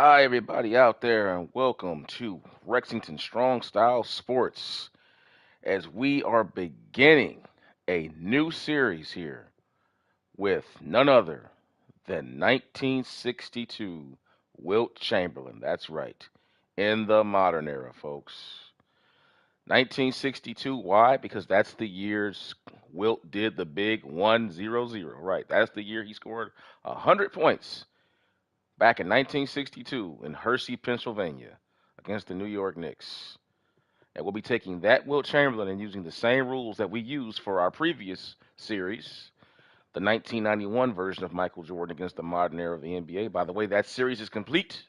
Hi, everybody out there, and welcome to Rexington Strong Style Sports as we are beginning a new series here with none other than 1962 Wilt Chamberlain. That's right, in the modern era, folks. 1962, why? Because that's the years Wilt did the big 1-0-0. Right, that's the year he scored 100 points back in 1962 in Hershey, Pennsylvania, against the New York Knicks. And we'll be taking that Wilt Chamberlain and using the same rules that we used for our previous series, the 1991 version of Michael Jordan against the modern era of the NBA. By the way, that series is complete.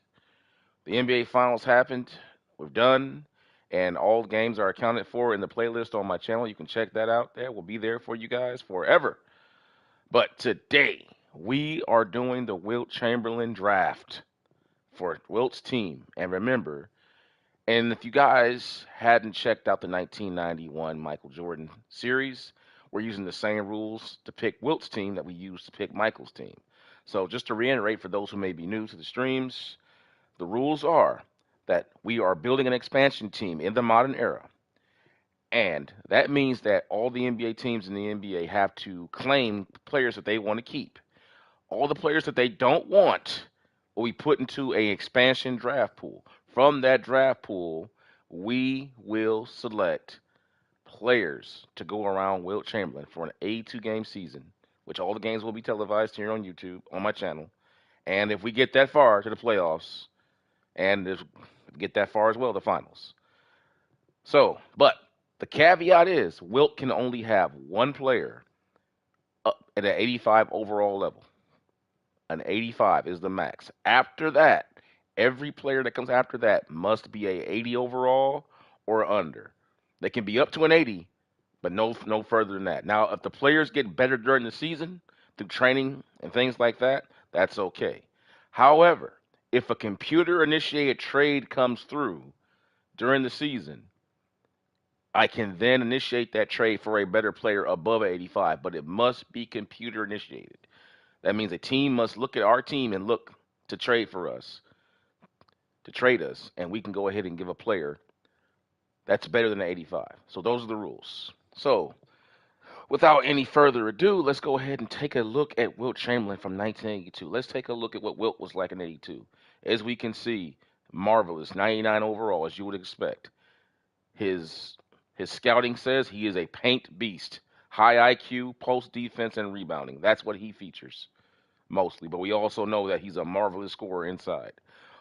The NBA Finals happened. We're done. And all games are accounted for in the playlist on my channel. You can check that out there. We'll be there for you guys forever. But today, we are doing the Wilt Chamberlain draft for Wilt's team. And remember, and if you guys hadn't checked out the 1991 Michael Jordan series, we're using the same rules to pick Wilt's team that we used to pick Michael's team. So just to reiterate for those who may be new to the streams, the rules are that we are building an expansion team in the modern era. And that means that all the NBA teams in the NBA have to claim players that they want to keep. All the players that they don't want will be put into a expansion draft pool. From that draft pool, we will select players to go around Wilt Chamberlain for an 82 game season, which all the games will be televised here on YouTube on my channel. And if we get that far to the playoffs, and get that far as well, the finals. So, but the caveat is Wilt can only have one player up at an 85 overall level. An 85 is the max. After that, every player that comes after that must be a 80 overall or under. They can be up to an 80, but no further than that. Now, if the players get better during the season through training and things like that, that's okay. However, if a computer initiated trade comes through during the season, I can then initiate that trade for a better player above 85, but it must be computer initiated. That means a team must look at our team and look to trade for us, to trade us, and we can go ahead and give a player that's better than an 85. So those are the rules. So without any further ado, let's go ahead and take a look at Wilt Chamberlain from 1982. Let's take a look at what Wilt was like in 82. As we can see, marvelous, 99 overall, as you would expect. His scouting says he is a paint beast, high IQ, post defense, and rebounding. That's what he features mostly, but we also know that he's a marvelous scorer inside.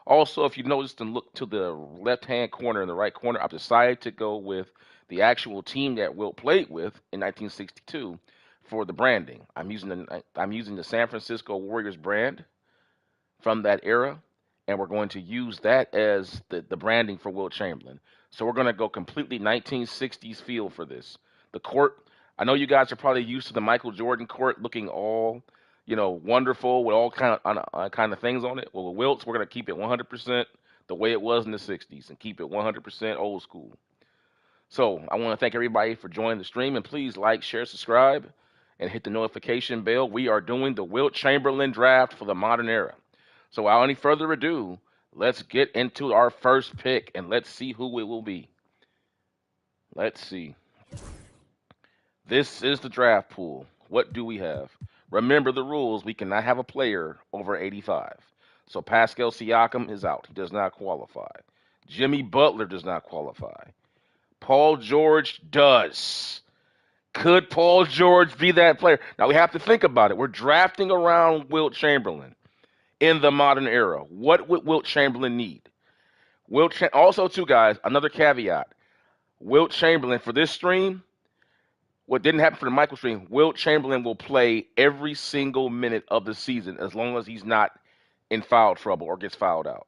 Also, if you noticed and look to the left-hand corner and the right corner, I've decided to go with the actual team that Wilt played with in 1962 for the branding. I'm using the San Francisco Warriors brand from that era, and we're going to use that as the branding for Wilt Chamberlain. So we're going to go completely 1960s feel for this. The court, I know you guys are probably used to the Michael Jordan court looking all, wonderful with all kind of things on it. Well, with Wilts, we're going to keep it 100% the way it was in the 60s and keep it 100% old school. So I want to thank everybody for joining the stream, and please like, share, subscribe, and hit the notification bell. We are doing the Wilt Chamberlain draft for the modern era. So without any further ado, let's get into our first pick and let's see who it will be. Let's see. This is the draft pool. What do we have? Remember the rules. We cannot have a player over 85. So Pascal Siakam is out. He does not qualify. Jimmy Butler does not qualify. Paul George does. Could Paul George be that player? Now we have to think about it. We're drafting around Wilt Chamberlain in the modern era. What would Wilt Chamberlain need? Also, too, guys, another caveat. Wilt Chamberlain, for this stream, what didn't happen for the Michael stream, Wilt Chamberlain will play every single minute of the season as long as he's not in foul trouble or gets fouled out.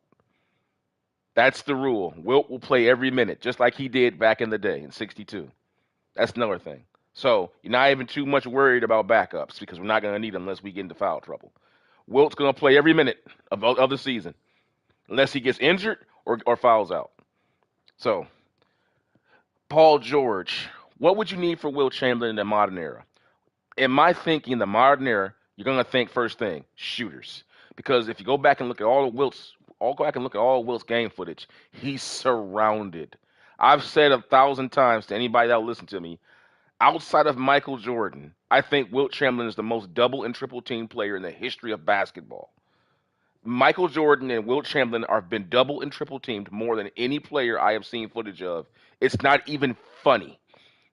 That's the rule. Wilt will play every minute, just like he did back in the day in 62. That's another thing. So you're not even too much worried about backups because we're not going to need them unless we get into foul trouble. Wilt's going to play every minute of the season unless he gets injured or fouls out. So, Paul George, what would you need for Wilt Chamberlain in the modern era? In my thinking, in the modern era, you're going to think first thing, shooters. Because if you go back and look at all all go back and look at all Wilt's game footage. He's surrounded. I've said 1,000 times to anybody that'll listen to me, outside of Michael Jordan, I think Wilt Chamberlain is the most double and triple team player in the history of basketball. Michael Jordan and Wilt Chamberlain have been double and triple teamed more than any player I have seen footage of. It's not even funny.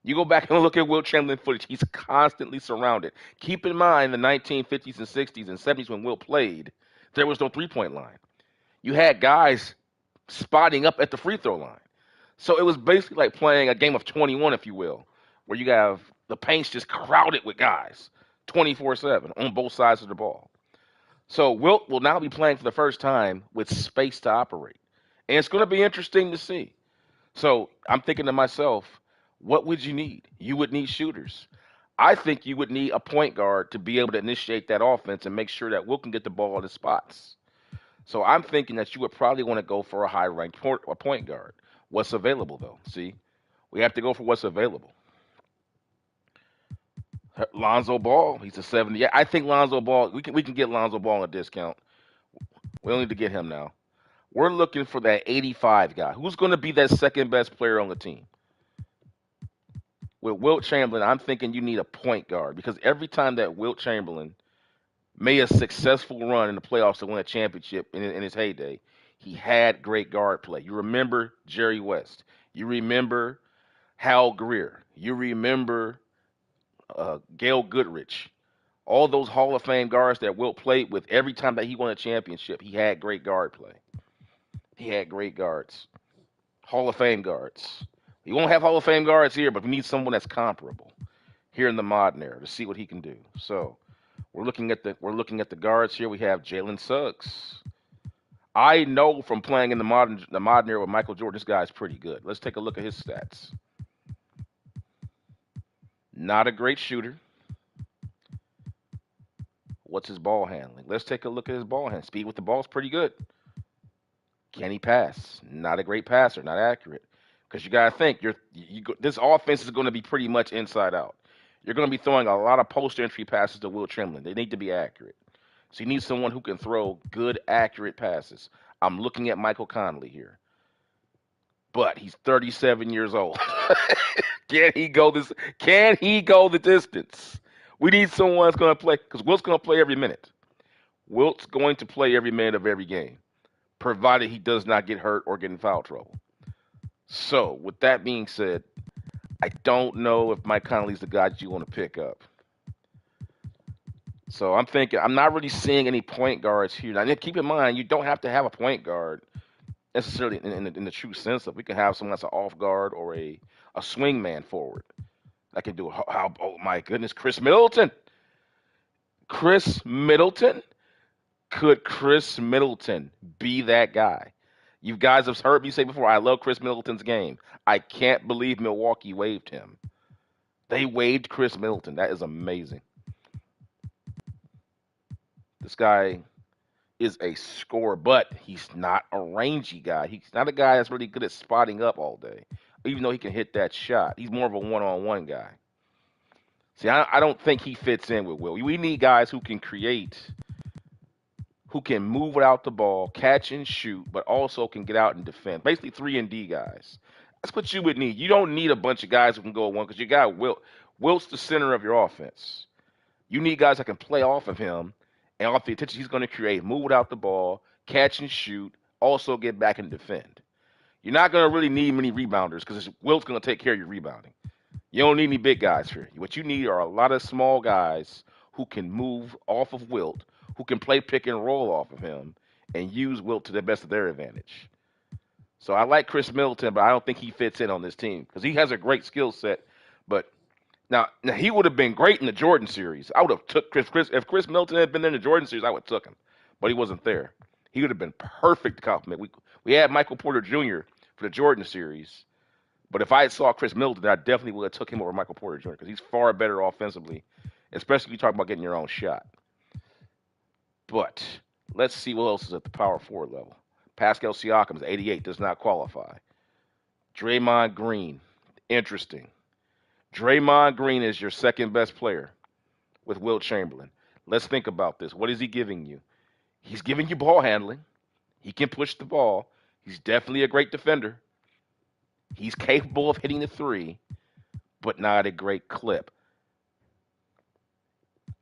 You go back and look at Wilt Chamberlain footage, he's constantly surrounded. Keep in mind the 1950s and 60s and 70s when Wilt played, there was no three-point line. You had guys spotting up at the free throw line. So it was basically like playing a game of 21, if you will, where you have the paint's just crowded with guys 24/7 on both sides of the ball. So Wilt will now be playing for the first time with space to operate. And it's going to be interesting to see. So I'm thinking to myself, what would you need? You would need shooters. I think you would need a point guard to be able to initiate that offense and make sure that Wilt can get the ball in the spots. So I'm thinking that you would probably want to go for a high-ranked point guard. What's available, though? See, we have to go for what's available. Lonzo Ball, he's a 70. Yeah, I think Lonzo Ball, we can get Lonzo Ball on a discount. We don't need to get him now. We're looking for that 85 guy. Who's going to be that second best player on the team? With Wilt Chamberlain, I'm thinking you need a point guard because every time that Wilt Chamberlain made a successful run in the playoffs to win a championship in his heyday, he had great guard play. You remember Jerry West. You remember Hal Greer. You remember Gail Goodrich. All those Hall of Fame guards that Wilt played with, every time that he won a championship, he had great guard play. He had great guards. Hall of Fame guards. We won't have Hall of Fame guards here, but we need someone that's comparable here in the modern era to see what he can do. So we're looking at the guards here. We have Jalen Suggs. I know from playing in the modern era with Michael Jordan, this guy's pretty good. Let's take a look at his stats. Not a great shooter. What's his ball handling? Let's take a look at his ball handling. Speed with the ball is pretty good. Can he pass? Not a great passer, not accurate. Because you got to think, this offense is going to be pretty much inside out. You're going to be throwing a lot of post-entry passes to Wilt Chamberlain. They need to be accurate. So you need someone who can throw good, accurate passes. I'm looking at Michael Conley here. But he's 37 years old. Can he go the distance? We need someone that's going to play, because Wilt's going to play every minute. Wilt's going to play every minute of every game, provided he does not get hurt or get in foul trouble. So, with that being said, I don't know if Mike Conley's the guy that you want to pick up. So, I'm not really seeing any point guards here. Now, keep in mind, you don't have to have a point guard necessarily in the true sense of we can have someone that's an off guard or a swing man forward. I can do oh my goodness, Chris Middleton. Chris Middleton? Could Chris Middleton be that guy? You guys have heard me say before, I love Chris Middleton's game. I can't believe Milwaukee waived him. They waived Chris Middleton. That is amazing. This guy is a scorer, but he's not a rangy guy. He's not a guy that's really good at spotting up all day, even though he can hit that shot. He's more of a one-on-one guy. See, I don't think he fits in with Will. We need guys who can create, who can move without the ball, catch and shoot, but also can get out and defend. Basically 3-and-D guys. That's what you would need. You don't need a bunch of guys who can go one because you got Wilt. Wilt's the center of your offense. You need guys that can play off of him and off the attention he's going to create, move without the ball, catch and shoot, also get back and defend. You're not going to really need many rebounders because Wilt's going to take care of your rebounding. You don't need any big guys here. What you need are a lot of small guys who can move off of Wilt, who can play pick and roll off of him, and use Wilt to the best of their advantage. So I like Chris Middleton, but I don't think he fits in on this team because he has a great skill set. But now he would have been great in the Jordan series. I would have took Chris. If Chris Middleton had been there in the Jordan series, I would have took him. But he wasn't there. He would have been perfect to complement. We had Michael Porter Jr. for the Jordan series. But if I saw Chris Middleton, I definitely would have took him over Michael Porter Jr. because he's far better offensively, especially if you talk about getting your own shot. But let's see what else is at the power forward level. Pascal Siakam is 88, does not qualify. Draymond Green, interesting. Draymond Green is your second best player with Wilt Chamberlain. Let's think about this. What is he giving you? He's giving you ball handling. He can push the ball. He's definitely a great defender. He's capable of hitting the three, but not at a great clip.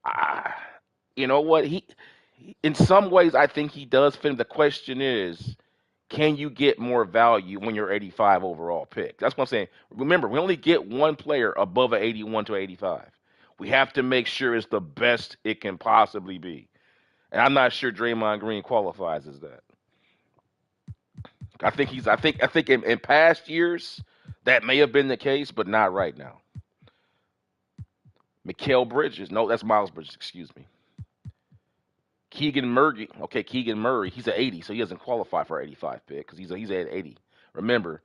Ah, you know what? In some ways, I think he does fit. The question is, can you get more value when you're 85 overall pick? That's what I'm saying. Remember, we only get one player above an 81 to 85. We have to make sure it's the best it can possibly be. And I'm not sure Draymond Green qualifies as that. I think in past years that may have been the case, but not right now. Mikal Bridges, no, that's Miles Bridges. Excuse me. Keegan Murray, okay, Keegan Murray, he's an 80, so he doesn't qualify for an 85 pick because he's at 80. Remember,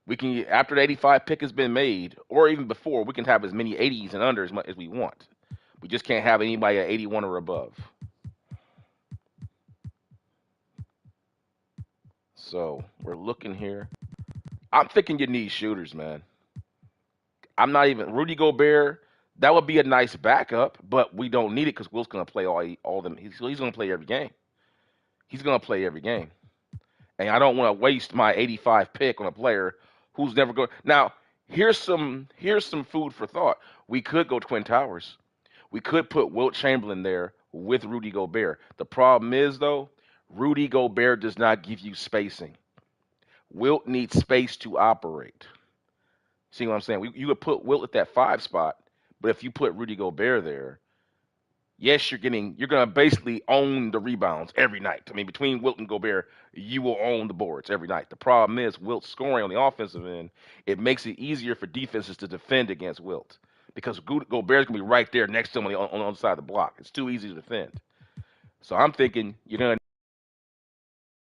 we can after the 85 pick has been made, or even before, we can have as many 80s and under as much as we want. We just can't have anybody at 81 or above. So we're looking here. I'm thinking you need shooters, man. I'm not even Rudy Gobert. That would be a nice backup, but we don't need it because Wilt's going to play all them. He's going to play every game. He's going to play every game, and I don't want to waste my 85 pick on a player who's never going. Now, here's some food for thought. We could go Twin Towers. We could put Wilt Chamberlain there with Rudy Gobert. The problem is though, Rudy Gobert does not give you spacing. Wilt needs space to operate. See what I'm saying? You would put Wilt at that 5 spot, but if you put Rudy Gobert there, yes, you're gonna basically own the rebounds every night. I mean, between Wilt and Gobert, you will own the boards every night. The problem is Wilt's scoring on the offensive end. It makes it easier for defenses to defend against Wilt because Gobert's gonna be right there next to him on the other side of the block. It's too easy to defend. So I'm thinking you're gonna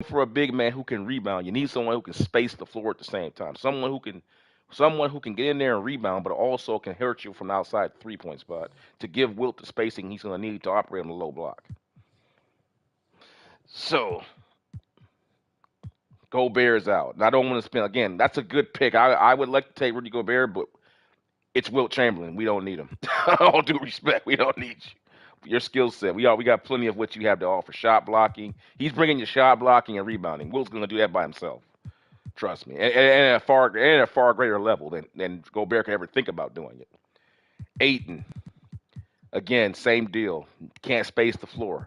for a big man who can rebound. You need someone who can space the floor at the same time. Someone who can get in there and rebound, but also can hurt you from outside the 3-point spot to give Wilt the spacing he's going to need to operate on the low block. So Gobert's out. And I don't want to spend again. That's a good pick. I would like to take Rudy Gobert, but it's Wilt Chamberlain. We don't need him. All due respect, we don't need you. Your skill set. We got plenty of what you have to offer. Shot blocking. He's bringing you shot blocking and rebounding. Wilt's going to do that by himself. Trust me, and at a far greater level than Gobert could ever think about doing it. Ayton, again, same deal. Can't space the floor.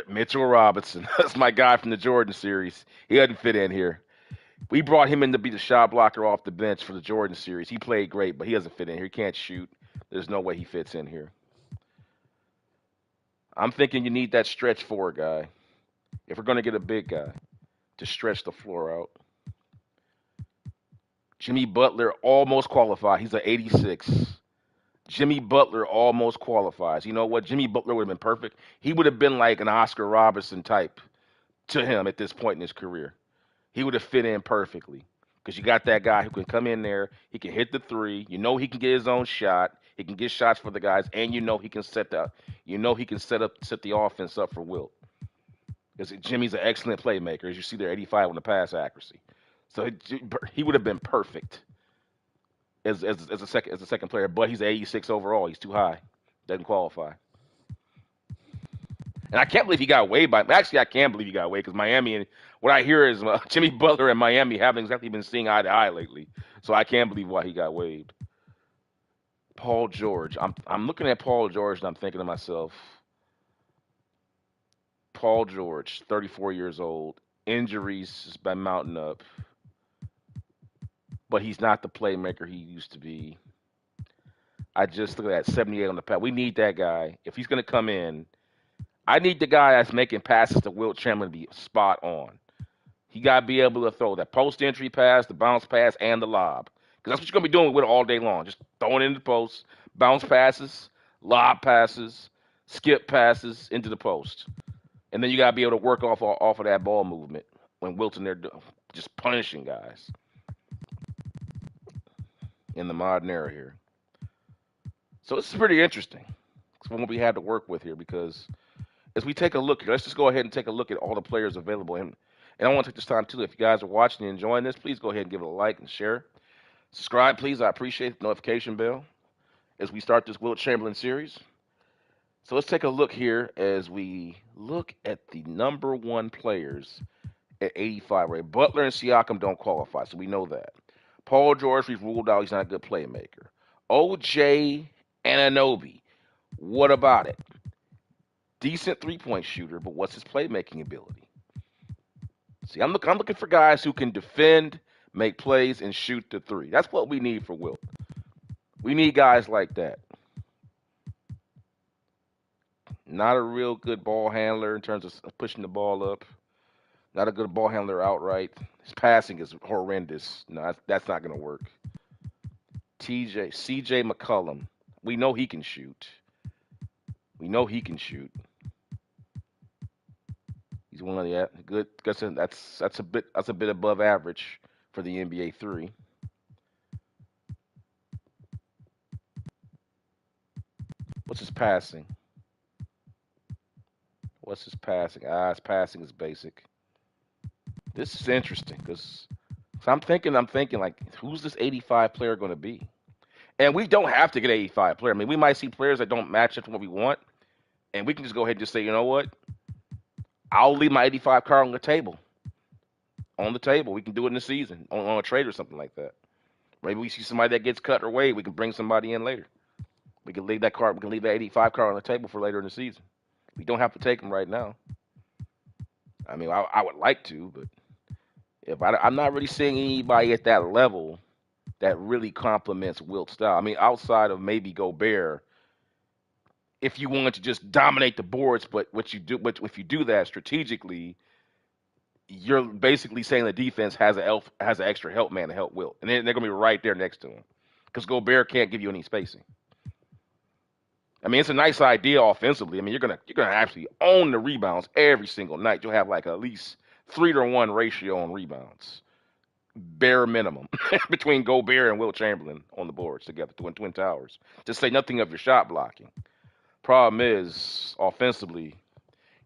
Mitchell Robinson, that's my guy from the Jordan series. He doesn't fit in here. We brought him in to be the shot blocker off the bench for the Jordan series. He played great, but he doesn't fit in here. He can't shoot. There's no way he fits in here. I'm thinking you need that stretch forward guy. If we're going to get a big guy to stretch the floor out. Jimmy Butler almost qualified. He's an 86. Jimmy Butler almost qualifies. You know what? Jimmy Butler would have been perfect. He would have been like an Oscar Robertson type to him at this point in his career. He would have fit in perfectly because you got that guy who can come in there. He can hit the three. You know he can get his own shot. He can get shots for the guys, and you know he can set the offense up for Wilt. Because Jimmy's an excellent playmaker, as you see there, 85 on the pass accuracy. So he would have been perfect as a second player, but he's 86 overall. He's too high, doesn't qualify. And I can't believe he got waived by. Actually, I can believe he got waived because Miami and what I hear is Jimmy Butler and Miami haven't exactly been seeing eye to eye lately. So I can't believe why he got waived. Paul George. I'm looking at Paul George and I'm thinking to myself, Paul George, 34 years old, injuries has been mounting up, but he's not the playmaker he used to be. I just look at that 78 on the pad. We need that guy. If he's going to come in, I need the guy that's making passes to Wilt Chamberlain to be spot on. He got to be able to throw that post entry pass, the bounce pass, and the lob. Because that's what you're going to be doing with it all day long. Just throwing it in the post, bounce passes, lob passes, skip passes into the post. And then you got to be able to work off of that ball movement when Wilt's in there just punishing guys in the modern era here. So this is pretty interesting. It's what we had to work with here because as we take a look, let's just go ahead and take a look at all the players available. And I want to take this time too. If you guys are watching and enjoying this, please go ahead and give it a like and share. Subscribe, please. I appreciate the notification bell as we start this Wilt Chamberlain series. So let's take a look here as we look at the number one players at 85. Right, Butler and Siakam don't qualify, so we know that. Paul George, we've ruled out he's not a good playmaker. OJ Anunoby, what about it? Decent three-point shooter, but what's his playmaking ability? See, I'm looking for guys who can defend, make plays, and shoot the three. That's what we need for Wilt. We need guys like that. Not a real good ball handler in terms of pushing the ball up. Not a good ball handler outright. His passing is horrendous. No, that's not going to work. CJ McCollum. We know he can shoot. We know he can shoot. He's one of the good. That's a bit above average for the NBA three. What's his passing? What's his passing? His passing is basic. This is interesting because I'm thinking like, who's this 85 player going to be? And we don't have to get an 85 player. I mean, we might see players that don't match up to what we want, and we can just go ahead and just say, you know what? I'll leave my 85 card on the table. On the table. We can do it in the season, on a trade or something like that. Maybe we see somebody that gets cut or waived. We can bring somebody in later. We can leave that card. We can leave that 85 card on the table for later in the season. We don't have to take them right now. I mean, I would like to, but I'm not really seeing anybody at that level that really complements Wilt's style. I mean, outside of maybe Gobert, if you wanted to just dominate the boards, but if you do that strategically, you're basically saying the defense has an extra help man to help Wilt, and they're gonna be right there next to him because Gobert can't give you any spacing. I mean, it's a nice idea offensively. I mean, you're gonna actually own the rebounds every single night. You'll have like at least 3-to-1 ratio on rebounds, bare minimum, between Gobert and Wilt Chamberlain on the boards together, twin towers. To say nothing of your shot blocking. Problem is, offensively,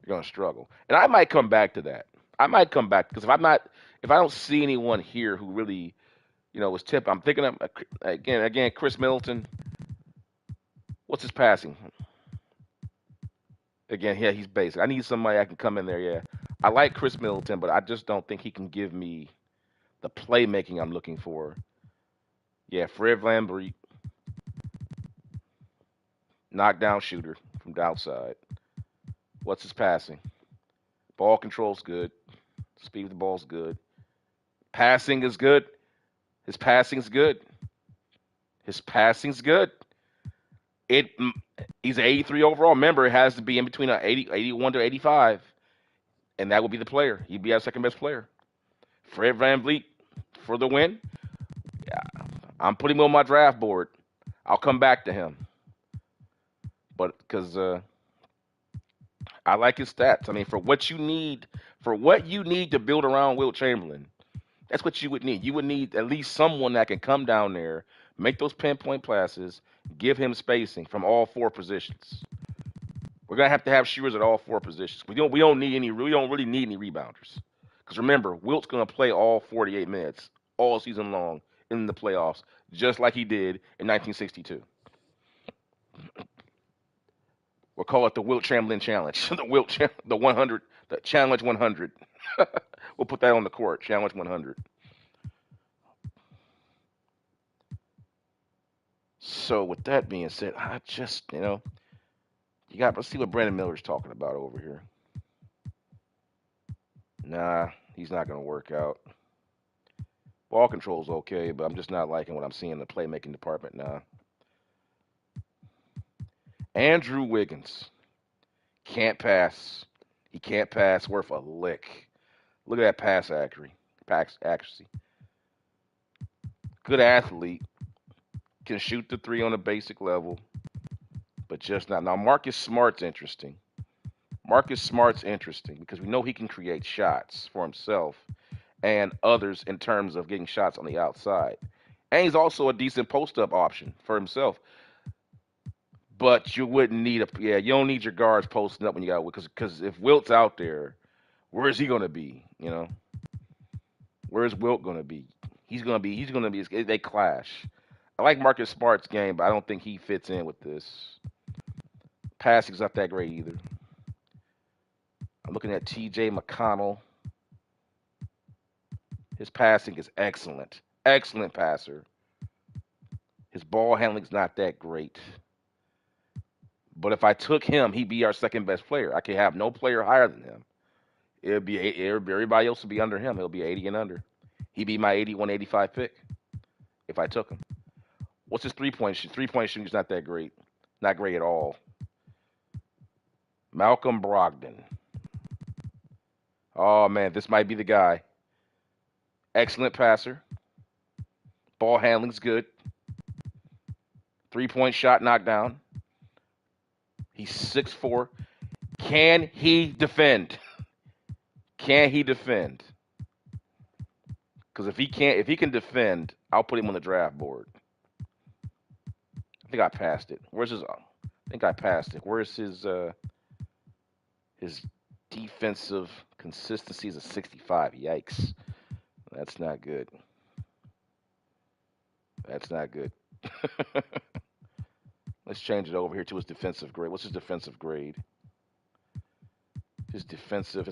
you're gonna struggle, and I might come back to that. I might come back because if I don't see anyone here who really, was tip. I'm thinking of again, Chris Middleton. What's his passing? Again, yeah, he's basic. I need somebody that can come in there. Yeah, I like Chris Middleton, but I just don't think he can give me the playmaking I'm looking for. Yeah, Fred VanVleet, knockdown shooter from the outside. What's his passing? Ball control's good. Speed of the ball's good. Passing is good. His passing's good. His passing's good. It He's an 83 overall. Remember, it has to be in between 81 to 85, and that would be the player. He'd be our second best player. Fred VanVleet for the win. Yeah, I'm putting him on my draft board. I'll come back to him, but because I like his stats. I mean, for what you need to build around Wilt Chamberlain, that's what you would need. You would need at least someone that can come down there, make those pinpoint passes, give him spacing from all four positions. We're gonna have to have shooters at all four positions. We don't really need any rebounders. Because remember, Wilt's gonna play all 48 minutes all season long in the playoffs, just like he did in 1962. We'll call it the Wilt Chamberlain Challenge. The 100, the Challenge 100. We'll put that on the court. Challenge 100. So with that being said, I just let's see what Brandon Miller's talking about over here. Nah, he's not gonna work out. Ball control's okay, but I'm just not liking what I'm seeing in the playmaking department now. Andrew Wiggins can't pass. He can't pass worth a lick. Look at that pass accuracy. Good athlete. Can shoot the three on a basic level, but just not. Now, Marcus Smart's interesting. Marcus Smart's interesting because we know he can create shots for himself and others in terms of getting shots on the outside. And he's also a decent post-up option for himself. But you wouldn't need you don't need your guards posting up when you got because if Wilt's out there, where is he going to be? Where's Wilt going to be? He's going to be. They clash. I like Marcus Smart's game, but I don't think he fits in with this. passing's not that great either. I'm looking at T.J. McConnell. His passing is excellent. Excellent passer. His ball handling's not that great. But if I took him, he'd be our second best player. I could have no player higher than him. Everybody else would be under him. He'll be 80 and under. He'd be my 81, 85 pick if I took him. What's his three-point shoot? Three-point shooting's not that great. Not great at all. Malcolm Brogdon. Oh, man, this might be the guy. Excellent passer. Ball handling's good. Three-point shot knocked down. He's 6'4". Can he defend? Can he defend? Because if he can defend, I'll put him on the draft board. I think I passed it. Where's his? I think I passed it. Where's his defensive consistency is a 65. Yikes. That's not good. That's not good. Let's change it over here to his defensive grade. What's his defensive grade? His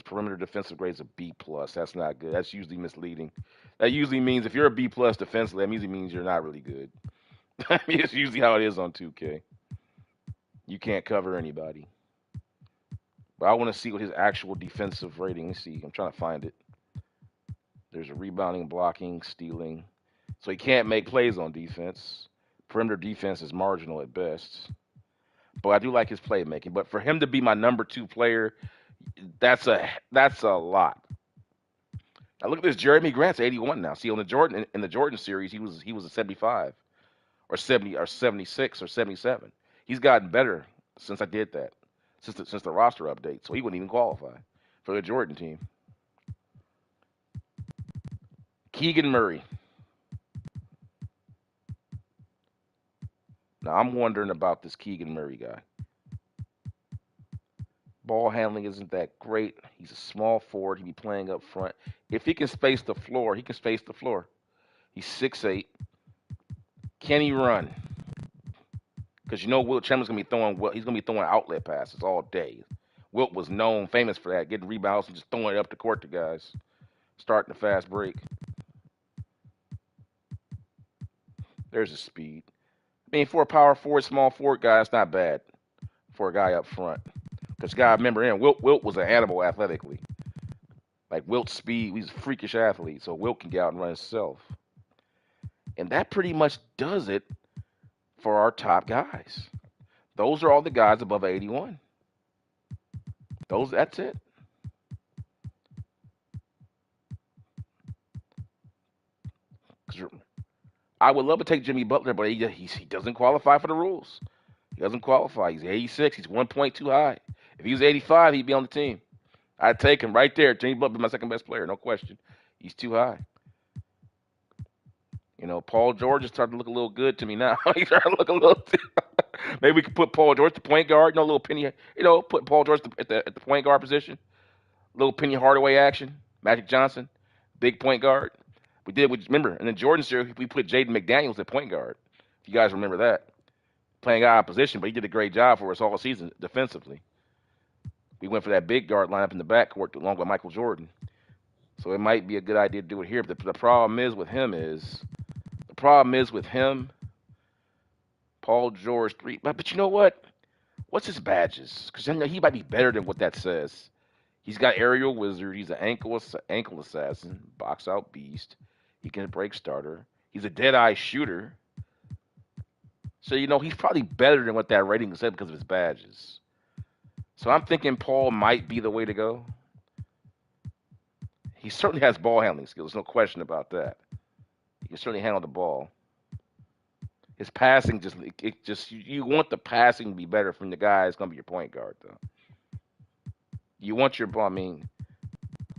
perimeter defensive grade is a B plus. That's not good. That's usually misleading. That usually means if you're a B plus defensively, that usually means you're not really good. I mean, it's usually how it is on 2K. You can't cover anybody. But I want to see what his actual defensive rating. Let me see. I'm trying to find it. There's a rebounding, blocking, stealing. So he can't make plays on defense. Perimeter defense is marginal at best. But I do like his playmaking. But for him to be my number 2 player, that's a lot. Now look at this. Jeremy Grant's 81 now. See, on the Jordan series, he was a 75 or 70 or 76 or 77. He's gotten better since I did that. Since the roster update. So he wouldn't even qualify for the Jordan team. Keegan Murray. Now, I'm wondering about this Keegan Murray guy. Ball handling isn't that great. He's a small forward. He'd be playing up front. If he can space the floor, he can space the floor. He's 6'8". Can he run? Because you know Wilt Chamberlain's he's gonna be throwing outlet passes all day. Wilt was famous for that, getting rebounds and just throwing it up the court to guys, starting a fast break. There's his speed. I mean, for a power forward, small forward guy, it's not bad for a guy up front. Because you gotta remember him, Wilt was an animal athletically. Like Wilt's speed, he's a freakish athlete, so Wilt can get out and run himself. And that pretty much does it for our top guys. Those are all the guys above 81. That's it. I would love to take Jimmy Butler, but he doesn't qualify for the rules. He doesn't qualify. He's 86. He's 1 point too high. If he was 85, he'd be on the team. I'd take him right there. Jimmy Butler my second best player, no question. He's too high. You know, Paul George is starting to look a little good to me now. He's starting to look a little. Maybe we could put Paul George the point guard. No little Penny. Put Paul George at the point guard position. Little Penny Hardaway action. Magic Johnson, big point guard. Remember, in the Jordan series, we put Jaden McDaniels at point guard. If you guys remember that. Playing out of position, but he did a great job for us all season defensively. We went for that big guard lineup in the backcourt along with Michael Jordan. So it might be a good idea to do it here. But the problem is with him, Paul George 3. But you know what? What's his badges? Because he might be better than what that says. He's got aerial wizard. He's an ankle assassin, box out beast. He can break starter. He's a dead-eye shooter. So, he's probably better than what that rating said because of his badges. So I'm thinking Paul might be the way to go. He certainly has ball handling skills. No question about that. He can certainly handle the ball. His passing you want the passing to be better from the guy that's going to be your point guard, though. You want your ball.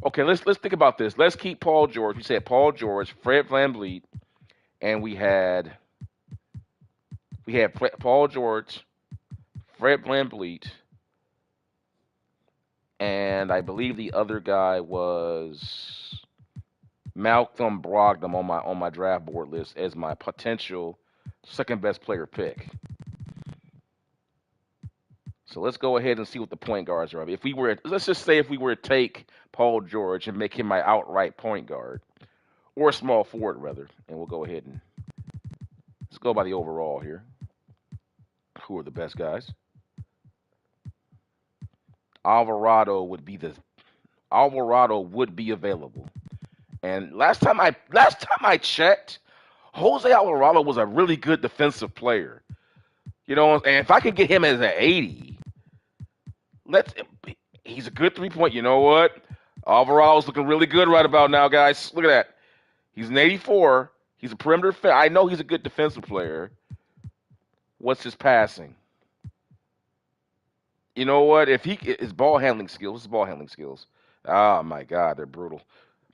Okay, let's think about this. Let's keep Paul George. We said Paul George, Fred VanVleet, and we had Paul George, Fred VanVleet, and I believe the other guy was Malcolm Brogdon on my draft board list as my potential second best player pick. So let's go ahead and see what the point guards are. If we were, let's just say if we were to take Paul George and make him my outright point guard, or a small forward rather, and we'll go ahead and let's go by the overall here. Who are the best guys? Alvarado would be available. And last time I checked, Jose Alvarado was a really good defensive player. You know, and if I could get him as an 80, let's he's a good 3-point. You know what? Alvarado's looking really good right about now, guys. Look at that. He's an 84. He's a perimeter. I know he's a good defensive player. What's his passing? You know what? If his ball handling skills. Oh my God, they're brutal.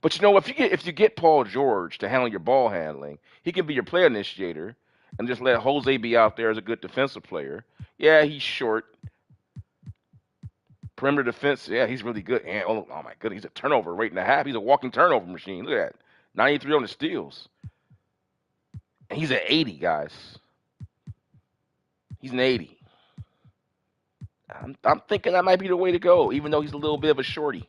But you know, if you get Paul George to handle your ball handling, he can be your play initiator, and just let Jose be out there as a good defensive player. Yeah, he's short. Perimeter defense, yeah, he's really good. And oh my goodness, he's a turnover rate and a half. He's a walking turnover machine. Look at that, 93 on the steals. And he's an 80, guys. He's an 80. I'm thinking that might be the way to go, even though he's a little bit of a shorty.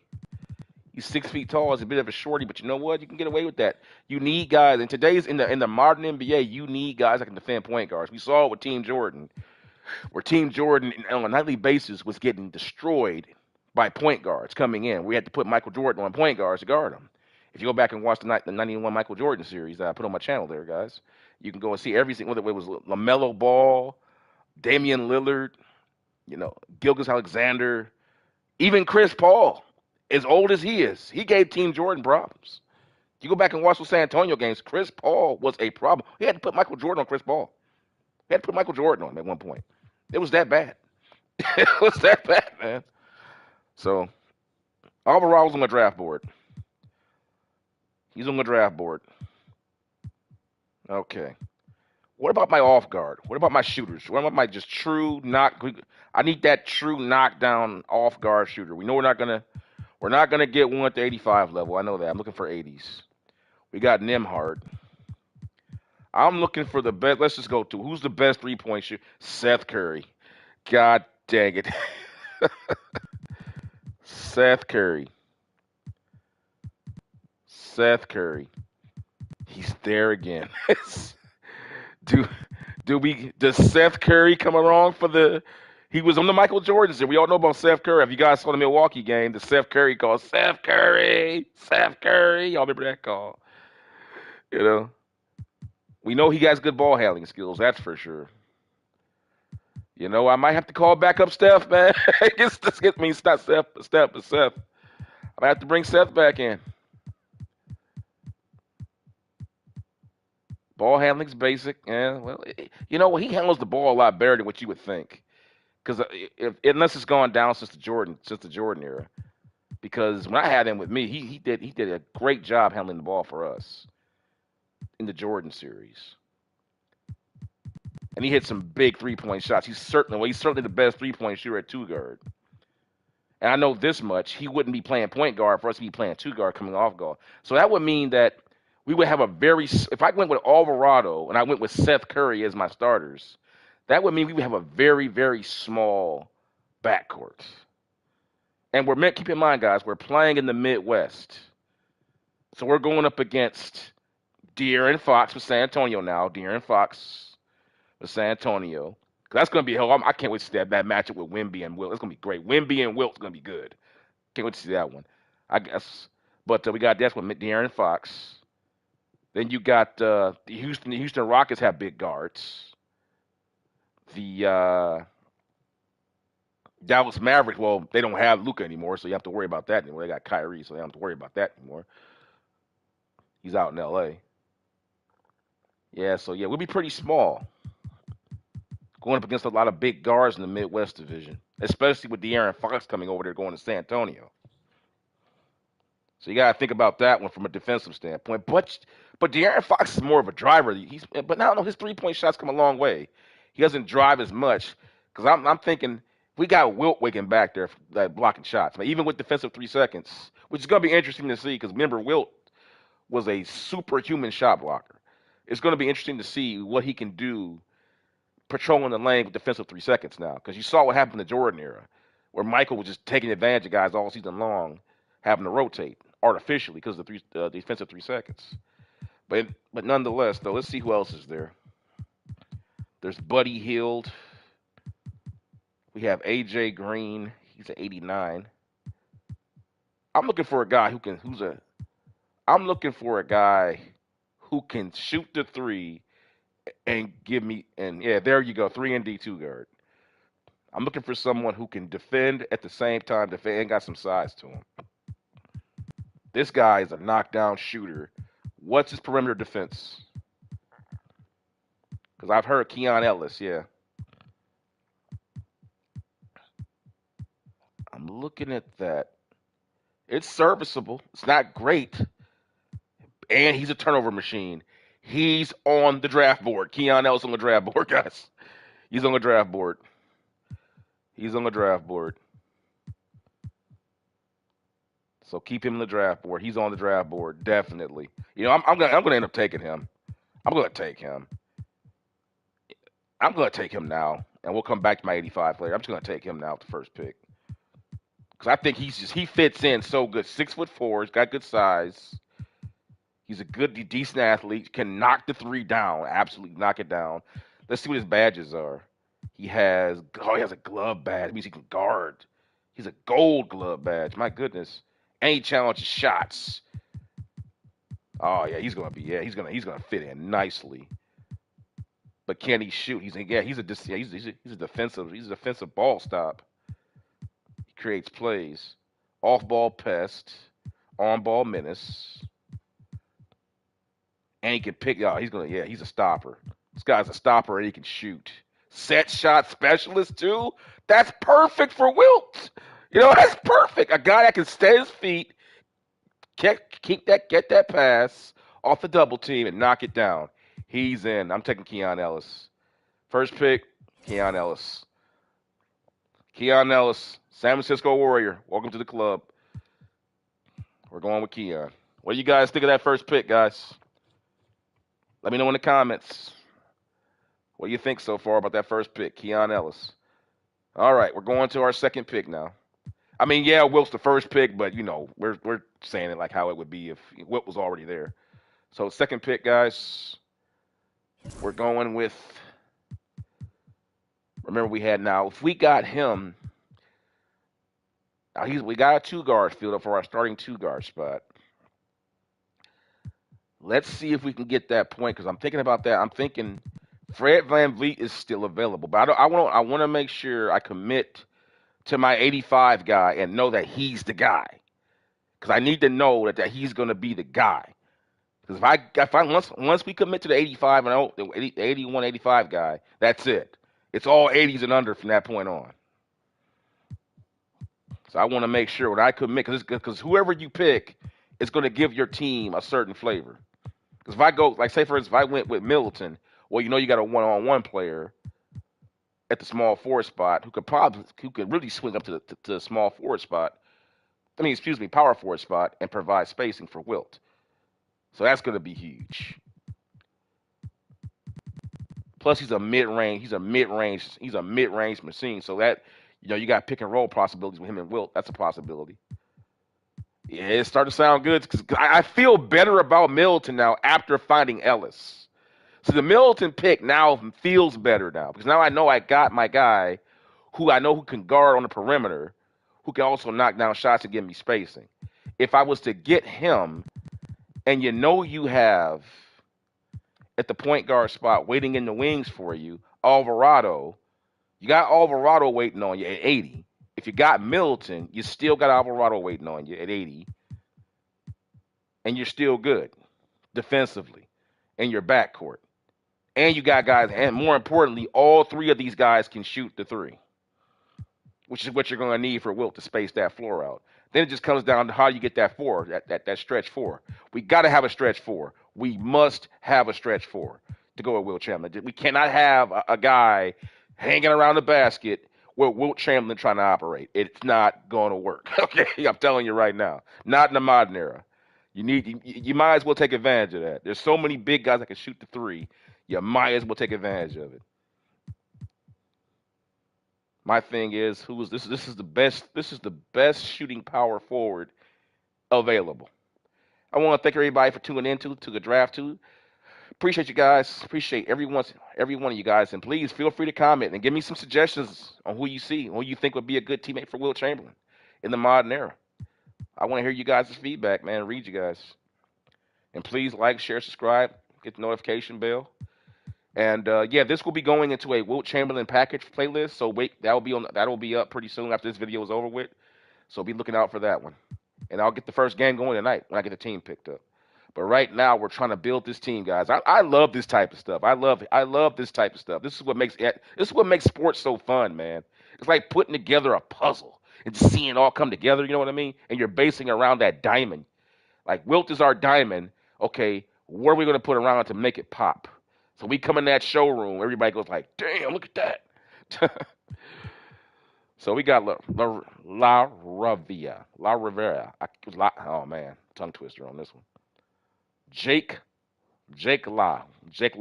He's 6 feet tall. He's a bit of a shorty, but you know what? You can get away with that. You need guys in the modern NBA. You need guys that can defend point guards. We saw it with Team Jordan, where Team Jordan on a nightly basis was getting destroyed by point guards coming in. We had to put Michael Jordan on point guards to guard him. If you go back and watch the 91 Michael Jordan series that I put on my channel there, guys, you can go and see everything. Whether it was LaMelo Ball, Damian Lillard, you know, Gilgeous-Alexander, even Chris Paul, as old as he is, he gave Team Jordan problems. You go back and watch those San Antonio games, Chris Paul was a problem. He had to put Michael Jordan on Chris Paul. He had to put Michael Jordan on him at one point. It was that bad. It was that bad, man. So, Alvarado's on the draft board. He's on the draft board. Okay. What about my off guard? What about my shooters? What about my just true knock? I need that true knockdown off guard shooter. We know we're not gonna get one at the 85 level. I know that. I'm looking for 80s. We got Nembhard. I'm looking for the best. Let's just go to who's the best 3-point shooter? Seth Curry. God dang it. Seth Curry. Seth Curry. He's there again. Does Seth Curry come along for the he was on the Michael Jordan series. We all know about Seth Curry. If you guys saw the Milwaukee game, the Seth Curry call, Seth Curry. Y'all remember that call? You know? We know he has good ball handling skills, that's for sure. You know, I might have to call back up Steph, man. It's not Steph, but Seth. I might have to bring Seth back in. Ball handling's basic. Yeah, well, you know, he handles the ball a lot better than what you would think. Because unless it's gone down since the Jordan era. Because when I had him with me, he did a great job handling the ball for us in the Jordan series. And he hit some big 3-point shots. He's certainly the best 3-point shooter at 2 guard. And I know this much: he wouldn't be playing point guard for us. He'd be playing 2 guard coming off guard. So that would mean that we would have if I went with Alvarado and I went with Seth Curry as my starters, that would mean we would have a very, very small backcourt. And keep in mind, guys, we're playing in the Midwest. So we're going up against De'Aaron Fox with San Antonio now. De'Aaron Fox with San Antonio. That's going to be hell. I can't wait to see that matchup with Wemby and Wilt. It's going to be great. Wemby and Wilt's going to be good. Can't wait to see that one, I guess. But we got that's with De'Aaron Fox. Then you got the Houston Rockets have big guards. The Dallas Mavericks, well, they don't have Luka anymore, so you have to worry about that anymore. They got Kyrie, so they don't have to worry about that anymore. He's out in L.A. Yeah, so we'll be pretty small. Going up against a lot of big guards in the Midwest Division, especially with De'Aaron Fox coming over there going to San Antonio. So you got to think about that one from a defensive standpoint. But De'Aaron Fox is more of a driver. But now I know his 3-point shots come a long way. He doesn't drive as much because I'm thinking we got Wilt waking back there like blocking shots. But even with defensive 3 seconds, which is going to be interesting to see because remember Wilt was a superhuman shot blocker. It's going to be interesting to see what he can do patrolling the lane with defensive 3 seconds now. Because you saw what happened in the Jordan era, where Michael was just taking advantage of guys all season long, having to rotate artificially because of the defensive 3 seconds. But nonetheless, though, let's see who else is there. There's Buddy Hield. We have AJ Green. He's an 89. I'm looking for a guy I'm looking for a guy who can shoot the three and give me, and yeah, there you go, 3 and D2 guard. I'm looking for someone who can defend at the same time, defend and got some size to him. This guy is a knockdown shooter. What's his perimeter defense? Because I've heard Keon Ellis, yeah. I'm looking at that. It's serviceable. It's not great. And he's a turnover machine. He's on the draft board. Keon Ellis on the draft board, guys. He's on the draft board. He's on the draft board. So keep him on the draft board. He's on the draft board, definitely. You know, I'm gonna end up taking him. I'm gonna take him. I'm gonna take him now, and we'll come back to my 85 player. I'm just gonna take him now, the first pick, because I think he fits in so good. 6'4", he's got good size. He's a good, decent athlete. Can knock the three down, absolutely knock it down. Let's see what his badges are. He has a glove badge. It means he can guard. He's a gold glove badge. My goodness. And he challenges shots. Oh yeah, he's gonna fit in nicely. But can he shoot? He's a defensive ball stop. He creates plays. Off ball pest. On ball menace. And he can pick. Oh, he's a stopper. This guy's a stopper and he can shoot. Set shot specialist too. That's perfect for Wilt. You know, that's perfect. A guy that can stay his feet, get that pass off the double team and knock it down. He's in. I'm taking Keon Ellis. First pick, Keon Ellis. Keon Ellis, San Francisco Warrior. Welcome to the club. We're going with Keon. What do you guys think of that first pick, guys? Let me know in the comments. What do you think so far about that first pick, Keon Ellis? All right, we're going to our second pick now. I mean, yeah, Wilt's the first pick, but you know, we're saying it like how it would be if Wilt was already there. So second pick, guys, we're going with. Remember, we had now. If we got him, we got a 2 guard filled up for our starting 2 guard spot. Let's see if we can get that point because I'm thinking about that. I'm thinking Fred VanVleet is still available, but I want to make sure I commit to my 85 guy and know that he's the guy, because I need to know that he's going to be the guy. Because if I once we commit to the 85 and the 81, 85 guy, that's it. It's all 80s and under from that point on. So I want to make sure when I commit, because whoever you pick is going to give your team a certain flavor. Because if I go, like say for instance, if I went with Middleton, well, you know you got a one-on-one player at the small forward spot who could really swing up to the small forward spot. Power forward spot and provide spacing for Wilt. So that's going to be huge. Plus, he's a mid-range machine. So that, you know, you got pick and roll possibilities with him and Wilt. That's a possibility. Yeah, it's starting to sound good because I feel better about Middleton now after finding Ellis. So the Middleton pick now feels better now because now I know I got my guy who can guard on the perimeter, who can also knock down shots and give me spacing. If I was to get him, and you have at the point guard spot waiting in the wings for you, Alvarado, you got Alvarado waiting on you at 80. If you got Middleton, you still got Alvarado waiting on you at 80. And you're still good defensively in your backcourt. And you got guys, and more importantly, all 3 of these guys can shoot the 3, which is what you're going to need for Wilt to space that floor out. Then it just comes down to how you get that 4, that stretch 4. We got to have a stretch 4. We must have a stretch 4 to go with Wilt Chamberlain. We cannot have a guy hanging around the basket with Wilt Chamberlain trying to operate. It's not going to work. Okay, I'm telling you right now. Not in the modern era. You might as well take advantage of that. There's so many big guys that can shoot the 3. You might as well take advantage of it. My thing is, who is this? This is the best. This is the best shooting power forward available. I want to thank everybody for tuning in to the draft too. Appreciate you guys. Appreciate every one of you guys, and please feel free to comment and give me some suggestions on who you see, who you think would be a good teammate for Wilt Chamberlain in the modern era. I want to hear you guys' feedback, man. Read you guys, and please like, share, subscribe, get the notification bell. And yeah, this will be going into a Wilt Chamberlain package playlist. So wait, that'll be up pretty soon after this video is over with. So be looking out for that one. And I'll get the first game going tonight when I get the team picked up. But right now we're trying to build this team, guys. I love this type of stuff. I love this type of stuff. This is what makes sports so fun, man. It's like putting together a puzzle and just seeing it all come together. You know what I mean? And you're basing around that diamond. Like Wilt is our diamond. Okay, what are we gonna put around it to make it pop? So we come in that showroom, everybody goes like, "Damn, look at that." So we got La Rivera. Oh man, tongue twister on this one. Jake, Jake LaRavia, Jake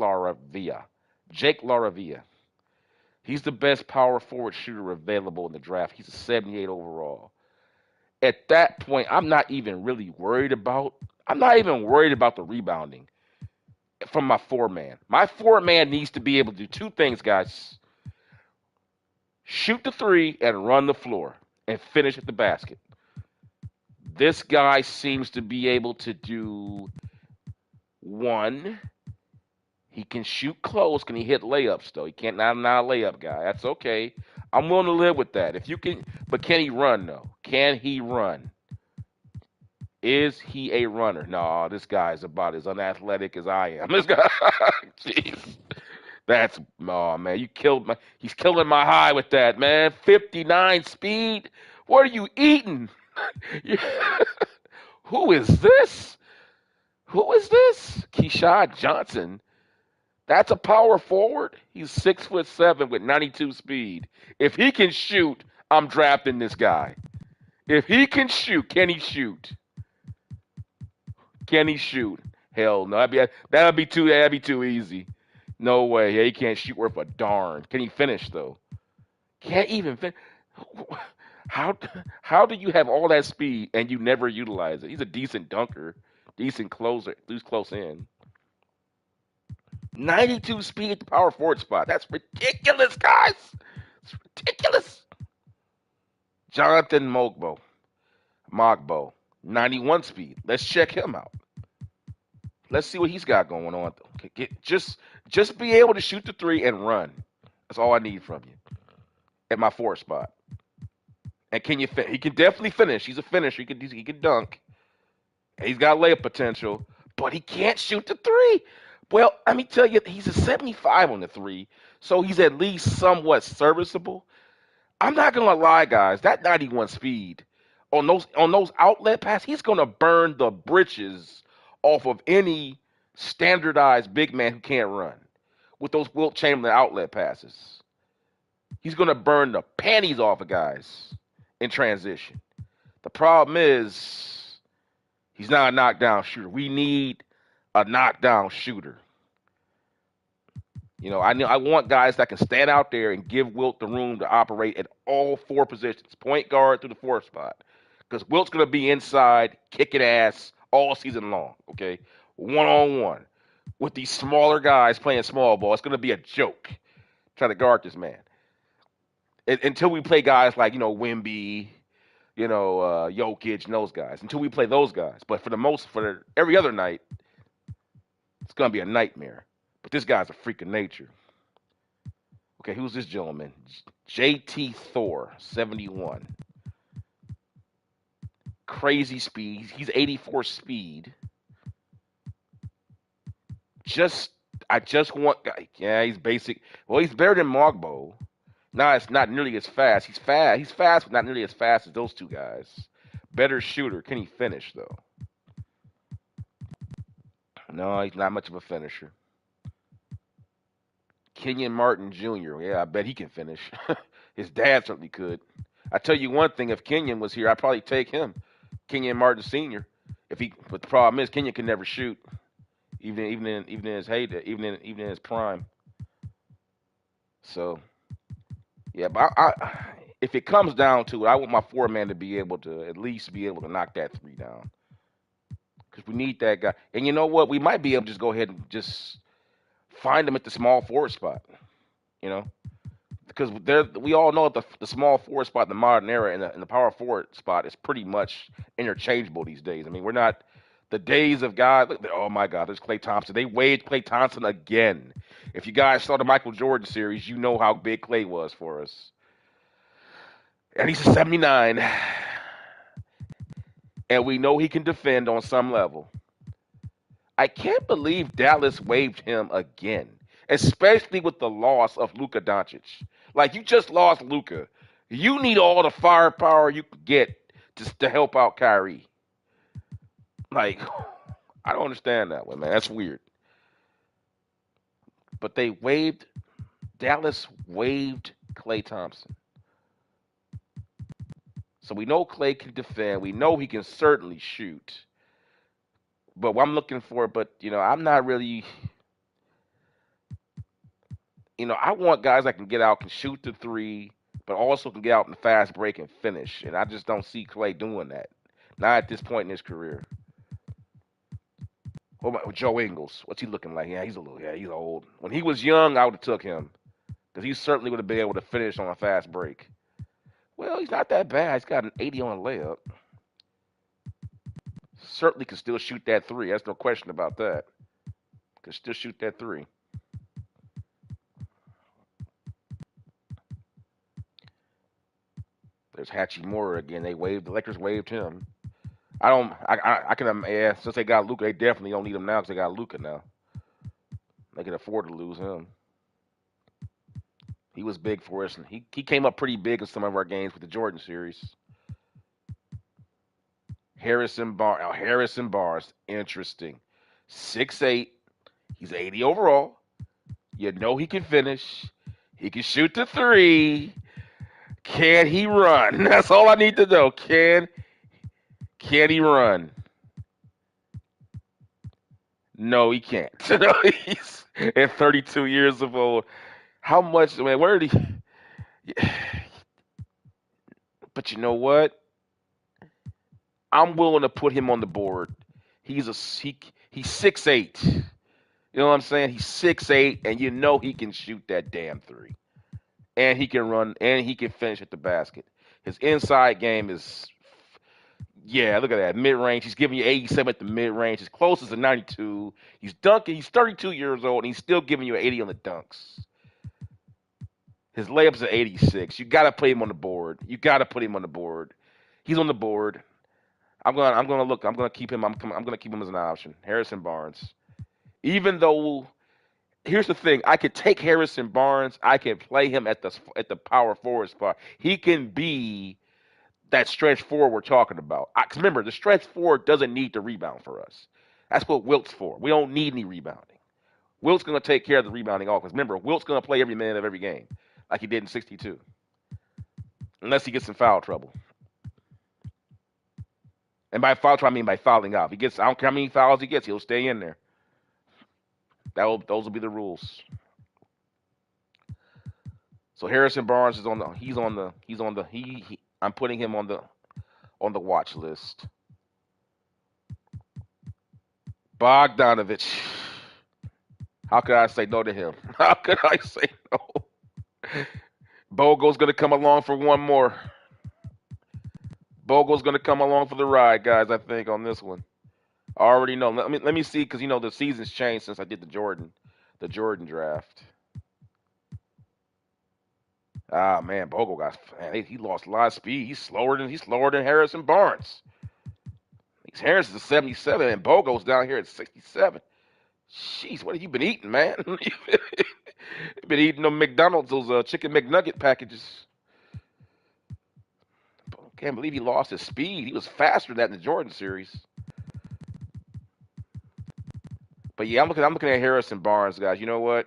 LaRavia. He's the best power forward shooter available in the draft. He's a 78 overall. At that point, I'm not even really worried about. I'm not even worried about the rebounding from my four man. My four man needs to be able to do two things, guys: shoot the three and run the floor and finish at the basket. This guy seems to be able to do one. He can shoot close. Can he hit layups though? He can't. Not a layup guy. That's okay. I'm willing to live with that. If you can, but can he run though? Can he run? Is he a runner? No, this guy is about as unathletic as I am. This guy, jeez, that's oh man, you killed my. He's killing my high with that man. 59 speed. What are you eating? Who is this? Who is this? Keyshawn Johnson. That's a power forward. He's 6'7" with 92 speed. If he can shoot, I'm drafting this guy. If he can shoot, can he shoot? Can he shoot? Hell no. That'd be too easy. No way. Yeah, he can't shoot worth a darn. Can he finish though? Can't even finish. How how do you have all that speed and you never utilize it? He's a decent dunker, decent closer, who's close in. 92 speed at the power forward spot. That's ridiculous, guys. It's ridiculous. Jonathan Mogbo, 91 speed. Let's check him out. Let's see what he's got going on. Just be able to shoot the three and run. That's all I need from you at my fourth spot. And can you? He can definitely finish. He's a finisher. He can dunk. He's got layup potential, but he can't shoot the three. Well, let me tell you, he's a 75 on the three, so he's at least somewhat serviceable. I'm not gonna lie, guys. That 91 speed on those outlet passes, he's gonna burn the britches off of any standardized big man who can't run with those Wilt Chamberlain outlet passes. He's gonna burn the panties off of guys in transition. The problem is he's not a knockdown shooter. We need a knockdown shooter. I want guys that can stand out there and give Wilt the room to operate at all four positions, point guard through the fourth spot. Because Wilt's going to be inside, kicking ass all season long, okay? One-on-one with these smaller guys playing small ball. It's going to be a joke trying to guard this man. Until we play guys like, Wemby, Jokic and those guys. Until we play those guys. But for every other night, it's going to be a nightmare. But this guy's a freak of nature. Okay, who's this gentleman? JT Thor, 71. Crazy speed. He's 84 speed. I just want. Yeah, he's basic. Well, he's better than Mogbo. No, it's not nearly as fast. He's fast. He's fast, but not nearly as fast as those two guys. Better shooter. Can he finish though? No, he's not much of a finisher. Kenyon Martin Jr. Yeah, I bet he can finish. His dad certainly could. I tell you one thing: if Kenyon was here, I'd probably take him. Kenyon Martin Sr. But the problem is Kenyon can never shoot, even in his heyday, even in his prime. So Yeah, but if it comes down to it, I want my four man to be able to at least be able to knock that three down because we need that guy. And you know what? We might be able to just go ahead and just find him at the small forward spot. You know, because we all know that the small forward spot in the modern era and the power forward spot is pretty much interchangeable these days. I mean, we're not the days of God. Oh my God, there's Klay Thompson. They waived Klay Thompson again. If you guys saw the Michael Jordan series, you know how big Klay was for us. And he's a 79, and we know he can defend on some level. I can't believe Dallas waived him again, especially with the loss of Luka Doncic. Like, you just lost Luka. You need all the firepower you can get to help out Kyrie. Like, I don't understand that one, man. That's weird. But Dallas waived Klay Thompson. So we know Klay can defend. We know he can certainly shoot. But what I'm looking for, I'm not really, I want guys that can get out, can shoot the three, but also can get out in the fast break and finish. And I just don't see Klay doing that. Not at this point in his career. What about Joe Ingles? What's he looking like? He's old. When he was young, I would have took him because he certainly would have been able to finish on a fast break. Well, he's not that bad. He's got an 80 on a layup. Certainly can still shoot that three. There's no question about that. Can still shoot that three. There's Hachimura again. The Lakers waived him. I can, yeah, since they got Luka, they definitely don't need him now because they got Luka now. They can afford to lose him. He was big for us, and he came up pretty big in some of our games with the Jordan series. Harrison Barnes, interesting. 6'8", he's 80 overall. You know he can finish. He can shoot the three. Can he run? That's all I need to know. Can he run? No, he can't. He's at 32 years of old. How much, man? Where did he? But you know what? I'm willing to put him on the board. He's 6'8". You know what I'm saying? He's 6'8", and you know he can shoot that damn three. And he can run, and he can finish at the basket. His inside game is, yeah, look at that. Mid-range. He's giving you 87 at the mid-range. His closest is 92. He's dunking. He's 32 years old, and he's still giving you 80 on the dunks. His layups are 86. You got to put him on the board. He's on the board. I'm gonna look. I'm gonna keep him. I'm gonna keep him as an option. Harrison Barnes. Even though, here's the thing, I could take Harrison Barnes. I can play him at the power forward spot. He can be that stretch forward we're talking about. Because remember, the stretch forward doesn't need to rebound for us. That's what Wilt's for. We don't need any rebounding. Wilt's gonna take care of the rebounding offense. Remember, Wilt's gonna play every minute of every game, like he did in '62, unless he gets in foul trouble. And by foul trouble, I mean by fouling out. If he gets, I don't care how many fouls he gets, he'll stay in there. Those will be the rules. So Harrison Barnes is I'm putting him on the watch list. Bogdanovich. How could I say no to him? How could I say no? Bogo's gonna come along for one more. Bogo's gonna come along for the ride, guys. I think on this one. I already know. Let me see, because the season's changed since I did the Jordan draft. Ah man, he lost a lot of speed. He's slower than Harrison Barnes. Harrison's a 77 and Bogo's down here at 67. Jeez, what have you been eating, man? You've been eating them McDonald's, those chicken McNugget packages. Can't believe he lost his speed. He was faster than that in the Jordan series. But yeah, I'm looking at Harrison Barnes, guys. You know what?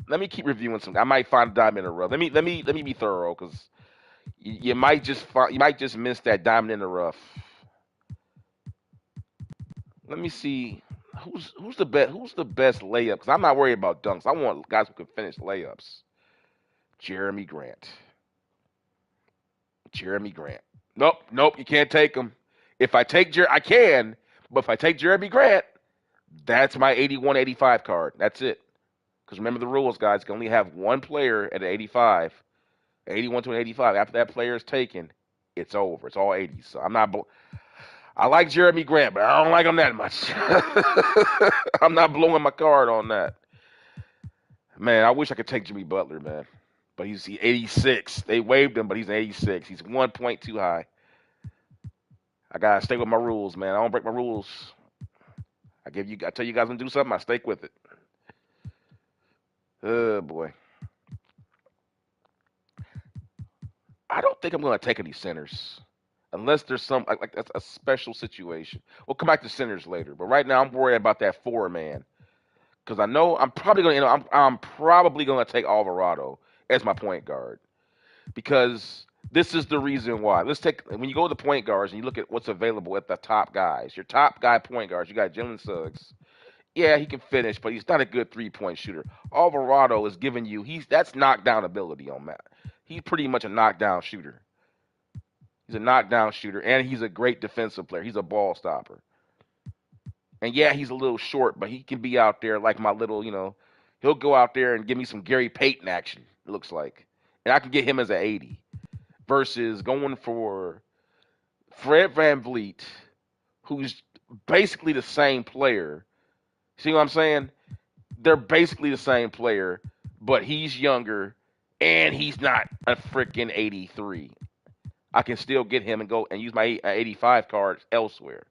Let me keep reviewing some. I might find a diamond in the rough. Let me be thorough, because you might just miss that diamond in the rough. Let me see. Who's the best layup? Because I'm not worried about dunks. I want guys who can finish layups. Jeremy Grant. Jeremy Grant. Nope, nope, you can't take him. If I take I can, but if I take Jeremy Grant, that's my 81, 85 card. That's it. Because remember the rules, guys. You can only have one player at an 85, 81 to an 85. After that player is taken, it's over. It's all 80s. So I'm not. I like Jeremy Grant, but I don't like him that much. I'm not blowing my card on that. Man, I wish I could take Jimmy Butler, man. But he's 86. They waived him, but he's an 86. He's 1 point too high. I gotta stay with my rules, man. I don't break my rules. I tell you guys to do something, I stick with it. Oh boy. I don't think I'm gonna take any centers. Unless there's some like that's a special situation. We'll come back to centers later. But right now I'm worried about that four man. Because I know I'm probably gonna I'm probably gonna take Alvarado as my point guard. Because this is the reason why. Let's take when you go to the point guards and you look at what's available at the top guys. Your top guy point guards, you got Jalen Suggs. Yeah, he can finish, but he's not a good 3-point shooter. Alvarado is giving you that's knockdown ability on that. He's pretty much a knockdown shooter. He's a knockdown shooter, and he's a great defensive player. He's a ball stopper. And yeah, he's a little short, but he can be out there like my little, he'll go out there and give me some Gary Payton action, it looks like. And I can get him as an 80 versus going for Fred VanVleet, who's basically the same player. See what I'm saying? They're basically the same player, but he's younger and he's not a freaking 83. I can still get him and go and use my 85 cards elsewhere.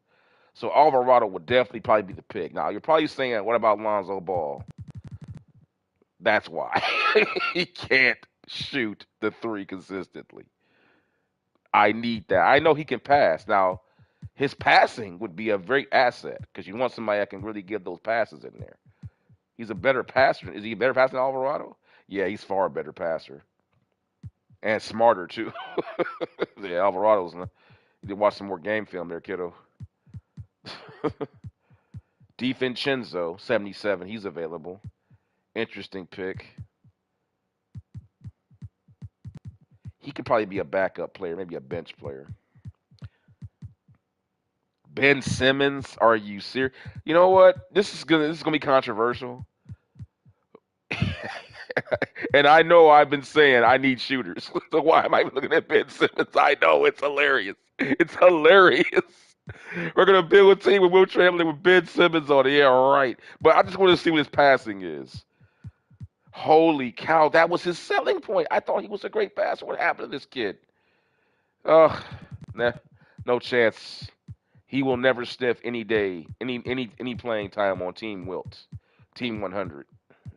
So Alvarado would definitely probably be the pick. Now, you're probably saying, what about Lonzo Ball? That's why. He can't shoot the three consistently. I need that. I know he can pass. Now, his passing would be a great asset because you want somebody that can really give those passes in there. He's a better passer. Is he a better passer than Alvarado? Yeah, he's far a better passer. And smarter, too. Yeah, Alvarado's. You need to watch some more game film there, kiddo. DiVincenzo, 77. He's available. Interesting pick. He could probably be a backup player, maybe a bench player. Ben Simmons, are you serious? You know what? This is gonna be controversial. And I know I've been saying I need shooters. So why am I looking at Ben Simmons? I know it's hilarious. It's hilarious. We're gonna build a team with Wilt Chamberlain with Ben Simmons on it. Yeah, right. But I just want to see what his passing is. Holy cow, that was his selling point. I thought he was a great passer. What happened to this kid? Oh, nah, no chance. He will never sniff any day, any playing time on Team Wilt, Team 100.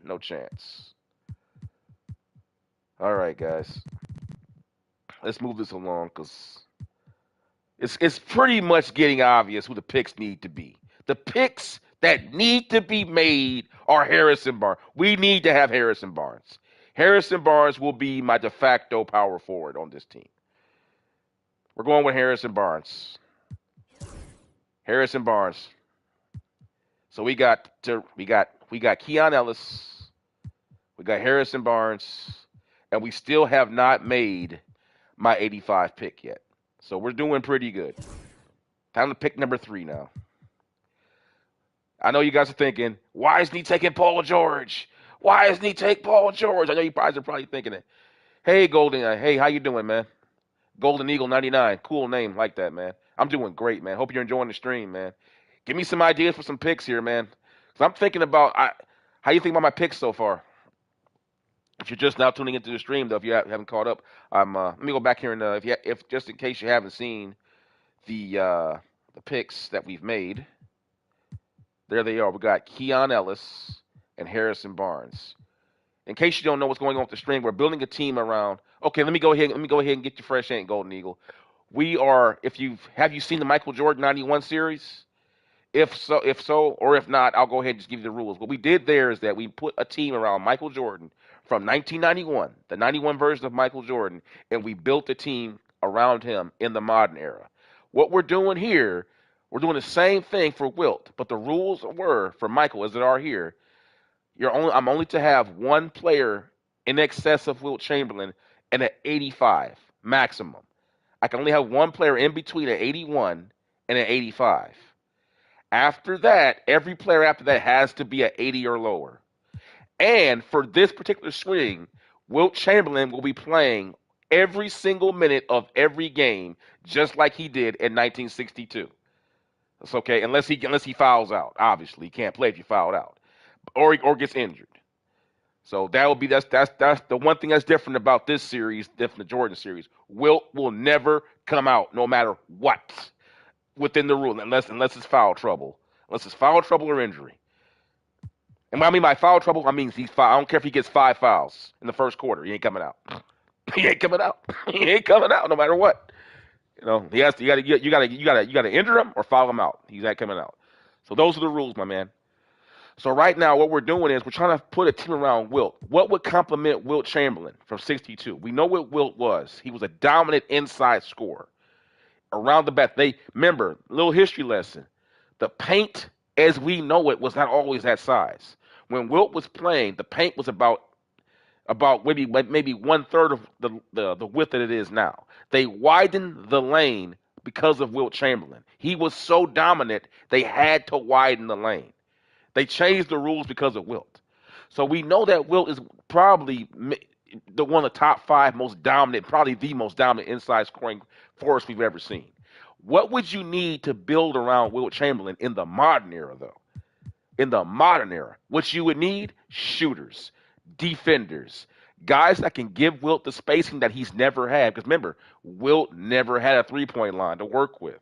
No chance. All right, guys, let's move this along because it's pretty much getting obvious who the picks need to be. The picks that need to be made are Harrison Barnes. We need to have Harrison Barnes. Harrison Barnes will be my de facto power forward on this team. We're going with Harrison Barnes. Harrison Barnes. So we got Keon Ellis, we got Harrison Barnes, and we still have not made my 85 pick yet. So we're doing pretty good. Time to pick number 3 now. I know you guys are thinking, why isn't he taking Paul George? Why isn't he take Paul George? I know you guys are probably thinking it. Hey, Golden, hey, how you doing, man? Golden Eagle 99, cool name, like that, man. I'm doing great, man. Hope you're enjoying the stream, man. Give me some ideas for some picks here, man. Because I'm thinking about how you think about my picks so far. If you're just now tuning into the stream, though, if you haven't caught up, let me go back here and if just in case you haven't seen the picks that we've made. There they are. We got Keon Ellis and Harrison Barnes. In case you don't know what's going on with the stream, we're building a team around. Okay, let me go ahead and get you fresh ain't Golden Eagle. We are. Have you seen the Michael Jordan 91 series? If so, or if not, I'll go ahead and just give you the rules. What we did there is that we put a team around Michael Jordan from 1991, the 91 version of Michael Jordan, and we built a team around him in the modern era. What we're doing here, We're doing the same thing for Wilt, but the rules were for Michael as they are here. I'm only to have one player in excess of Wilt Chamberlain and an 85 maximum. I can only have one player in between an 81 and an 85. After that, every player after that has to be an 80 or lower. And for this particular swing, Wilt Chamberlain will be playing every single minute of every game, just like he did in 1962. That's okay, unless he fouls out. Obviously, he can't play if you fouled out, or gets injured. So that will be that's the one thing that's different about this series, different the Jordan series. Wilt will never come out, no matter what, within the rule, unless it's foul trouble, unless it's foul trouble or injury. And what I mean by foul trouble, I mean he's foul. I don't care if he gets 5 fouls in the first quarter. He ain't coming out. He ain't coming out. He ain't coming out no matter what. You know, he has to. You gotta injure him or foul him out. He's not coming out. So those are the rules, my man. So right now, what we're doing is we're trying to put a team around Wilt. What would complement Wilt Chamberlain from '62? We know what Wilt was. He was a dominant inside scorer around the bat. They remember little history lesson. The paint, as we know it, was not always that size. When Wilt was playing, the paint was about maybe 1/3 of the width that it is now. They widened the lane because of Wilt Chamberlain. He was so dominant, they had to widen the lane. They changed the rules because of Wilt. So we know that Wilt is probably the one of the top 5 most dominant, probably the most dominant inside scoring force we've ever seen. What would you need to build around Wilt Chamberlain in the modern era, though? In the modern era, what you would need? Shooters, defenders, guys that can give Wilt the spacing that he's never had. Because remember, Wilt never had a 3-point line to work with.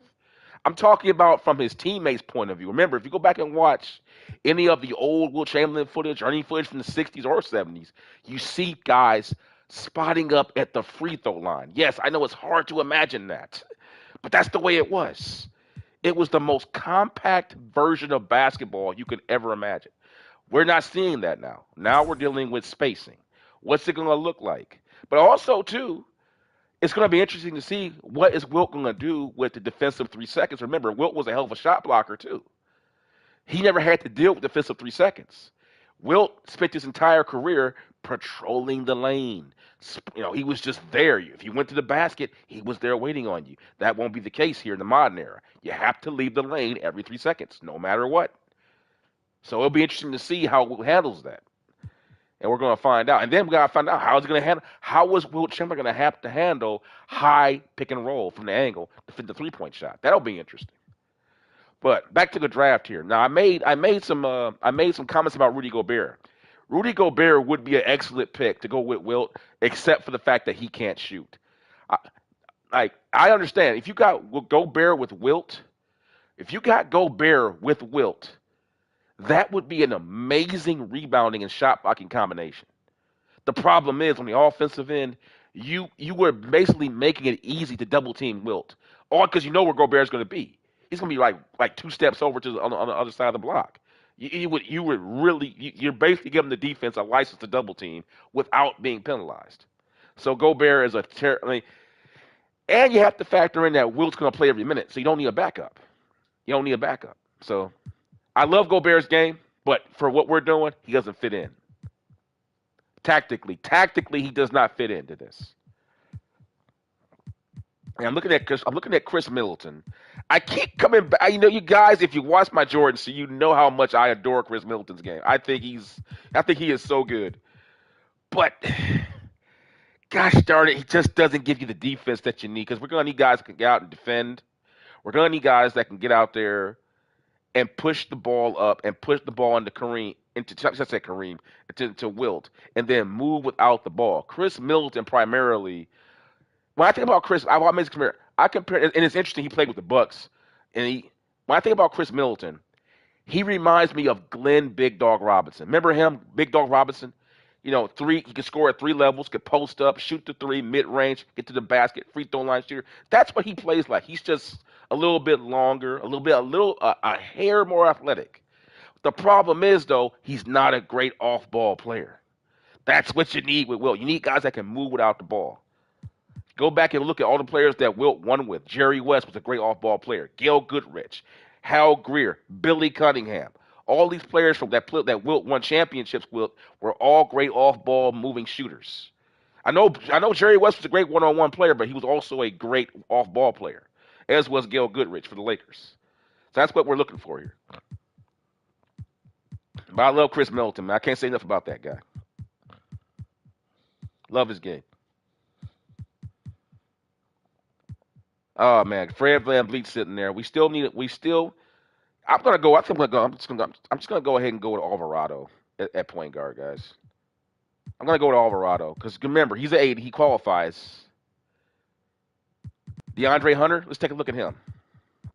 I'm talking about from his teammates' point of view. Remember, if you go back and watch any of the old Wilt Chamberlain footage or any footage from the 60s or 70s, you see guys spotting up at the free throw line. Yes, I know it's hard to imagine that, but that's the way it was. It was the most compact version of basketball you could ever imagine. We're not seeing that now. Now we're dealing with spacing. What's it going to look like? But also, too, it's going to be interesting to see what is Wilt going to do with the defensive 3 seconds. Remember, Wilt was a hell of a shot blocker, too. He never had to deal with defensive 3 seconds. Wilt spent his entire career patrolling the lane. You know, he was just there. If you went to the basket, he was there waiting on you. That won't be the case here in the modern era. You have to leave the lane every 3 seconds, no matter what. So it'll be interesting to see how Wilt handles that. And we're going to find out. And then we got to find out how is it going to handle. How is Wilt Chamberlain going to have to handle high pick and roll from the angle to fit the 3-point shot? That'll be interesting. But back to the draft here. Now I made some comments about Rudy Gobert. Rudy Gobert would be an excellent pick to go with Wilt, except for the fact that he can't shoot. I understand if you got Gobert with Wilt, that would be an amazing rebounding and shot blocking combination. The problem is on the offensive end, you were basically making it easy to double team Wilt, all because you know where Gobert's going to be. He's going to be like 2 steps over to on the other side of the block. You're basically giving the defense a license to double team without being penalized. So Gobert is and you have to factor in that Wilt's going to play every minute, so you don't need a backup. So I love Gobert's game, but for what we're doing, he doesn't fit in. Tactically, he does not fit into this. And I'm looking at Chris Middleton. I keep coming back. You know, you guys, if you watch my Jordan, so you know how much I adore Chris Middleton's game. I think he is so good. But gosh darn it, he just doesn't give you the defense that you need. Because we're gonna need guys that can get out and defend. We're gonna need guys that can get out there and push the ball up and push the ball into Wilt, and then move without the ball. Chris Middleton primarily. When I think about Chris, I compare, and it's interesting. He played with the Bucks, and when I think about Chris Middleton, he reminds me of Glenn Big Dog Robinson. Remember him, Big Dog Robinson? You know, he could score at 3 levels, could post up, shoot the 3, mid range, get to the basket, free throw line shooter. That's what he plays like. He's just a little bit longer, a hair more athletic. The problem is, though, he's not a great off-ball player. That's what you need with Wilt. You need guys that can move without the ball. Go back and look at all the players that Wilt won with. Jerry West was a great off-ball player. Gail Goodrich, Hal Greer, Billy Cunningham. All these players from that Wilt won championships with were all great off-ball moving shooters. I know Jerry West was a great one-on-one player, but he was also a great off-ball player, as was Gail Goodrich for the Lakers. So that's what we're looking for here. But I love Chris Middleton, man. I can't say enough about that guy. Love his game. Oh man, Fred VanVleet sitting there. We still need it. We still. I'm gonna go. I think I'm gonna go. I'm just gonna go ahead and go with Alvarado at point guard, guys. I'm gonna go with Alvarado because remember he's an 80. He qualifies. DeAndre Hunter. Let's take a look at him.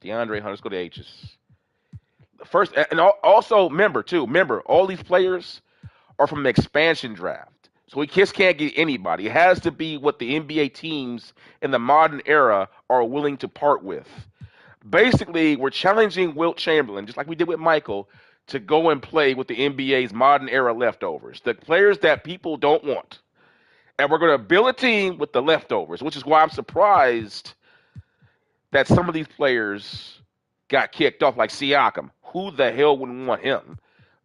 DeAndre Hunter. Let's go to H's. First, and also remember, all these players are from the expansion draft. So he just can't get anybody. It has to be what the NBA teams in the modern era are willing to part with. Basically, we're challenging Wilt Chamberlain, just like we did with Michael, to go and play with the NBA's modern era leftovers, the players that people don't want. And we're going to build a team with the leftovers, which is why I'm surprised that some of these players got kicked off, like Siakam. Who the hell wouldn't want him?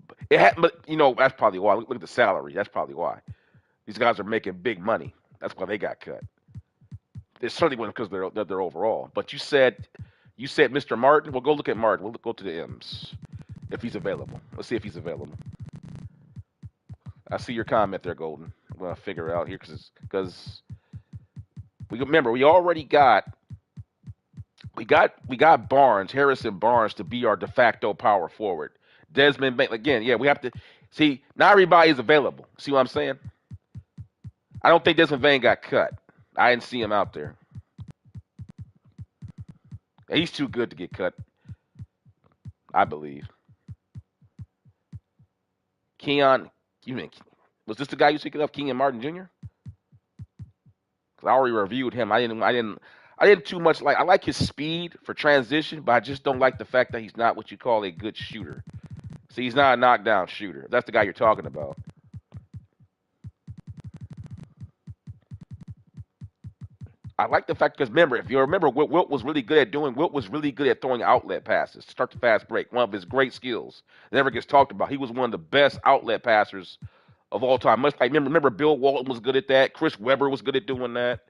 But that's probably why. Look at the salary. That's probably why. These guys are making big money. That's why they got cut. It certainly wasn't because they're overall. But you said Mr. Martin. Well, go look at Martin. We'll go to the M's if he's available. Let's see if he's available. I see your comment there, Golden. I'm gonna figure it out here because we already got Barnes, Harrison Barnes, to be our de facto power forward. Desmond Bain, again, yeah, we have to see. Not everybody is available. See what I'm saying? I don't think Desmond Bain got cut. I didn't see him out there. He's too good to get cut, I believe. Keon, was this the guy you speaking of, Keon Martin Jr.? Because I already reviewed him. I didn't too much like. I like his speed for transition, but I just don't like the fact that he's not what you call a good shooter. See, he's not a knockdown shooter. That's the guy you're talking about. I like the fact because remember, if you remember, what Wilt was really good at doing, Wilt was really good at throwing outlet passes, start the fast break. One of his great skills. Never gets talked about. He was one of the best outlet passers of all time. Much like remember Bill Walton was good at that. Chris Webber was good at doing that.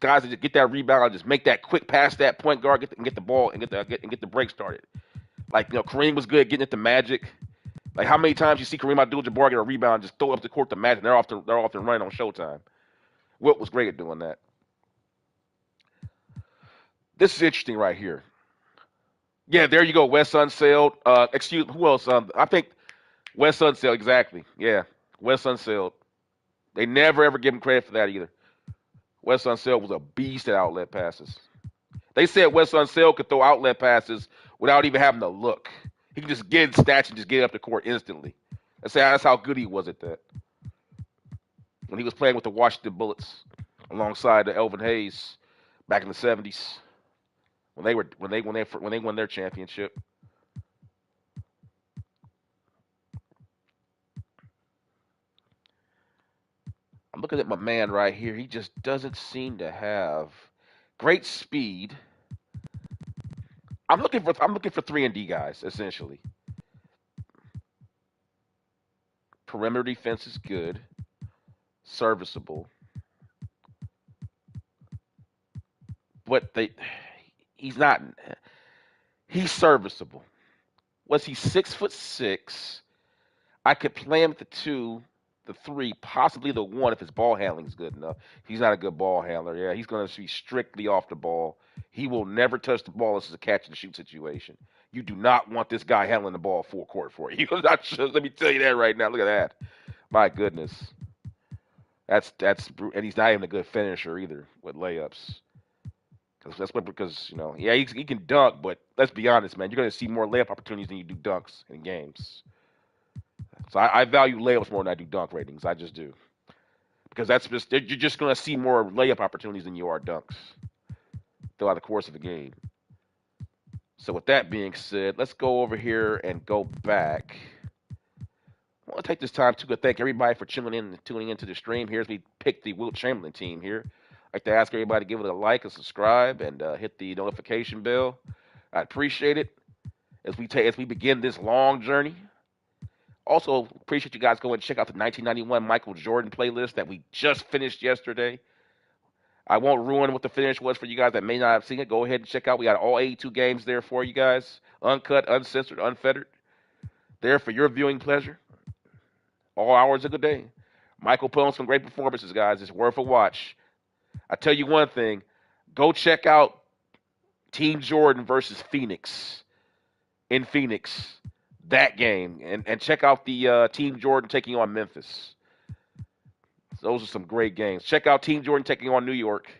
Guys that just get that rebound, just make that quick pass, that point guard, get the ball and get the break started. Like Kareem was good at getting it to Magic. Like how many times you see Kareem Abdul-Jabbar get a rebound, just throw it up the court to Magic, and they're often running on Showtime. Wilt was great at doing that. This is interesting right here. Yeah, there you go. Wes Unseld. Who else? I think Wes Unseld, exactly. Yeah, Wes Unseld. They never ever give him credit for that either. Wes Unseld was a beast at outlet passes. They said Wes Unseld could throw outlet passes without even having to look. He could just get snatch and just get up the court instantly. That's how good he was at that. When he was playing with the Washington Bullets alongside the Elvin Hayes back in the '70s. When they won their championship. I'm looking at my man right here. He just doesn't seem to have great speed. I'm looking for 3-and-D guys essentially. Perimeter defense is good, serviceable, but he's not. He's serviceable. Was he 6'6"? I could play him at the 2, the 3, possibly the 1 if his ball handling is good enough. He's not a good ball handler. Yeah, he's going to be strictly off the ball. He will never touch the ball unless it's a catch and shoot situation. You do not want this guy handling the ball full court for you. Let me tell you that right now. Look at that. My goodness. That's and he's not even a good finisher either with layups. Because yeah, he can dunk, but let's be honest, man, you're going to see more layup opportunities than you do dunks in games. So I value layups more than I do dunk ratings. I just do. Because you're just going to see more layup opportunities than you are dunks throughout the course of the game. So with that being said, let's go over here and go back. I want to take this time to thank everybody for tuning in into the stream here as we pick the Wilt Chamberlain team here I'd like to ask everybody to give it a like and subscribe and hit the notification bell. I appreciate it as we begin this long journey. Also, appreciate you guys go and check out the 1991 Michael Jordan playlist that we just finished yesterday. I won't ruin what the finish was for you guys that may not have seen it. Go ahead and check out. We got all 82 games there for you guys, uncut, uncensored, unfettered, there for your viewing pleasure. All hours of the day. Michael put on some great performances, guys. It's worth a watch. I tell you one thing: go check out Team Jordan versus Phoenix in Phoenix. That game, and check out the Team Jordan taking on Memphis. Those are some great games. Check out Team Jordan taking on New York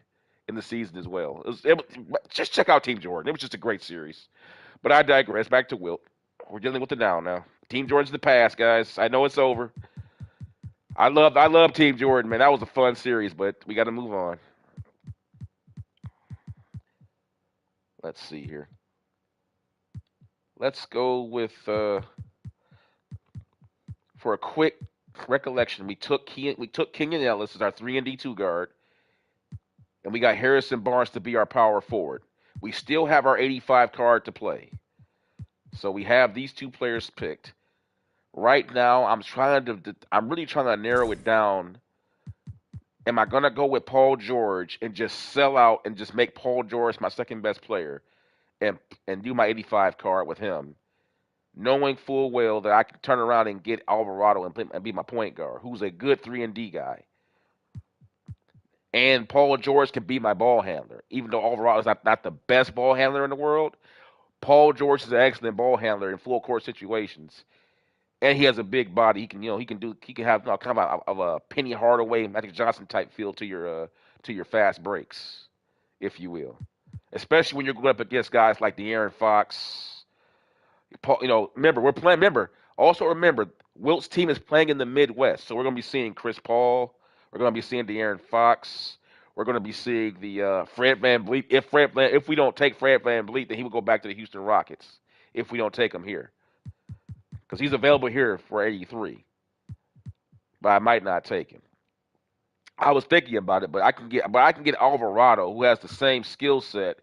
in the season as well. Just check out Team Jordan. It was just a great series. But I digress. Back to Wilt. We're dealing with the now. Team Jordan's the past, guys. I know it's over. I love Team Jordan, man. That was a fun series, but we got to move on. Let's see here. Let's go with for a quick recollection. We took Kenyon Ellis as our 3-and-D 2 guard, and we got Harrison Barnes to be our power forward. We still have our 85 card to play, so we have these two players picked. Right now, I'm really trying to narrow it down. Am I gonna go with Paul George and just sell out and just make Paul George my second best player, and do my 85 card with him, knowing full well that I can turn around and get Alvarado and be my point guard, who's a good 3-and-D guy. And Paul George can be my ball handler. Even though Alvarado is not the best ball handler in the world, Paul George is an excellent ball handler in full court situations. And he has a big body. He can have kind of a Penny Hardaway, Magic Johnson type feel to your fast breaks, if you will. Especially when you're going up against guys like De'Aaron Fox. Paul, remember, Wilt's team is playing in the Midwest, so we're going to be seeing Chris Paul. We're going to be seeing De'Aaron Fox. We're going to be seeing the Fred VanVleet. If we don't take Fred VanVleet, then he will go back to the Houston Rockets. If we don't take him here, because he's available here for 83, but I might not take him. I was thinking about it, but I can get Alvarado, who has the same skill set,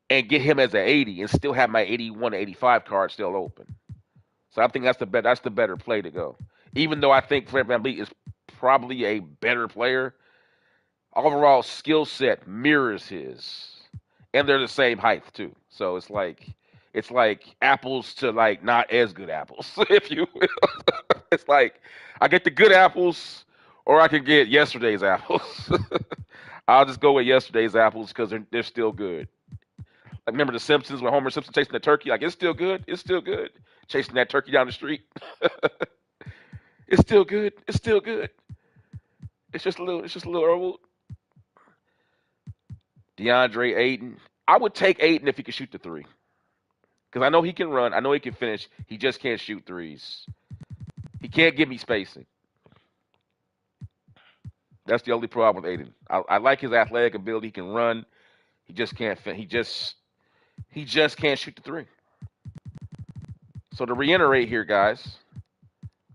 and get him as an 80 and still have my 81 to 85 card still open. So I think that's the better play to go. Even though I think Fred VanVleet is probably a better player, Alvarado's skill set mirrors his, and they're the same height too. So it's like apples to like not as good apples, if you will. It's like I get the good apples, or I can get yesterday's apples. I'll just go with yesterday's apples because they're still good. Like, remember The Simpsons when Homer Simpson chasing the turkey? Like, it's still good. It's still good. Chasing that turkey down the street. It's still good. It's still good. It's just a little old. DeAndre Ayton. I would take Ayton if he could shoot the three. Because I know he can run. I know he can finish. He just can't shoot threes. He can't give me spacing. That's the only problem with Ayton. I like his athletic ability. He can run. He just can't fin. He just can't shoot the three. So to reiterate here, guys,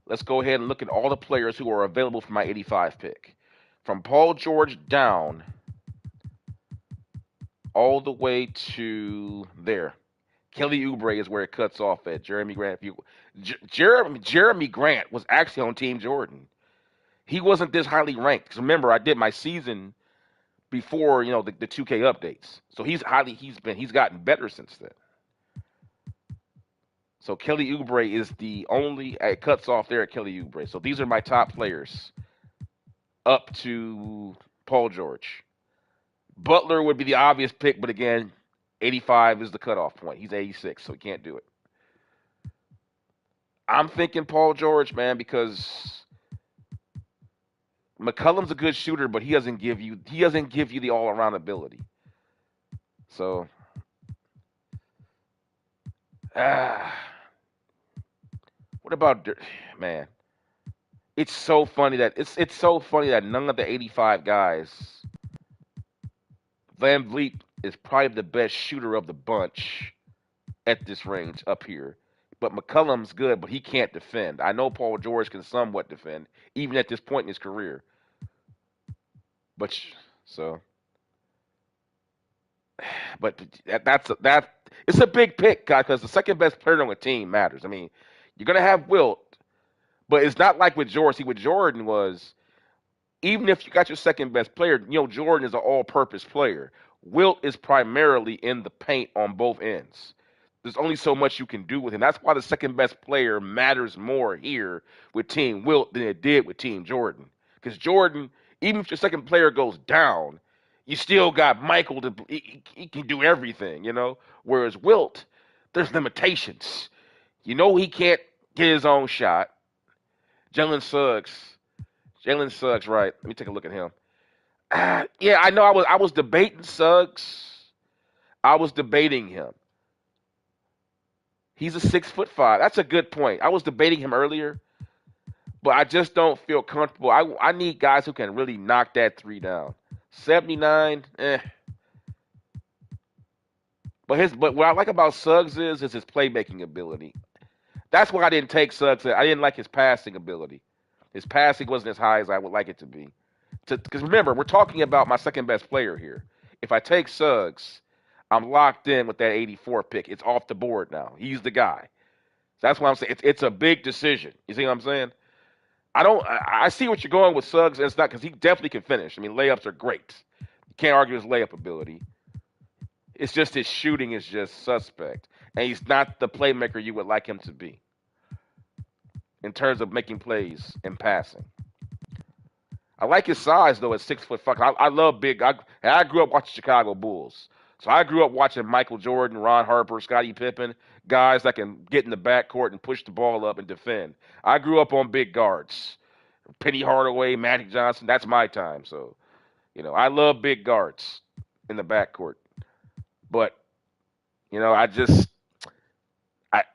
let's go ahead and look at all the players who are available for my 85 pick. From Paul George down all the way to there. Kelly Oubre is where it cuts off at. Jeremy Grant. Jeremy Grant was actually on Team Jordan. He wasn't this highly ranked. Because remember, I did my season before the 2K updates. So he's gotten better since then. So Kelly Oubre is the only it cuts off there at Kelly Oubre. So these are my top players up to Paul George. Butler would be the obvious pick, but again, 85 is the cutoff point. He's 86, so he can't do it. I'm thinking Paul George, man, because McCollum's a good shooter, but he doesn't give you the all around ability. So what about man? It's so funny that none of the 85 guys. VanVleet is probably the best shooter of the bunch at this range up here. But McCollum's good, but he can't defend. I know Paul George can somewhat defend, even at this point in his career. But So, but that it's a big pick, guy, because the second best player on the team matters. I mean, you're gonna have Wilt, but it's not like with Jordan. See, with Jordan was even if you got your second best player, Jordan is an all-purpose player. Wilt is primarily in the paint on both ends. There's only so much you can do with him. That's why the second best player matters more here with Team Wilt than it did with Team Jordan. Because Jordan, even if your second player goes down, you still got Michael to he can do everything. Whereas Wilt, there's limitations. He can't get his own shot. Jalen Suggs, Jalen Suggs, right? Let me take a look at him. Yeah, I know. I was debating Suggs. I was debating him. He's a 6'5". That's a good point. I was debating him earlier, but I just don't feel comfortable. I need guys who can really knock that three down. 79, eh. But what I like about Suggs is his playmaking ability. That's why I didn't take Suggs. I didn't like his passing ability. His passing wasn't as high as I would like it to be. Because remember, we're talking about my second best player here. If I take Suggs, I'm locked in with that 84 pick. It's off the board now. He's the guy. That's why I'm saying it's a big decision. You see what I'm saying? I see what you're going with Suggs. And it's not because he definitely can finish. I mean, layups are great. You can't argue his layup ability. It's just his shooting is just suspect, and he's not the playmaker you would like him to be in terms of making plays and passing. I like his size though at 6'5". I love big. I grew up watching Chicago Bulls, so I grew up watching Michael Jordan, Ron Harper, Scottie Pippen, guys that can get in the backcourt and push the ball up and defend. I grew up on big guards, Penny Hardaway, Magic Johnson. That's my time. So I love big guards in the backcourt, but I just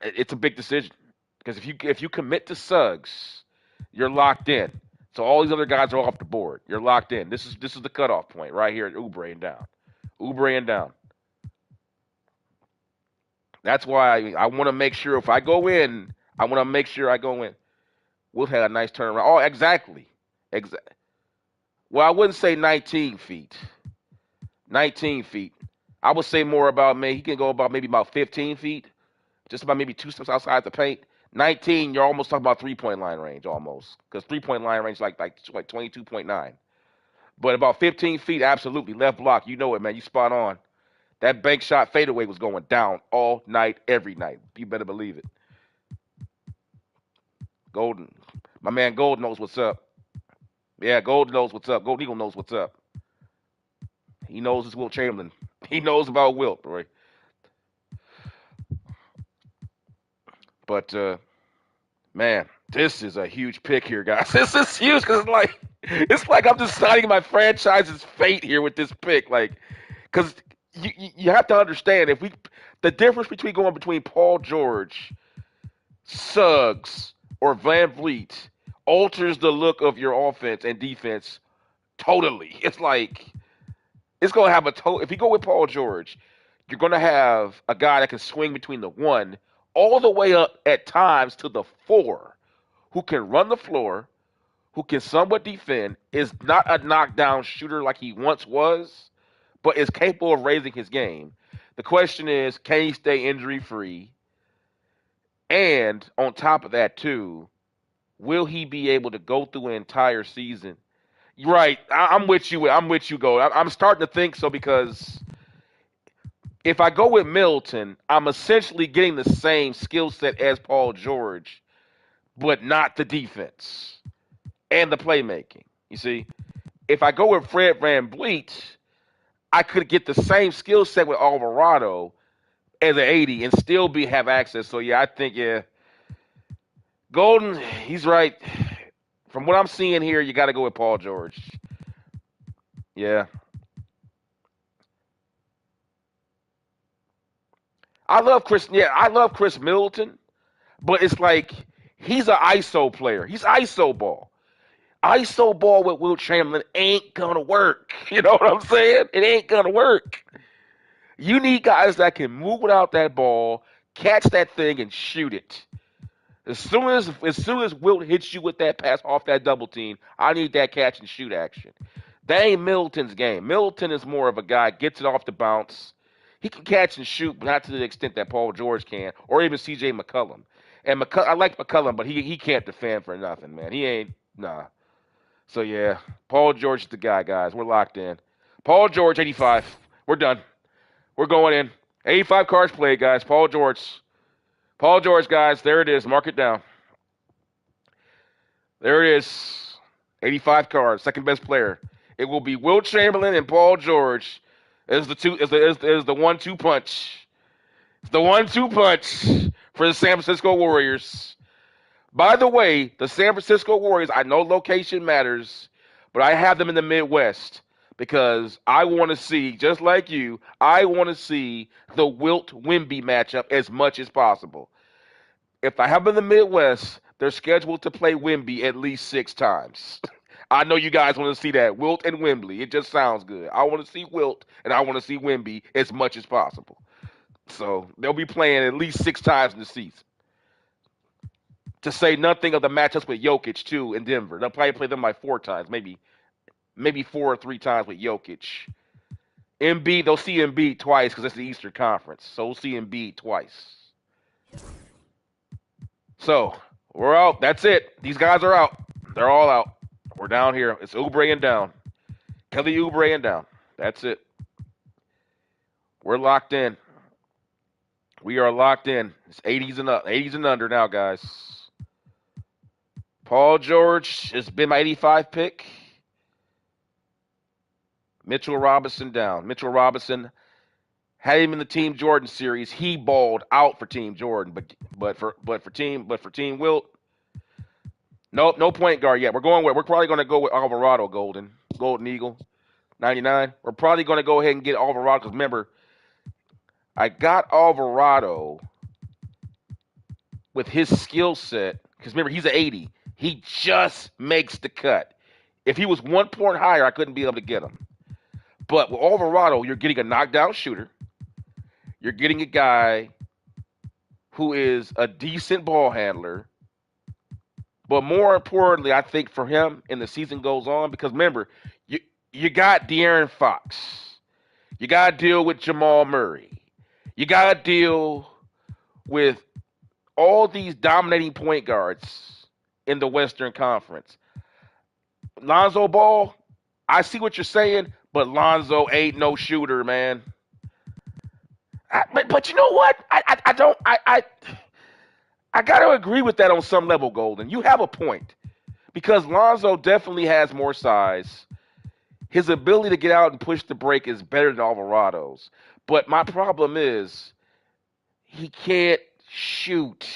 it's a big decision because if you commit to Suggs, you're locked in. So all these other guys are off the board. You're locked in. This is the cutoff point right here at Oubre and down. Oubre and down. That's why I want to make sure if I go in, I want to make sure I go in. We'll have a nice turnaround. Oh, exactly. Well, I wouldn't say 19 feet. 19 feet. I would say more about me. He can go about 15 feet, just about maybe two steps outside the paint. 19, you're almost talking about 3-point line range almost, because 3-point line range is like 22.9. But about 15 feet, absolutely left block. You know it, man. You spot on. That bank shot fadeaway was going down all night, every night. You better believe it. Golden, my man, Gold knows what's up. Yeah, Gold knows what's up. Gold Eagle knows what's up. He knows it's Wilt Chamberlain. He knows about Wilt, right? But man, this is a huge pick here, guys. This is huge because it's like I'm deciding my franchise's fate here with this pick. Like, because you have to understand the difference between Paul George, Suggs, or Van Vliet alters the look of your offense and defense totally. It's like it's gonna have a total. If you go with Paul George, you're gonna have a guy that can swing between the 1 all the way up at times to the 4, who can run the floor, who can somewhat defend, is not a knockdown shooter like he once was, but is capable of raising his game. The question is, can he stay injury free? And on top of that, too, will he be able to go through an entire season? Right, I'm with you. I'm with you, Go. I'm starting to think so because if I go with Middleton, I'm essentially getting the same skill set as Paul George, but not the defense and the playmaking. You see, if I go with Fred VanVleet, I could get the same skill set with Alvarado as an 80 and still have access. So yeah, I think Golden, he's right. From what I'm seeing here, you got to go with Paul George. Yeah, I love Chris. Yeah, I love Chris Middleton, but it's like he's an ISO player. He's ISO ball. ISO ball with Wilt Chamberlain ain't gonna work. You know what I'm saying? It ain't gonna work. You need guys that can move without that ball, catch that thing, and shoot it. As soon as Wilt hits you with that pass off that double team, I need that catch and shoot action. That ain't Middleton's game. Middleton is more of a guy gets it off the bounce. He can catch and shoot, but not to the extent that Paul George can, or even C.J. McCollum. And I like McCollum, but he can't defend for nothing, man. He ain't nah. So yeah, Paul George is the guy, guys. We're locked in. Paul George, 85. We're done. We're going in. 85 cards played, guys. Paul George. Paul George, guys. There it is. Mark it down. There it is. 85 cards. Second best player. It will be Wilt Chamberlain and Paul George as the 1-2 punch. It's the 1-2 punch for the San Francisco Warriors. By the way, the San Francisco Warriors, I know location matters, but I have them in the Midwest because I want to see, just like you, I want to see the Wilt-Wemby matchup as much as possible. If I have them in the Midwest, they're scheduled to play Wemby at least 6 times. I know you guys want to see that. Wilt and Wembley. It just sounds good. I want to see Wilt and I want to see Wemby as much as possible. So they'll be playing at least 6 times in the season. To say nothing of the matchups with Jokic too in Denver. They'll probably play them like 4 times, maybe 4 or 3 times with Jokic. Embiid, they'll see Embiid twice because it's the Eastern Conference. So we'll see Embiid twice. So we're out. That's it. These guys are out. They're all out. We're down here. It's Oubre and down. Kelly Oubre and down. That's it. We're locked in. We are locked in. It's 80s and up, 80s and under now, guys. Paul George has been my 85 pick. Mitchell Robinson down. Mitchell Robinson had him in the Team Jordan series. He balled out for Team Jordan, but for Team Wilt, nope, no point guard yet. We're probably going to go with Alvarado, Golden Eagle, 99. We're probably going to go ahead and get Alvarado because remember, I got Alvarado with his skill set because remember he's an 80. He just makes the cut. If he was 1 point higher, I couldn't be able to get him. But with Alvarado, you're getting a knockdown shooter. You're getting a guy who is a decent ball handler. But more importantly, I think for him, and the season goes on, because remember, you got De'Aaron Fox. You got to deal with Jamal Murray. You got to deal with all these dominating point guards in the Western Conference. Lonzo Ball, I see what you're saying, but Lonzo ain't no shooter, man. But you know what? I got to agree with that on some level, Golden. You have a point. Because Lonzo definitely has more size. His ability to get out and push the break is better than Alvarado's. But my problem is he can't shoot.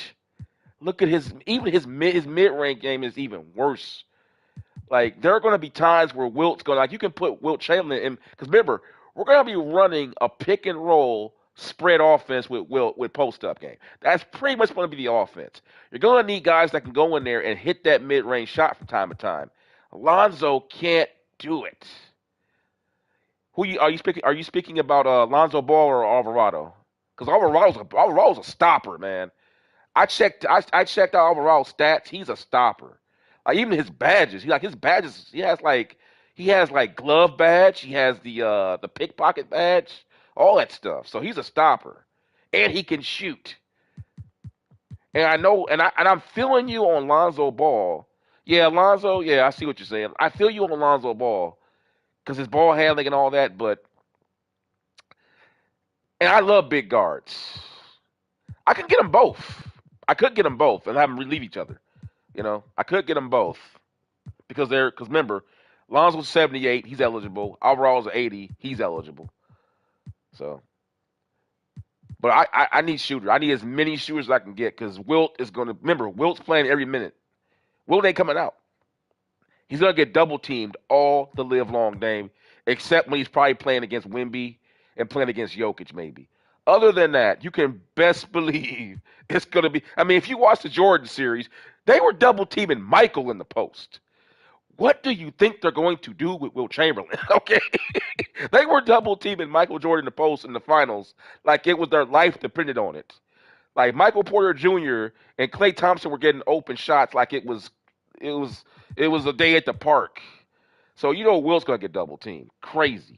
Look at his mid-range game is even worse. Like, there are going to be times where Wilt's going, like, you can put Wilt Chamberlain in, because remember, we're going to be running a pick and roll spread offense with Wilt with post-up game. That's pretty much going to be the offense. You're going to need guys that can go in there and hit that mid-range shot from time to time. Alonzo can't do it. Are you speaking about Lonzo Ball or Alvarado? Because Alvarado's a stopper, man. I checked out Alvarado's stats. He's a stopper. Even his badges. He has glove badge. He has the pickpocket badge. All that stuff. So he's a stopper, and he can shoot. And I know, and I'm feeling you on Lonzo Ball. Yeah, Lonzo. Yeah, I see what you're saying. I feel you on Lonzo Ball because his ball handling and all that. And I love big guards. I could get them both. I could get them both and have them relieve each other. You know, I could get them both because remember, Lonzo's 78, he's eligible. Alvarado's 80, he's eligible. So, but I need shooters. I need as many shooters as I can get because Wilt is going to remember. Wilt's playing every minute. Wilt ain't coming out. He's going to get double teamed all the live long game, except when he's probably playing against Wemby and playing against Jokic maybe. Other than that, you can best believe it's going to be. I mean, if you watch the Jordan series, they were double teaming Michael in the post. What do you think they're going to do with Wilt Chamberlain? Okay. They were double teaming Michael Jordan in the post in the finals like it was their life depended on it. Like Michael Porter Jr. and Klay Thompson were getting open shots like it was a day at the park. So you know Will's gonna get double teamed. Crazy.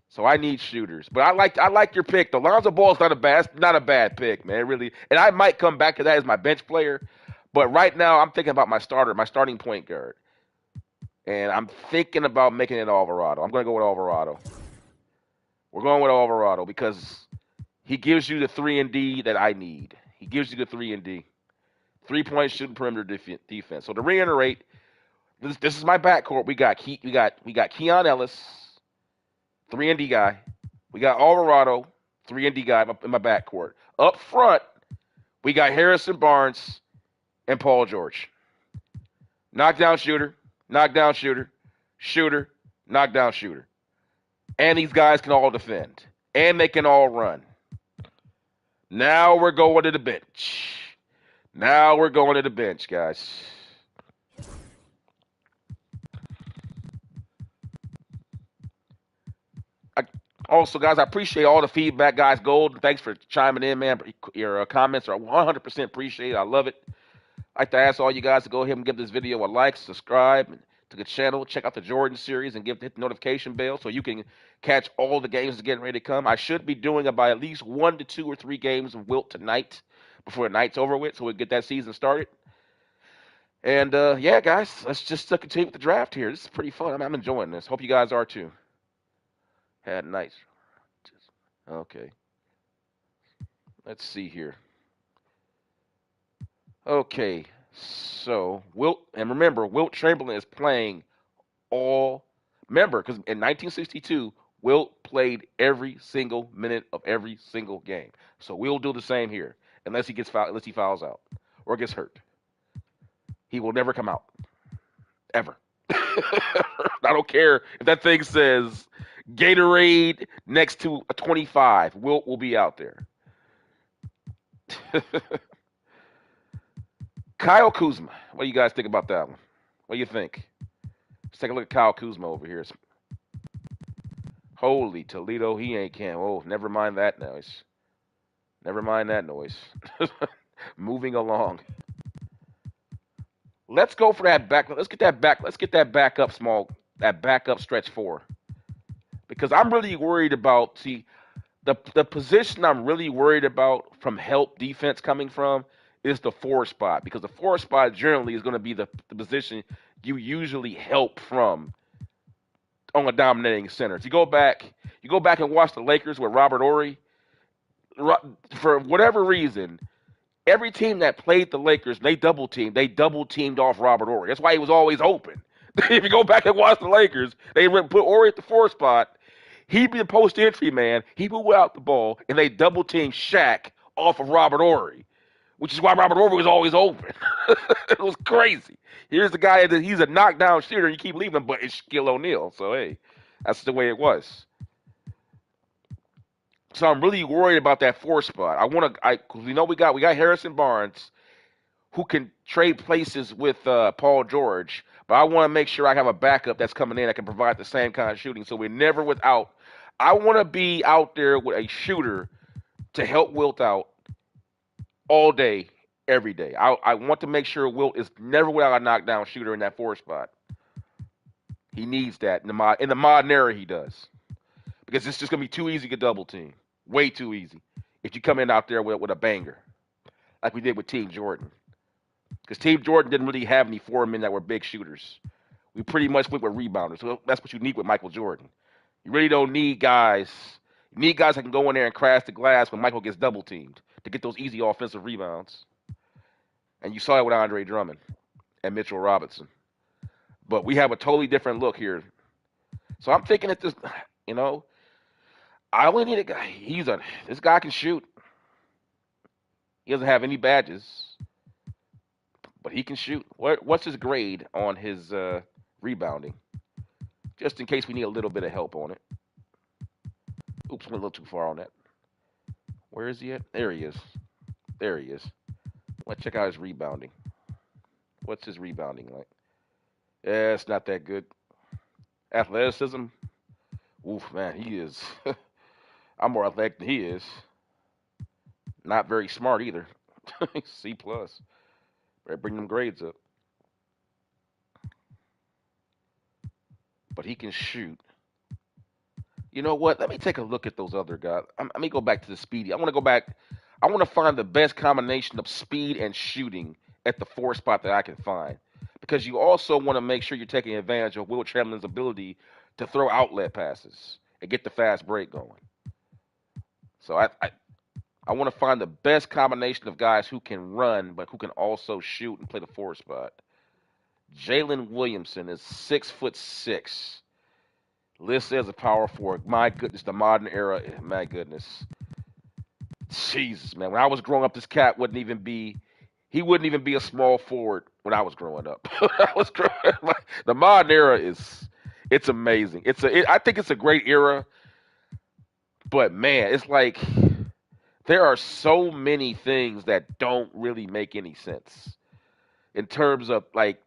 So I need shooters. But I like your pick though. Lonzo Ball's not a bad pick, man. Really. And I might come back to that as my bench player. But right now I'm thinking about my starting point guard. And I'm thinking about making it Alvarado. I'm gonna go with Alvarado. We're going with Alvarado because he gives you the 3 and D that I need. He gives you the 3 and D. 3 point shooting perimeter defense. So to reiterate, this is my backcourt. We got Keon Ellis, 3 and D guy. We got Alvarado, 3 and D guy in my backcourt. Up front, we got Harrison Barnes and Paul George. Knockdown shooter, knockdown shooter, shooter, knockdown shooter. And these guys can all defend. And they can all run. Now we're going to the bench. Now we're going to the bench, guys. Also, guys, I appreciate all the feedback, guys. Gold, thanks for chiming in, man. Your comments are 100% appreciated. I love it. I'd like to ask all you guys to go ahead and give this video a like, subscribe to the channel, check out the Jordan series, and hit the notification bell so you can catch all the games that's getting ready to come. I should be doing about at least 1 to 2 or 3 games of Wilt tonight before the night's over with, so we get that season started. And yeah, guys, let's just continue with the draft here. This is pretty fun. I'm enjoying this. Hope you guys are too. Had nice. Okay. Let's see here. Okay. So Wilt, and remember, Wilt Chamberlain is playing all. Remember, because in 1962, Wilt played every single minute of every single game. So we'll do the same here, unless he fouls out or gets hurt. He will never come out ever. I don't care if that thing says Gatorade next to a 25. Wilt will be out there. Kyle Kuzma. What do you guys think about that one? What do you think? Let's take a look at Kyle Kuzma over here. Holy Toledo, he ain't can. Oh, never mind that noise. Never mind that noise. Moving along. Let's go for that back. Let's get that back. Let's get that backup that backup stretch 4. Because I'm really worried about the position I'm really worried about from help defense coming from is the 4 spot, because the 4 spot generally is going to be the position you usually help from on a dominating center. If you go back and watch the Lakers with Robert Horry, for whatever reason, every team that played the Lakers, they double teamed off Robert Horry. That's why he was always open. If you go back and watch the Lakers, they would put Horry at the 4 spot. He'd be the post entry man. He would out the ball, and they double team Shaq off of Robert Horry, which is why Robert Horry was always open. It was crazy. Here's the guy that he's a knockdown shooter, and you keep leaving him, but it's Shaquille O'Neal. So hey, that's the way it was. So I'm really worried about that 4 spot. Because we know we got Harrison Barnes, who can trade places with Paul George, but I want to make sure I have a backup that's coming in that can provide the same kind of shooting, so we're never without. I want to be out there with a shooter to help Wilt out all day, every day. I want to make sure Wilt is never without a knockdown shooter in that 4 spot. He needs that in the modern era. He does, because it's just gonna be too easy to double team, way too easy. If you come in out there with a banger, like we did with Team Jordan, because Team Jordan didn't really have any 4 men that were big shooters. We pretty much went with rebounders. So that's what you need with Michael Jordan. You really don't need guys. You need guys that can go in there and crash the glass when Michael gets double teamed to get those easy offensive rebounds. And you saw it with Andre Drummond and Mitchell Robinson. But we have a totally different look here. So I'm thinking that I only need a guy. This guy can shoot. He doesn't have any badges, but he can shoot. What's his grade on his rebounding? Just in case we need a little bit of help on it. Oops, went a little too far on that. Where is he at? There he is. There he is. Let's check out his rebounding. What's his rebounding like? Yeah, it's not that good. Athleticism. Oof, man, he is. I'm more athletic than he is. Not very smart either. C plus. Better bring them grades up. but he can shoot. You know what? Let me take a look at those other guys. Let me go back to the speedy. I want to go back. I want to find the best combination of speed and shooting at the 4 spot that I can find. Because you also want to make sure you're taking advantage of Wilt Chamberlain's ability to throw outlet passes and get the fast break going. So I want to find the best combination of guys who can run but who can also shoot and play the 4 spot. Jalen Williamson is 6'6". List as a power forward. My goodness, the modern era. My goodness, Jesus, man. When I was growing up, this cat wouldn't even be. He wouldn't even be a small forward when I was growing up. The modern era is. It's amazing. I think it's a great era, but man, it's like there are so many things that don't really make any sense in terms of like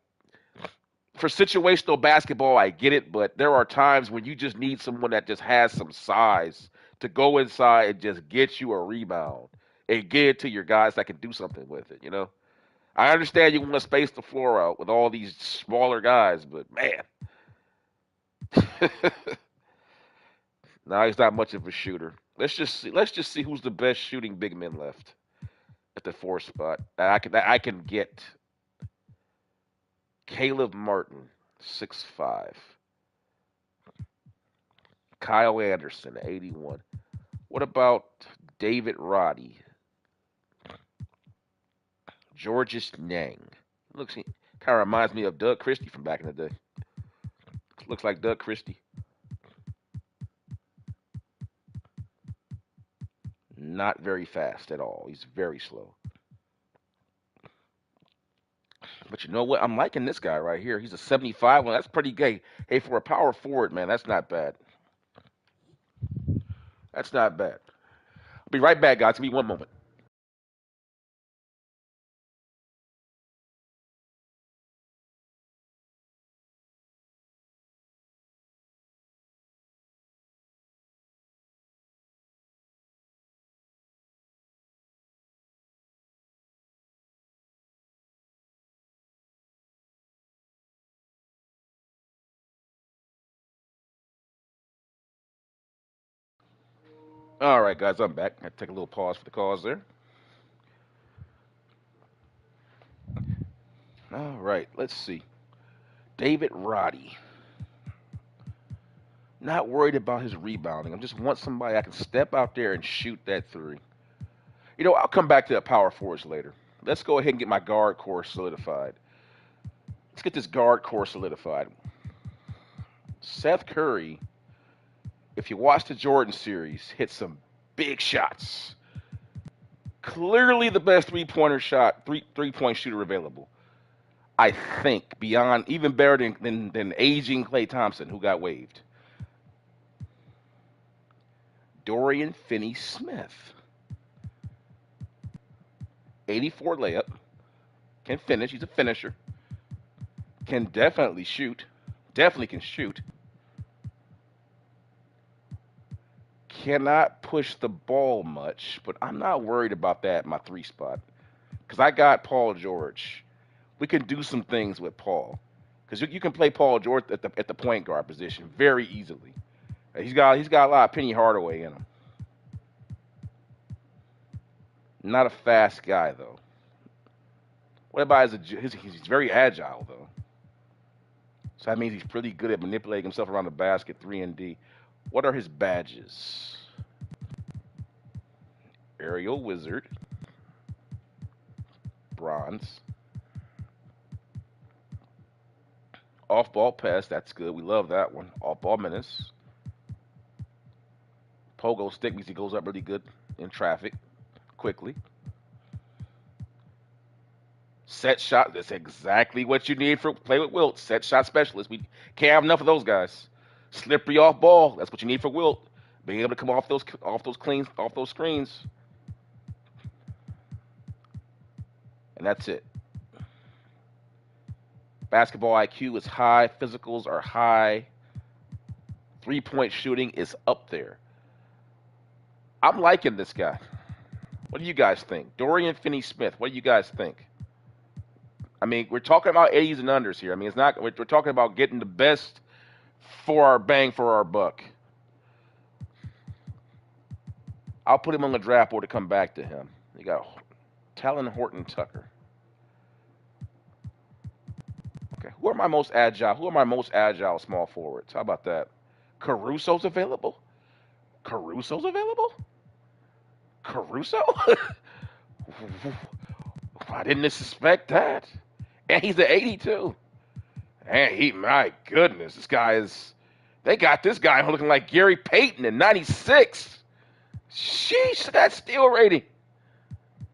for situational basketball, I get it, but there are times when you just need someone that just has some size to go inside and just get you a rebound and get it to your guys that can do something with it, you know? I understand you want to space the floor out with all these smaller guys, but man. Now he's not much of a shooter. Let's just see who's the best shooting big men left at the 4 spot. That I can get. Caleb Martin, 6'5". Kyle Anderson, 81. What about David Roddy? Georges Niang. Looks kind of reminds me of Doug Christie from back in the day. Looks like Doug Christie. Not very fast at all. He's very slow. But you know what? I'm liking this guy right here. He's a 75 one. That's pretty gay. Hey, for a power forward, man, that's not bad. That's not bad. I'll be right back, guys. Give me one moment. All right, guys, I'm back. I take a little pause for the cause there. All right, let's see. David Roddy. Not worried about his rebounding. I just want somebody I can step out there and shoot that three. You know, I'll come back to the power forwards later. Let's go ahead and get my guard core solidified. Let's get this guard core solidified. Seth Curry, if you watch the Jordan series, hit some big shots. Clearly the best three-point shooter available. I think beyond even better than aging Klay Thompson, who got waived. Dorian Finney-Smith, 84 layup, can finish. He's a finisher. Can definitely shoot. Definitely can shoot. Cannot push the ball much, but I'm not worried about that in my 3 spot because I got Paul George. We can do some things with Paul because you can play Paul George at the point guard position very easily. He's got a lot of Penny Hardaway in him. Not a fast guy though. What about he's very agile though. So that means he's pretty good at manipulating himself around the basket, 3 and D. What are his badges? Aerial Wizard, bronze. Off-ball pass, that's good. We love that one. Off-ball menace. Pogo stick means he goes up really good in traffic quickly. Set shot, that's exactly what you need for play with Wilt. Set shot specialist. We can't have enough of those guys. Slippery off ball, that's what you need for Wilt. Being able to come off those screens. And that's it. Basketball IQ is high, physicals are high, 3-point shooting is up there. I'm liking this guy. What do you guys think? Dorian Finney-Smith, what do you guys think? I mean, we're talking about 80s and unders here. I mean, it's not. We're talking about getting the best for our bang for our buck. I'll put him on the draft board to come back to him. You got Talon Horton Tucker. Okay, who are my most agile? Who are my most agile small forwards? How about that? Caruso's available. Caruso's available. Caruso? I didn't suspect that. And he's an 82. And my goodness, this guy is. They got this guy looking like Gary Payton in '96. Sheesh, that steal rating.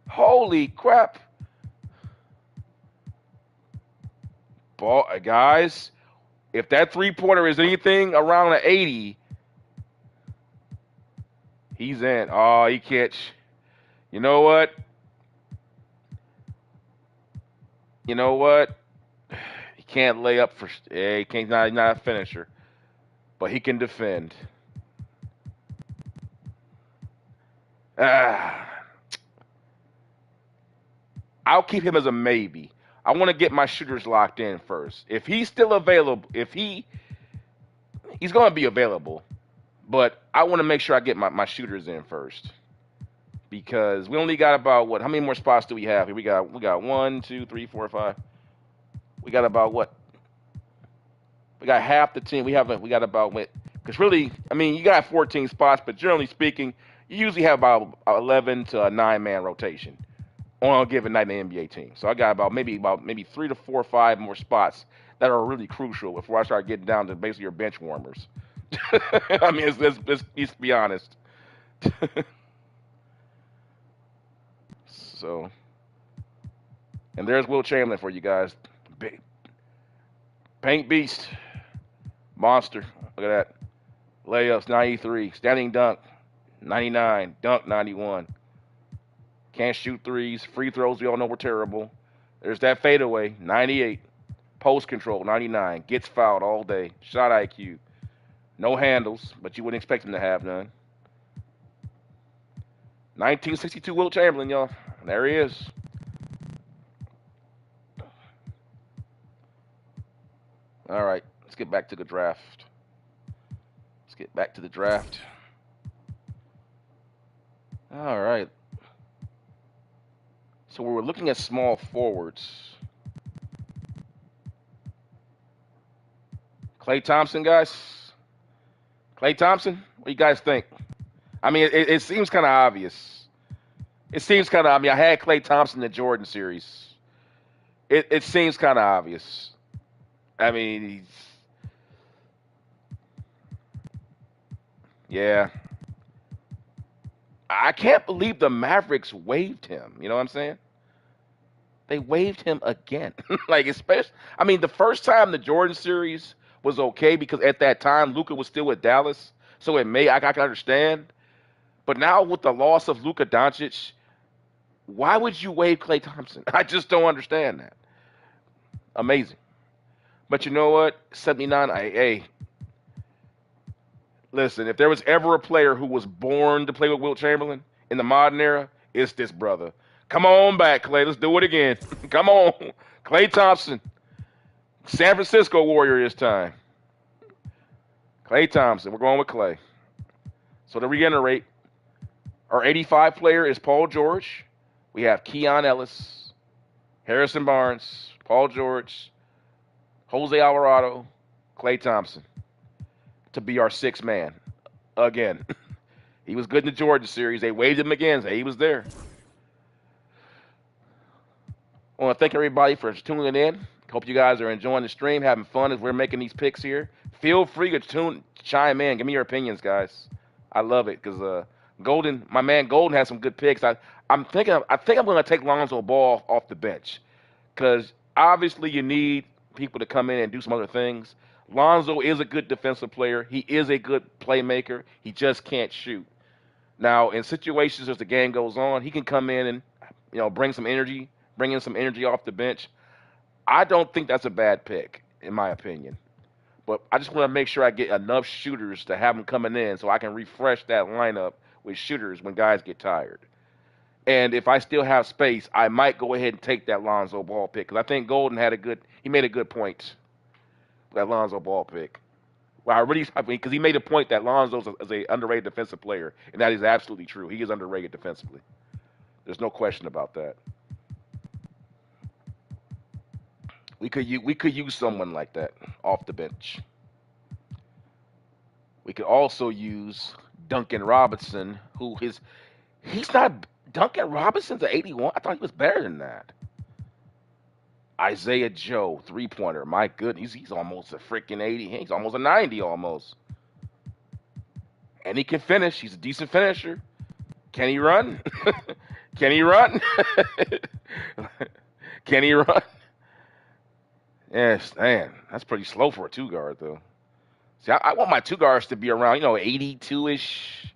Holy crap. Guys, if that three-pointer is anything around an 80, he's in. Oh, he can't. You know what? He can't lay up for. He can't. He's not a finisher, but he can defend. I'll keep him as a maybe. I want to get my shooters locked in first. If he's still available, he's going to be available, but I want to make sure I get my shooters in first because we only got about what? How many more spots do we have here? We got 1, 2, 3, 4, 5. We got about what? We got half the team. We got about what? Because really, I mean, you got 14 spots, but generally speaking, you usually have about 11 to a 9-man rotation on a given night in the NBA team. So I got about maybe 3 to 4 or 5 more spots that are really crucial before I start getting down to basically your bench warmers. I mean, let's be honest. So, and there's Wilt Chamberlain for you guys. Big paint beast, monster. Look at that. Layups 93, standing dunk 99, dunk 91. Can't shoot threes. Free throws, we all know we're terrible. There's that fadeaway, 98. Post control, 99. Gets fouled all day. Shot IQ. No handles, but you wouldn't expect him to have none. 1962 Wilt Chamberlain, y'all. There he is. All right, let's get back to the draft. All right. So we were looking at small forwards. Klay Thompson, guys. Klay Thompson, what do you guys think? I mean, it seems kind of obvious. I had Klay Thompson in the Jordan series. It seems kind of obvious. I mean, yeah. I can't believe the Mavericks waived him. You know what I'm saying? They waived him again. Especially, I mean, the first time the Jordan series was okay because at that time Luka was still with Dallas, so I can understand. But now with the loss of Luka Doncic, why would you waive Klay Thompson? I just don't understand that. Amazing. But you know what? 79, hey, listen, if there was ever a player who was born to play with Wilt Chamberlain in the modern era, it's this brother. Come on back, Klay. Let's do it again. Come on. Klay Thompson. San Francisco Warrior this time. Klay Thompson. We're going with Klay. So to reiterate, our 85 player is Paul George. We have Keon Ellis, Harrison Barnes, Paul George, Jose Alvarado, Klay Thompson to be our sixth man. Again, he was good in the Jordan series. They waived him again. So he was there. I want to thank everybody for tuning in. Hope you guys are enjoying the stream, having fun as we're making these picks here. Feel free to chime in. Give me your opinions, guys. I love it because my man Golden has some good picks. I think I'm going to take Lonzo Ball off the bench because obviously you need people to come in and do some other things. Lonzo is a good defensive player. He is a good playmaker. He just can't shoot. Now, in situations as the game goes on, he can come in and bring in some energy off the bench. I don't think that's a bad pick, in my opinion. But I just want to make sure I get enough shooters to have them coming in so I can refresh that lineup with shooters when guys get tired. And if I still have space, I might go ahead and take that Lonzo Ball pick because I think Golden made a good point with that Lonzo Ball pick. Well, I mean, because he made a point that Lonzo is a underrated defensive player, and that is absolutely true. He is underrated defensively. There's no question about that. We could use someone like that off the bench. We could also use Duncan Robinson, who is he's not Duncan Robinson's an 81. I thought he was better than that. Isaiah Joe, 3-pointer. My goodness, he's almost a freaking 80. He's almost a 90 almost. And he can finish. He's a decent finisher. Can he run? Can he run? Can he run? Yes, man. That's pretty slow for a two guard, though. See, I want my two guards to be around, 82 ish,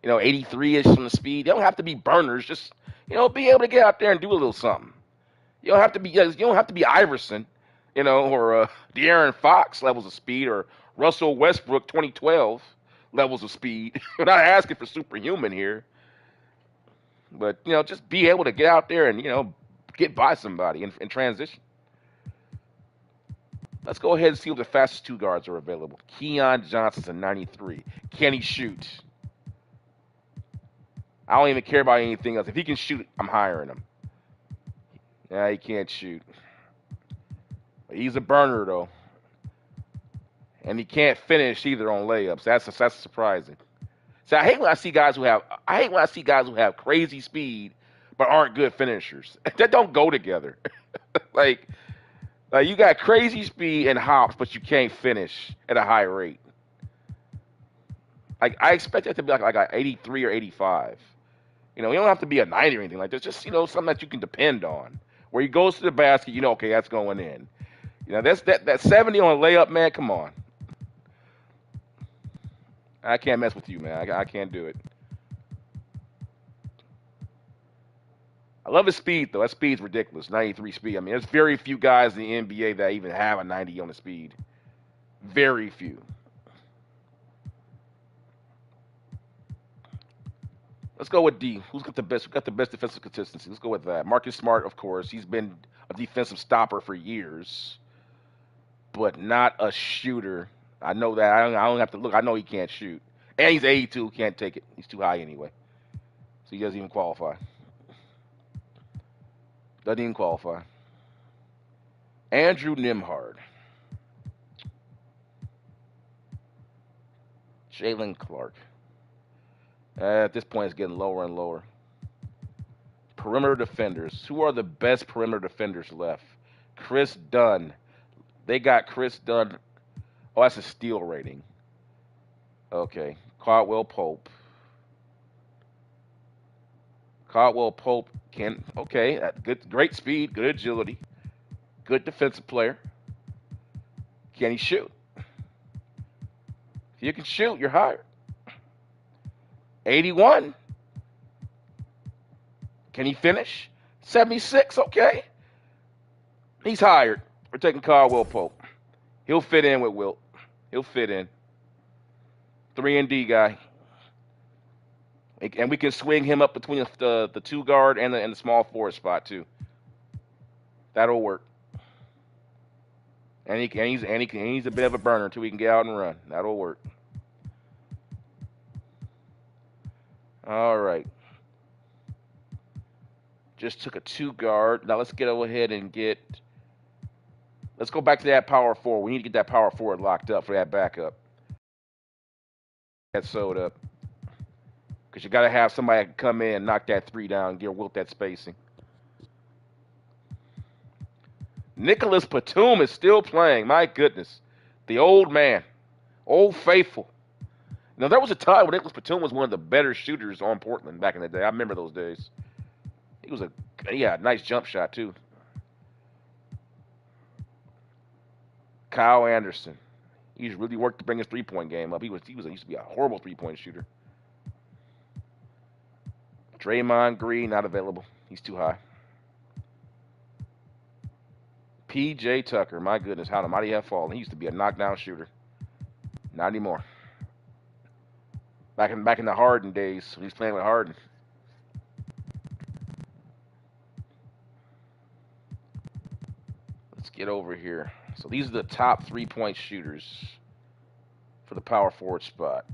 83 ish from the speed. They don't have to be burners. Just, be able to get out there and do a little something. You don't have to be Iverson, or De'Aaron Fox levels of speed, or Russell Westbrook 2012 levels of speed. We're not asking for superhuman here, but just be able to get out there and get by somebody in transition. Let's go ahead and see what the fastest two guards are available. Keon Johnson's a 93. Can he shoot? I don't even care about anything else. If he can shoot, I'm hiring him. Yeah, he can't shoot. He's a burner though, and he can't finish either on layups. That's surprising. So I hate when I see guys who have crazy speed but aren't good finishers. That don't go together. like you got crazy speed and hops, but you can't finish at a high rate. Like I expect that to be like an 83 or 85. You don't have to be a 90 or anything like that. Just something that you can depend on. Where he goes to the basket, okay, that's going in. That's that 70 on a layup, man. Come on, I can't mess with you, man. I can't do it. I love his speed though. That speed's ridiculous. 93 speed. I mean, there's very few guys in the NBA that even have a 90 on the speed. Very few. Let's go with D. Who's got the best? Who got the best defensive consistency? Let's go with that. Marcus Smart, of course. He's been a defensive stopper for years, but not a shooter. I know that. I don't have to look. I know he can't shoot. And he's 82. Can't take it. He's too high anyway. So he doesn't even qualify. Doesn't even qualify. Andrew Nimhard. Jalen Clark. At this point, it's getting lower and lower. Perimeter defenders. Who are the best perimeter defenders left? Chris Dunn. They got Chris Dunn. Oh, that's a steal rating. Okay. Caldwell Pope. Caldwell Pope can. Okay. Good, great speed, good agility, good defensive player. Can he shoot? If you can shoot, you're hired. 81. Can he finish? 76. Okay. He's hired. We're taking Caldwell Pope. He'll fit in with Wilt. He'll fit in. 3-and-D guy. And we can swing him up between the two guard and the small forward spot too. That'll work. And he's a bit of a burner too. He can get out and run. That'll work. All right. Just took a two guard. Now let's go ahead and get. Let's go back to that power forward. We need to get that power forward locked up for that backup. That sewed up. Because you got to have somebody that can come in and knock that three down and give Wilt that spacing. Nicholas Batum is still playing. My goodness. The old man. Old faithful. Now, there was a time when Nicholas Batum was one of the better shooters on Portland back in the day. I remember those days. He had a nice jump shot, too. Kyle Anderson. He's really worked to bring his three-point game up. He used to be a horrible three-point shooter. Draymond Green, not available. He's too high. P.J. Tucker, my goodness, how might he have fallen? He used to be a knockdown shooter. Not anymore. Back in the Harden days, when he was playing with Harden. Let's get over here. So these are the top 3-point shooters. for the power forward spot.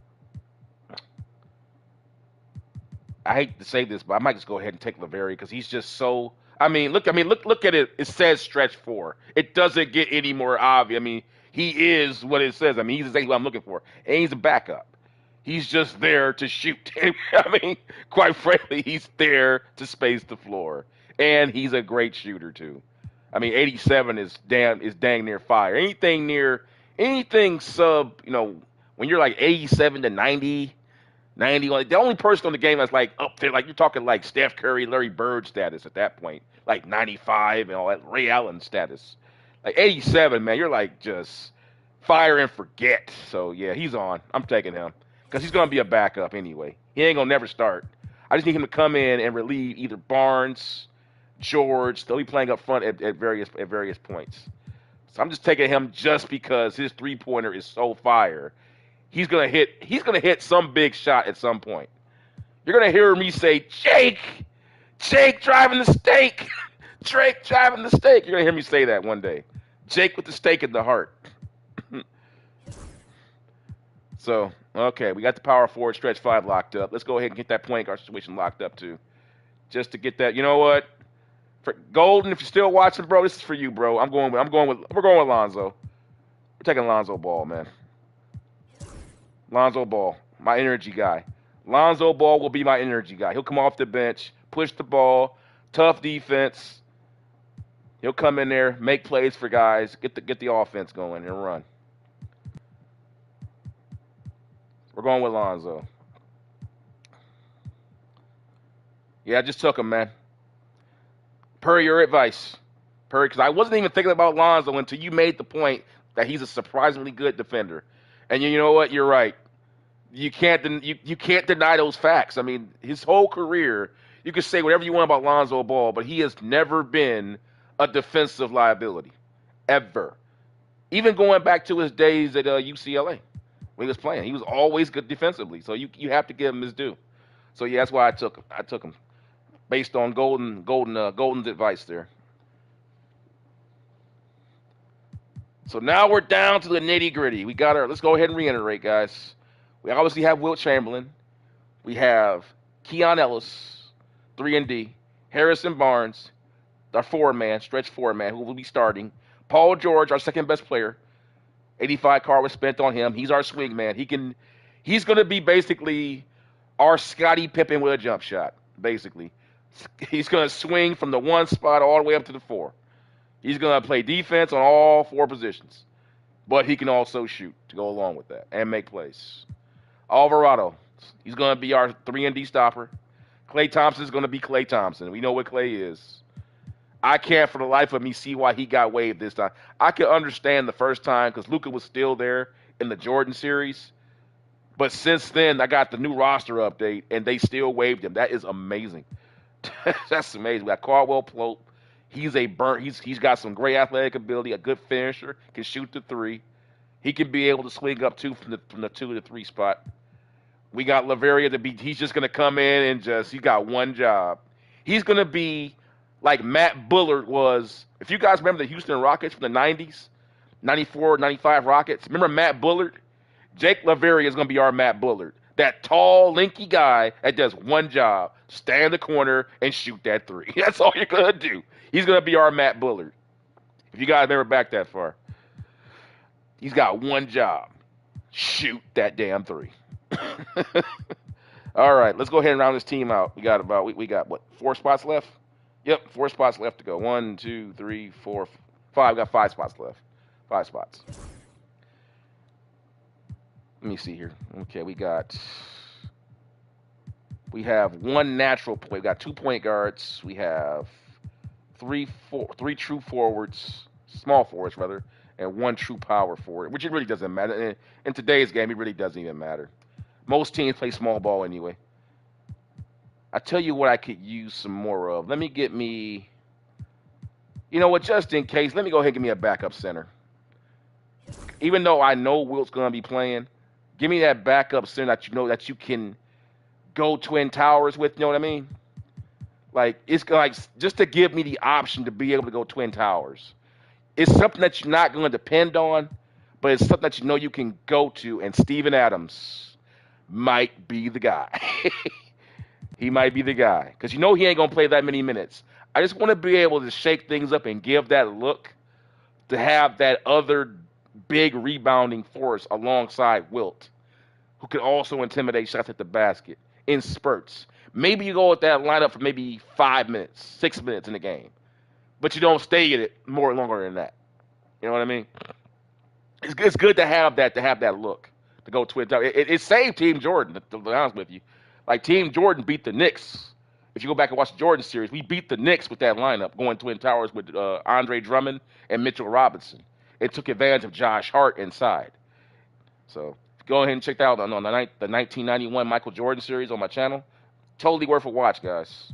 I hate to say this, but I might just go ahead and take Laveri because he's just so. Look at it. It says stretch four. It doesn't get any more obvious. I mean, he is what it says. I mean, he's exactly what I'm looking for, and he's a backup. He's just there to shoot. I mean, quite frankly, he's there to space the floor, and he's a great shooter too. I mean, 87 is dang near fire. Anything sub, when you're like 87 to 90, 91. The only person on the game that's like up there, like you're talking like Steph Curry, Larry Bird status at that point, like 95 and all that Ray Allen status. Like 87, man, you're like just fire and forget. So yeah, he's on. I'm taking him because he's gonna be a backup anyway. He ain't gonna never start. I just need him to come in and relieve either Barnes, George. They'll be playing up front at various points. So I'm just taking him just because his 3-pointer is so fire. He's gonna hit some big shot at some point. You're gonna hear me say, Jake driving the stake. Drake driving the stake. You're gonna hear me say that one day. Jake with the stake in the heart. So, okay, we got the power forward stretch 5 locked up. Let's go ahead and get that point guard situation locked up too. Just to get that, you know what? For Golden, if you're still watching, bro, this is for you, bro. We're going with Lonzo. We're taking Lonzo Ball, man. Lonzo Ball, my energy guy. Lonzo Ball will be my energy guy. He'll come off the bench, push the ball, tough defense. He'll come in there, make plays for guys, get the offense going and run. We're going with Lonzo. Yeah, I just took him, man. Per your advice. Because I wasn't even thinking about Lonzo until you made the point that he's a surprisingly good defender. And you know what? You're right. You can't deny those facts. I mean, his whole career, you can say whatever you want about Lonzo Ball, but he has never been a defensive liability, ever. Even going back to his days at UCLA when he was playing, he was always good defensively. So you have to give him his due. So yeah, that's why I took him. I took him based on Golden's advice there. So now we're down to the nitty gritty. Let's go ahead and reiterate, guys. We obviously have Wilt Chamberlain. We have Keon Ellis, 3 and D. Harrison Barnes, our stretch 4-man, who will be starting. Paul George, our second best player. 85 card was spent on him. He's our swing man. He's going to be basically our Scottie Pippen with a jump shot, basically. He's going to swing from the 1 spot all the way up to the 4. He's going to play defense on all 4 positions. But he can also shoot to go along with that and make plays. Alvarado, he's going to be our 3 and D stopper. Klay Thompson is going to be Klay Thompson. We know what Klay is. I can't for the life of me see why he got waived this time. I could understand the first time because Luka was still there in the Jordan series. But since then, I got the new roster update, and they still waived him. That is amazing. That's amazing. We got Caldwell Pope. He's got some great athletic ability, a good finisher, can shoot the 3. He can be able to swing up from the 2 to the 3 spot. We got Laveria he's just gonna come in and he got one job. He's gonna be like Matt Bullard was. If you guys remember the Houston Rockets from the 90s, 94, 95 Rockets, remember Matt Bullard? Jake Laveria is gonna be our Matt Bullard. That tall, lanky guy that does one job, stand in the corner and shoot that 3. That's all you're gonna do. He's gonna be our Matt Bullard. If you guys remember back that far. He's got one job. Shoot that damn 3. All right, let's go ahead and round this team out. We got what, 4 spots left? Yep, 4 spots left to go. 1, 2, 3, 4, 5. We got 5 spots left. 5 spots. Let me see here. Okay, we have 1 natural point. We got 2 point guards. We have 3 true forwards, small forwards rather, and 1 true power forward, which it really doesn't matter. In today's game, it really doesn't even matter. Most teams play small ball anyway. I tell you what I could use some more of. Let me get me, you know what, just in case, let me go ahead and give me a backup center. Even though I know Wilt's going to be playing, give me that backup center that you know that you can go Twin Towers with, you know what I mean? Like, it's like just to give me the option to be able to go Twin Towers. It's something that you're not going to depend on, but it's something that you know you can go to, and Steven Adams might be the guy. He might be the guy because you know he ain't gonna play that many minutes. I just want to be able to shake things up and give that look to have that other big rebounding force alongside Wilt, who can also intimidate shots at the basket in spurts. Maybe you go with that lineup for maybe 5 minutes, 6 minutes in the game, but you don't stay in it more longer than that. You know what I mean? It's good to have that look to go twin tower. It saved Team Jordan. To be honest with you, like Team Jordan beat the Knicks. If you go back and watch the Jordan series, we beat the Knicks with that lineup, going twin towers with Andre Drummond and Mitchell Robinson. It took advantage of Josh Hart inside. So go ahead and check that out on the 1991 Michael Jordan series on my channel. Totally worth a watch, guys.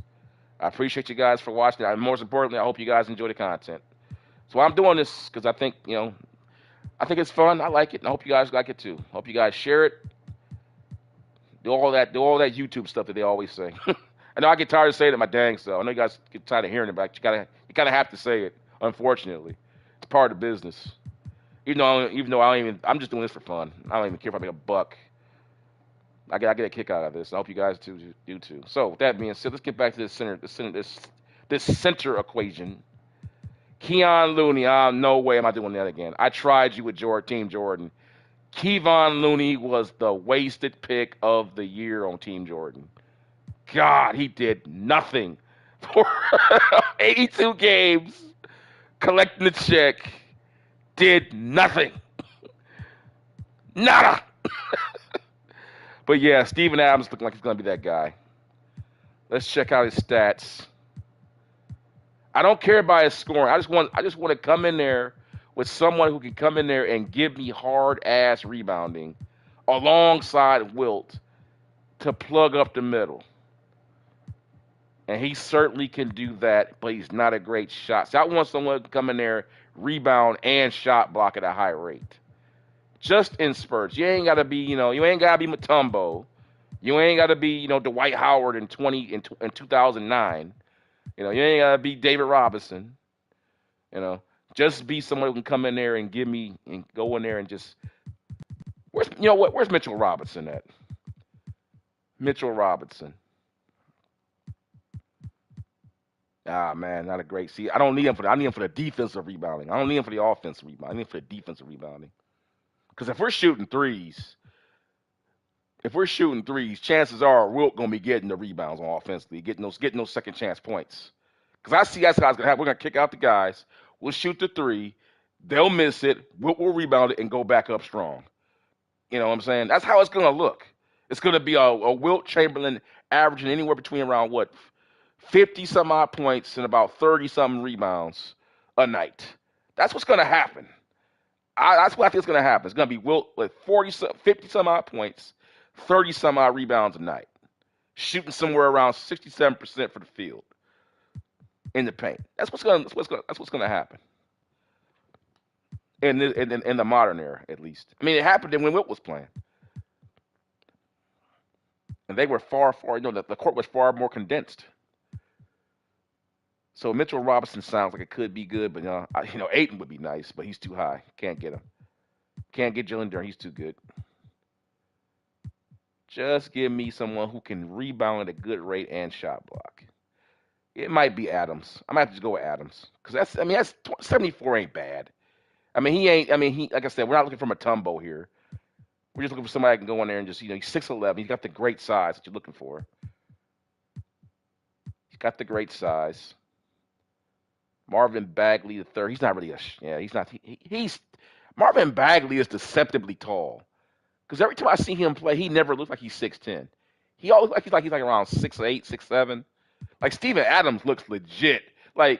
I appreciate you guys for watching. And most importantly, I hope you guys enjoy the content. So I'm doing this because I think I think it's fun. I like it, and I hope you guys like it too. Hope you guys share it. Do all that YouTube stuff that they always say. I know I get tired of saying it my dang self. I know you guys get tired of hearing it, but you gotta have to say it. Unfortunately, it's part of the business. Even though I'm just doing this for fun. I don't even care if I make a buck. I get a kick out of this. I hope you guys do too. So with that being said, let's get back to this center equation. Keon Looney, no way am I doing that again. I tried you with Team Jordan. Kevon Looney was the wasted pick of the year on Team Jordan. God, he did nothing for 82 games, collecting the check, did nothing. Nada. But yeah, Steven Adams looking like he's going to be that guy. Let's check out his stats. I don't care about his scoring. I just want to come in there with someone who can come in there and give me hard ass rebounding alongside Wilt to plug up the middle. And he certainly can do that, but he's not a great shot. So I want someone to come in there, rebound and shot block at a high rate. Just in spurts. You ain't gotta be, you ain't gotta be Mutombo. You ain't gotta be, Dwight Howard in 2009. You ain't gotta be David Robinson. Just be someone who can come in there and give me and go in there and just where's Mitchell Robinson at? Mitchell Robinson. Ah man, not a great. See, I don't need him for that. I need him for the defensive rebounding. I don't need him for the offensive rebounding. I need him for the defensive rebounding. Because if we're shooting threes, chances are Wilt gonna be getting the rebounds on offensively, getting those second chance points. Because I see that's how it's gonna happen. We're gonna kick out the guys. We'll shoot the three. They'll miss it. We'll rebound it and go back up strong. You know what I'm saying? That's how it's gonna look. It's gonna be a Wilt Chamberlain averaging anywhere between around 50 some odd points and about 30 something rebounds a night. That's what's gonna happen. That's what I think is gonna happen. It's gonna be Wilt with 50 some odd points, 30 some odd rebounds a night, shooting somewhere around 67% for the field in the paint. That's what's gonna happen in the modern era, at least. I mean, it happened when Wilt was playing, and they were far. The court was far more condensed. So Mitchell Robinson sounds like it could be good, but Ayton would be nice, but he's too high. Can't get him. Can't get Jalen Duren. He's too good. Just give me someone who can rebound at a good rate and shot block. It might be Adams. I might have to just go with Adams because that's 74 ain't bad. He like I said, we're not looking for Mutombo here. We're just looking for somebody that can go in there and just he's 6'11". He's got the great size that you're looking for. He's got the great size. Marvin Bagley the third. He's not really he's not. He's Marvin Bagley is deceptively tall. Because every time I see him play, he never looks like he's 6'10". He always he's like around 6'8", 6'7". Like Steven Adams looks legit. Like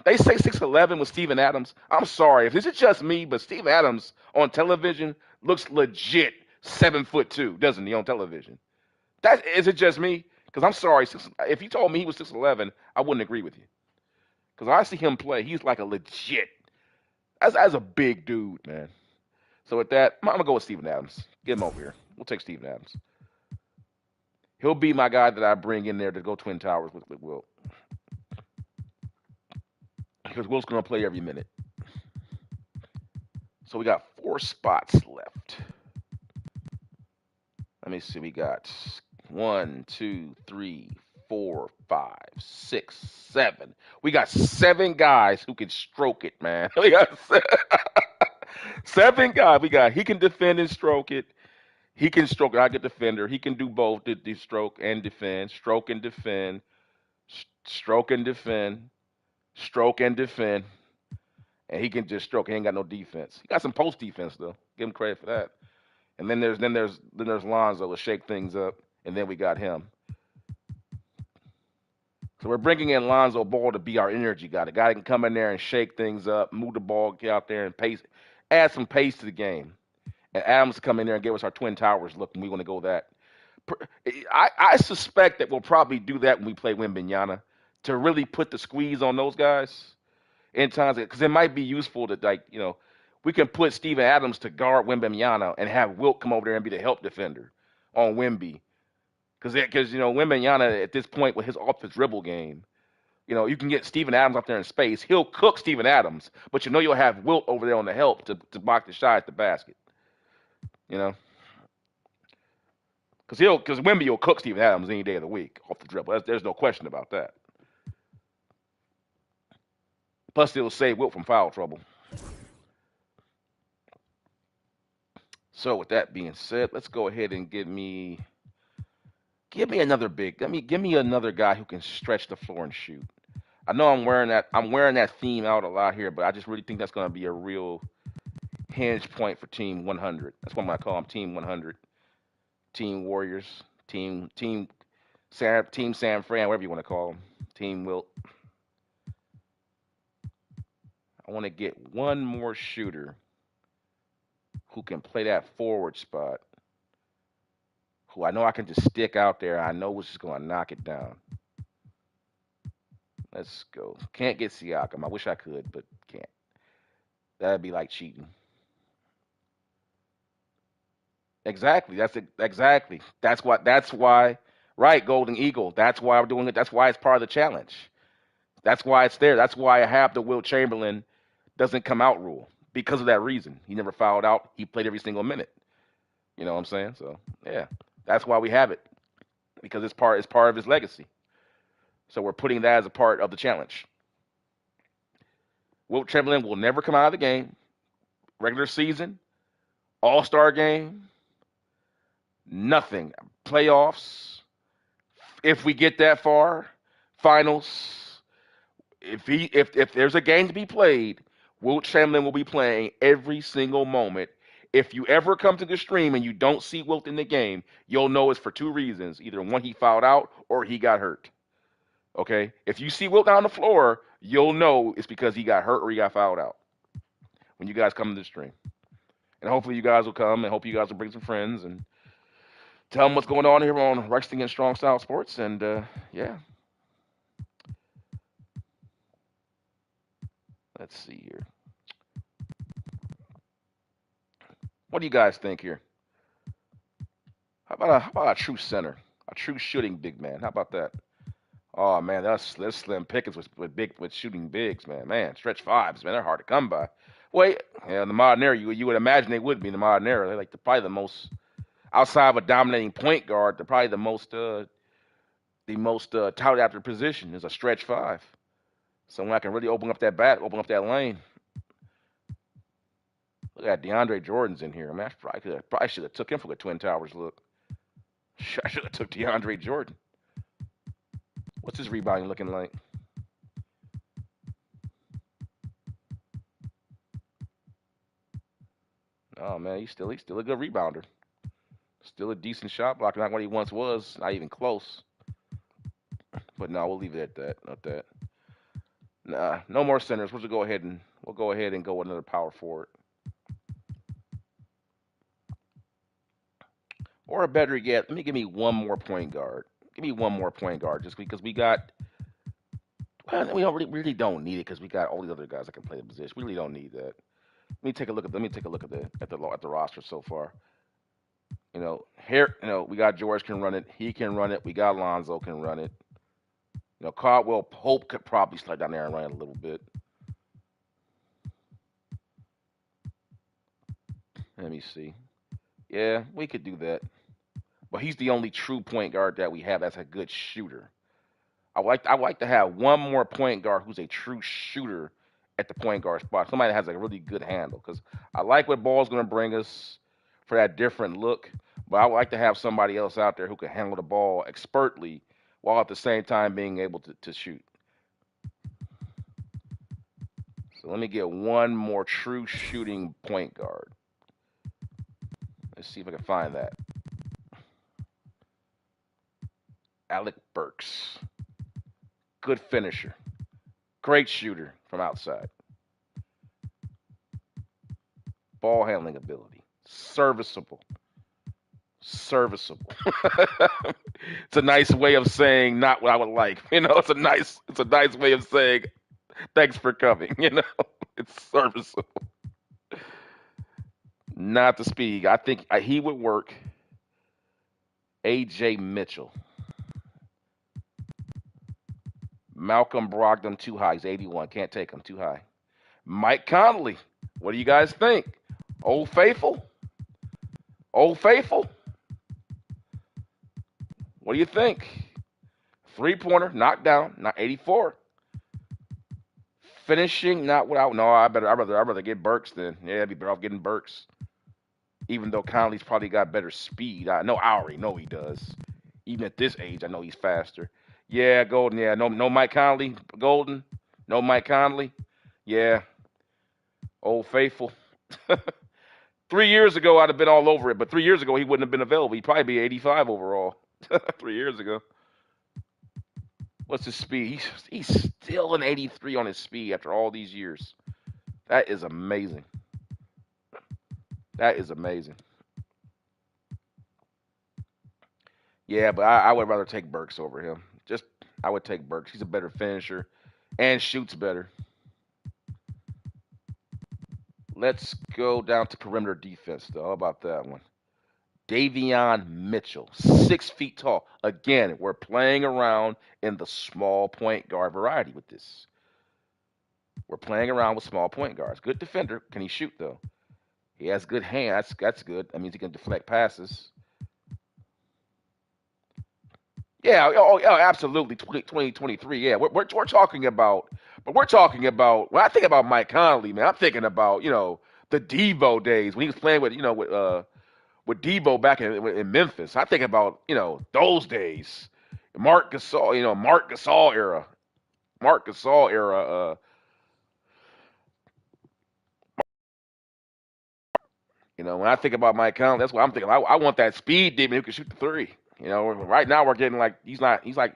they say 6'11" with Steven Adams. I'm sorry if this is just me, but Steven Adams on television looks legit 7'2", doesn't he, on television? That is it just me? Because I'm sorry, if you told me he was 6'11", I wouldn't agree with you. Because I see him play, he's like a legit. As a big dude, man. So with that, I'm gonna go with Steven Adams. Get him over here. We'll take Steven Adams. He'll be my guy that I bring in there to go twin towers with Wilt. Because Wilt's gonna play every minute. So we got 4 spots left. Let me see. We got 1, 2, 3, 4, 5, 6, 7. We got 7 guys who can stroke it, man. We got 7 guys. We got he can defend and stroke it. He can stroke it. I get defender. He can do both the stroke and defend. Stroke and defend. Stroke and defend. Stroke and defend. And he can just stroke. He ain't got no defense. He got some post defense though. Give him credit for that. And then there's Lonzo to shake things up. And then we got him. So we're bringing in Lonzo Ball to be our energy guy. The guy that can come in there and shake things up, move the ball, get out there and pace, add some pace to the game. And Adams come in there and give us our Twin Towers look, and we want to go that. I suspect that we'll probably do that when we play Wembanyama to really put the squeeze on those guys in times because it might be useful to we can put Steven Adams to guard Wembanyama and have Wilt come over there and be the help defender on Wemby because Wembanyama at this point with his off the dribble game. You can get Steven Adams out there in space. He'll cook Steven Adams, but you'll have Wilt over there on the help to block the shot at the basket. Because Wemby will cook Steven Adams any day of the week off the dribble. There's no question about that. Plus, it'll save Wilt from foul trouble. So, with that being said, let's go ahead and give me another big. Give me another guy who can stretch the floor and shoot. I know I'm wearing that theme out a lot here, but I just really think that's going to be a real hinge point for Team 100. That's what I'm going to call them, Team 100, Team Warriors, Team San Fran, whatever you want to call them, Team Wilt. I want to get one more shooter who can play that forward spot, who I know I can just stick out there. I know who's just going to knock it down. Let's go. Can't get Siakam. I wish I could, but can't. That'd be like cheating. Exactly. Exactly. That's why. Right, Golden Eagle. That's why we're doing it. That's why it's part of the challenge. That's why it's there. That's why I have the Wilt Chamberlain doesn't come out rule because of that reason. He never fouled out. He played every single minute. You know what I'm saying? So yeah, that's why we have it because it's part of his legacy. So we're putting that as a part of the challenge. Wilt Chamberlain will never come out of the game. Regular season, All-Star game, nothing. Playoffs, if we get that far, finals. If there's a game to be played, Wilt Chamberlain will be playing every single moment. If you ever come to the stream and you don't see Wilt in the game, you'll know it's for 2 reasons. Either one, he fouled out, or he got hurt. Okay? If you see Wilt on the floor, you'll know it's because he got hurt or he got fouled out when you guys come to the stream. And hopefully you guys will come and hope you guys will bring some friends and tell them what's going on here on Wrestling and Strong Style Sports. And, yeah. Let's see here. What do you guys think here? How about a true center? A true shooting big man? How about that? Oh man, that's slim pickings with shooting bigs, man. Man, stretch fives, man, they're hard to come by. Wait, yeah, in the modern era, you would imagine they would be in the modern era. They're like probably the most outside of a dominating point guard. They're probably the most touted after position is a stretch five. Someone that can really open up that lane. Look at DeAndre Jordan's in here. Man, I probably should have took him for the Twin Towers look. I should have took DeAndre Jordan. What's his rebounding looking like? Oh man, he's still a good rebounder. Still a decent shot blocker, not what he once was, not even close. But no, we'll leave it at that. Not that. Nah, no more centers. We'll go ahead and go with another power forward. Or better yet, give me one more point guard. Give me one more point guard, just because we really don't need it because we got all these other guys that can play the position. We really don't need that. Let me take a look at the roster so far. Here, we got George can run it. He can run it. We got Lonzo can run it. Caldwell Pope could probably slide down there and run it a little bit. Let me see. Yeah, we could do that. But he's the only true point guard that we have that's a good shooter. I like to have one more point guard who's a true shooter at the point guard spot. Somebody that has a really good handle. Because I like what Ball's going to bring us for that different look. But I would like to have somebody else out there who can handle the ball expertly while at the same time being able to shoot. So let me get one more true shooting point guard. Let's see if I can find that. Alec Burks. Good finisher. Great shooter from outside. Ball handling ability. Serviceable. Serviceable. It's a nice way of saying not what I would like. It's a nice way of saying thanks for coming. It's serviceable. Not the speed. I think he would work. AJ Mitchell. Malcolm Brogdon too high. He's 81. Can't take him too high. Mike Conley. What do you guys think? Old Faithful? Old Faithful? What do you think? 3-pointer, knocked down, not 84. Finishing, not without. No, I'd rather get Burks then. Yeah, I'd be better off getting Burks. Even though Conley's probably got better speed. I already know he does. Even at this age, I know he's faster. Yeah, Golden. Yeah, no Mike Conley. Golden. No Mike Conley. Yeah, Old Faithful. 3 years ago, I'd have been all over it, but 3 years ago, he wouldn't have been available. He'd probably be 85 overall. 3 years ago. What's his speed? He's still an 83 on his speed after all these years. That is amazing. That is amazing. Yeah, but I would rather take Burks over him. I would take Burks. He's a better finisher and shoots better. Let's go down to perimeter defense, though. How about that one? Davion Mitchell, 6 feet tall. Again, we're playing around in the small point guard variety with this. We're playing around with small point guards. Good defender. Can he shoot, though? He has good hands. That's good. That means he can deflect passes. Yeah, absolutely. 2023. Yeah, we're talking about, but we're talking about. When I think about Mike Conley, man, I'm thinking about the Devo days when he was playing with Debo back in Memphis. I think about those days, Mark Gasol, Mark Gasol era. When I think about Mike Conley, that's what I'm thinking. I want that speed demon who can shoot the three. Right now we're getting like he's not he's not a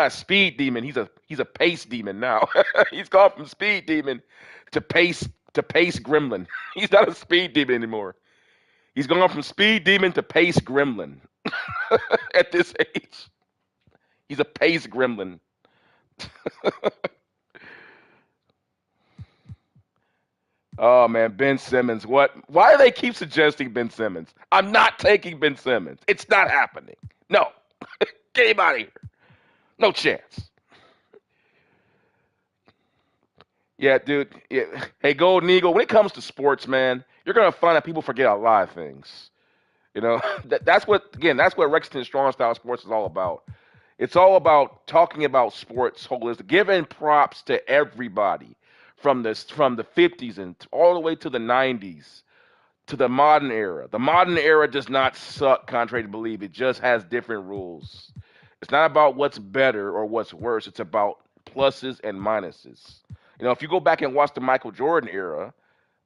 speed demon. He's a pace demon now. He's gone from speed demon to pace gremlin. He's not a speed demon anymore. He's gone from speed demon to pace gremlin. At this age, he's a pace gremlin. Oh man, Ben Simmons. What? Why do they keep suggesting Ben Simmons? I'm not taking Ben Simmons. It's not happening. No. Get him out of here. No chance. Yeah, dude. Yeah. Hey, Golden Eagle, when it comes to sports, man, you're gonna find that people forget a lot of things. That's what Rexton Strong Style Sports is all about. It's all about talking about sports holistic, giving props to everybody from the 50s and all the way to the 90s to the modern era. The modern era does not suck, contrary to believe. It just has different rules. It's not about what's better or what's worse. It's about pluses and minuses. If you go back and watch the Michael Jordan era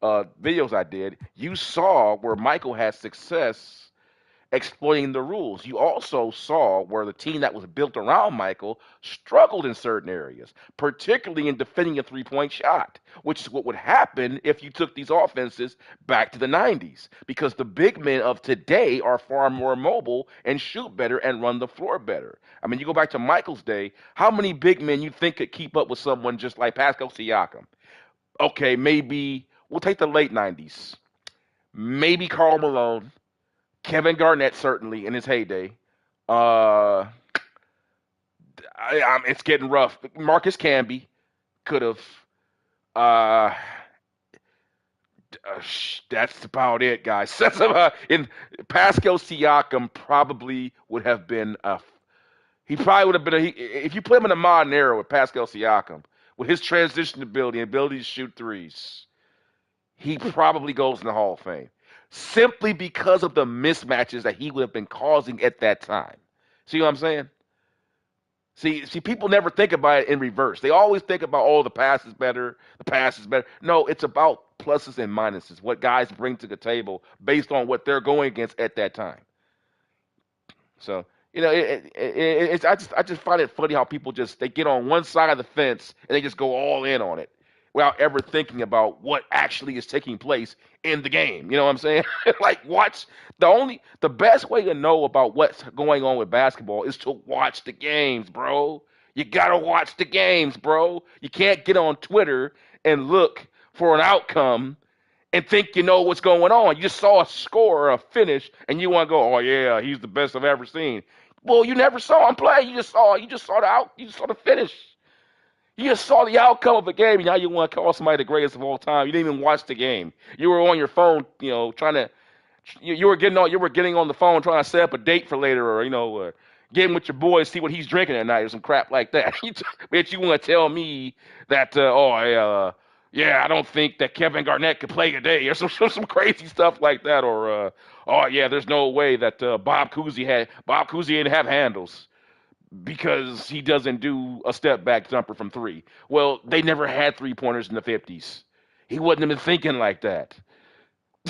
videos I did, you saw where Michael had success exploiting the rules. You also saw where the team that was built around Michael struggled in certain areas, particularly in defending a 3-point shot, which is what would happen if you took these offenses back to the 90s, because the big men of today are far more mobile and shoot better and run the floor better. I mean, you go back to Michael's day, how many big men you think could keep up with someone just like Pascal Siakam? Okay, maybe we'll take the late 90s. Maybe Karl Malone, Kevin Garnett, certainly in his heyday. Uh, it's getting rough. Marcus Camby could have. Uh, That's about it, guys. That's about, and Pascal Siakam probably would have been a. He probably would have been if you put him in a modern era with Pascal Siakam, with his transition ability and ability to shoot threes, he probably goes in the Hall of Fame simply because of the mismatches that he would have been causing at that time. See what I'm saying? See, people never think about it in reverse. They always think about, oh, the pass is better, the pass is better. No, it's about pluses and minuses, what guys bring to the table based on what they're going against at that time. So it's I just find it funny how people they get on one side of the fence and they just go all in on it without ever thinking about what actually is taking place in the game. You know what I'm saying? Like watch the best way to know about what's going on with basketball is to watch the games, bro. You gotta watch the games, bro. You can't get on Twitter and look for an outcome and think you know what's going on. You just saw a score or a finish, and you want to go, "Oh yeah, he's the best I've ever seen." Well, you never saw him play. You just saw the finish. You just saw the outcome of the game, and now you want to call somebody the greatest of all time. You didn't even watch the game. You were on your phone, trying to. You were getting on the phone trying to set up a date for later, or getting with your boys, see what he's drinking at night, or some crap like that. But you want to tell me that? Yeah, I don't think that Kevin Garnett could play today, or some crazy stuff like that, or oh yeah, there's no way that Bob Cousy didn't have handles because he doesn't do a step back jumper from three. Well, they never had 3-pointers in the 50s. He wouldn't have been thinking like that.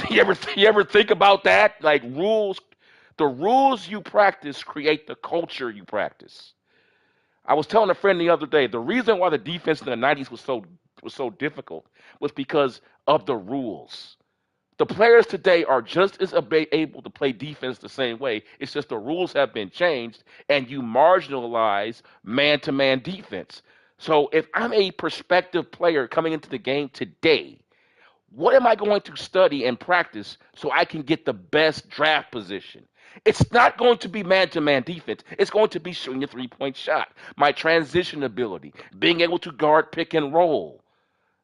You ever think about that? Like the rules you practice create the culture you practice. I was telling a friend the other day the reason why the defense in the '90s was so difficult was because of the rules. The players today are just as able to play defense the same way. It's just the rules have been changed, and you marginalize man-to-man defense. So if I'm a prospective player coming into the game today, what am I going to study and practice so I can get the best draft position? It's not going to be man-to-man defense. It's going to be shooting a three-point shot, my transition ability, being able to guard pick and roll.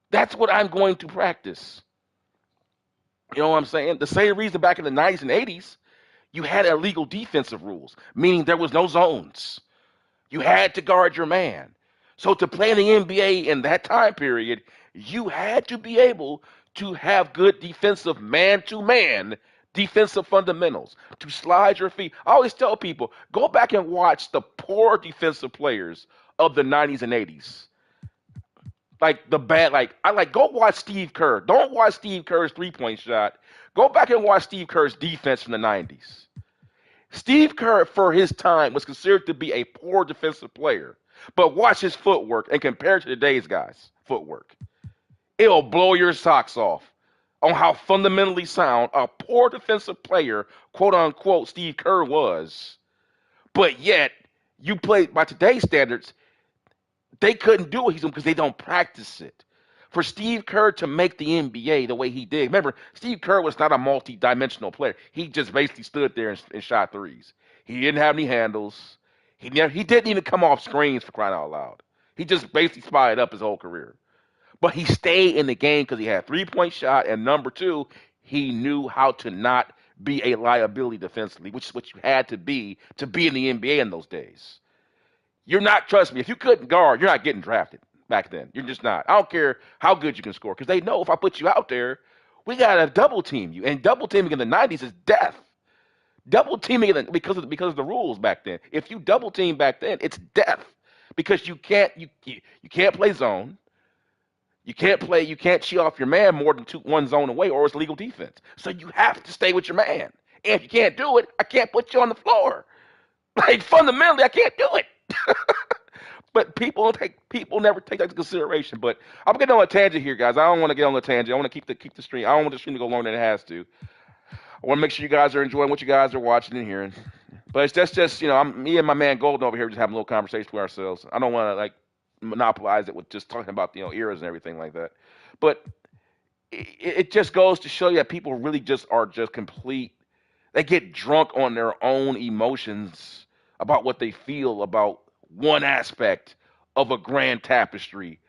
That's what I'm going to practice. You know what I'm saying? The same reason back in the 90s and 80s, you had illegal defensive rules, meaning there was no zones. You had to guard your man. So to play in the NBA in that time period, you had to be able to have good defensive man-to-man defensive fundamentals, to slide your feet. I always tell people, go back and watch the poor defensive players of the 90s and 80s. Go watch Steve Kerr. Don't watch Steve Kerr's three-point shot. Go back and watch Steve Kerr's defense from the 90s. Steve Kerr, for his time, was considered to be a poor defensive player. But watch his footwork and compare it to today's guys' footwork. It'll blow your socks off on how fundamentally sound a poor defensive player, quote unquote, Steve Kerr was. But yet, you play by today's standards, they couldn't do it because they don't practice it. For Steve Kerr to make the NBA the way he did, remember, Steve Kerr was not a multi-dimensional player. He just basically stood there and shot threes. He didn't have any handles. He didn't even come off screens, for crying out loud. He just basically spotted up his whole career. But he stayed in the game because he had a three-point shot, and number two, he knew how to not be a liability defensively, which is what you had to be in the NBA in those days. Trust me, if you couldn't guard, you're not getting drafted back then. You're just not. I don't care how good you can score because they know if I put you out there, we got to double team you. And double teaming in the 90s is death. Double teaming because of the rules back then. If you double team back then, it's death because you can't play zone. You can't cheat off your man more than one zone away or it's legal defense. So you have to stay with your man. And if you can't do it, I can't put you on the floor. Like fundamentally, I can't do it. But people never take that into consideration. But I'm getting on a tangent here, guys. I don't want to get on a tangent. I want to keep the stream. I don't want the stream to go longer than it has to. I want to make sure you guys are enjoying what you guys are watching and hearing. But it's just me and my man Golden over here just having a little conversation with ourselves. I don't want to monopolize it with just talking about eras and everything like that. But it just goes to show you that people really are just complete. They get drunk on their own emotions about what they feel about one aspect of a grand tapestry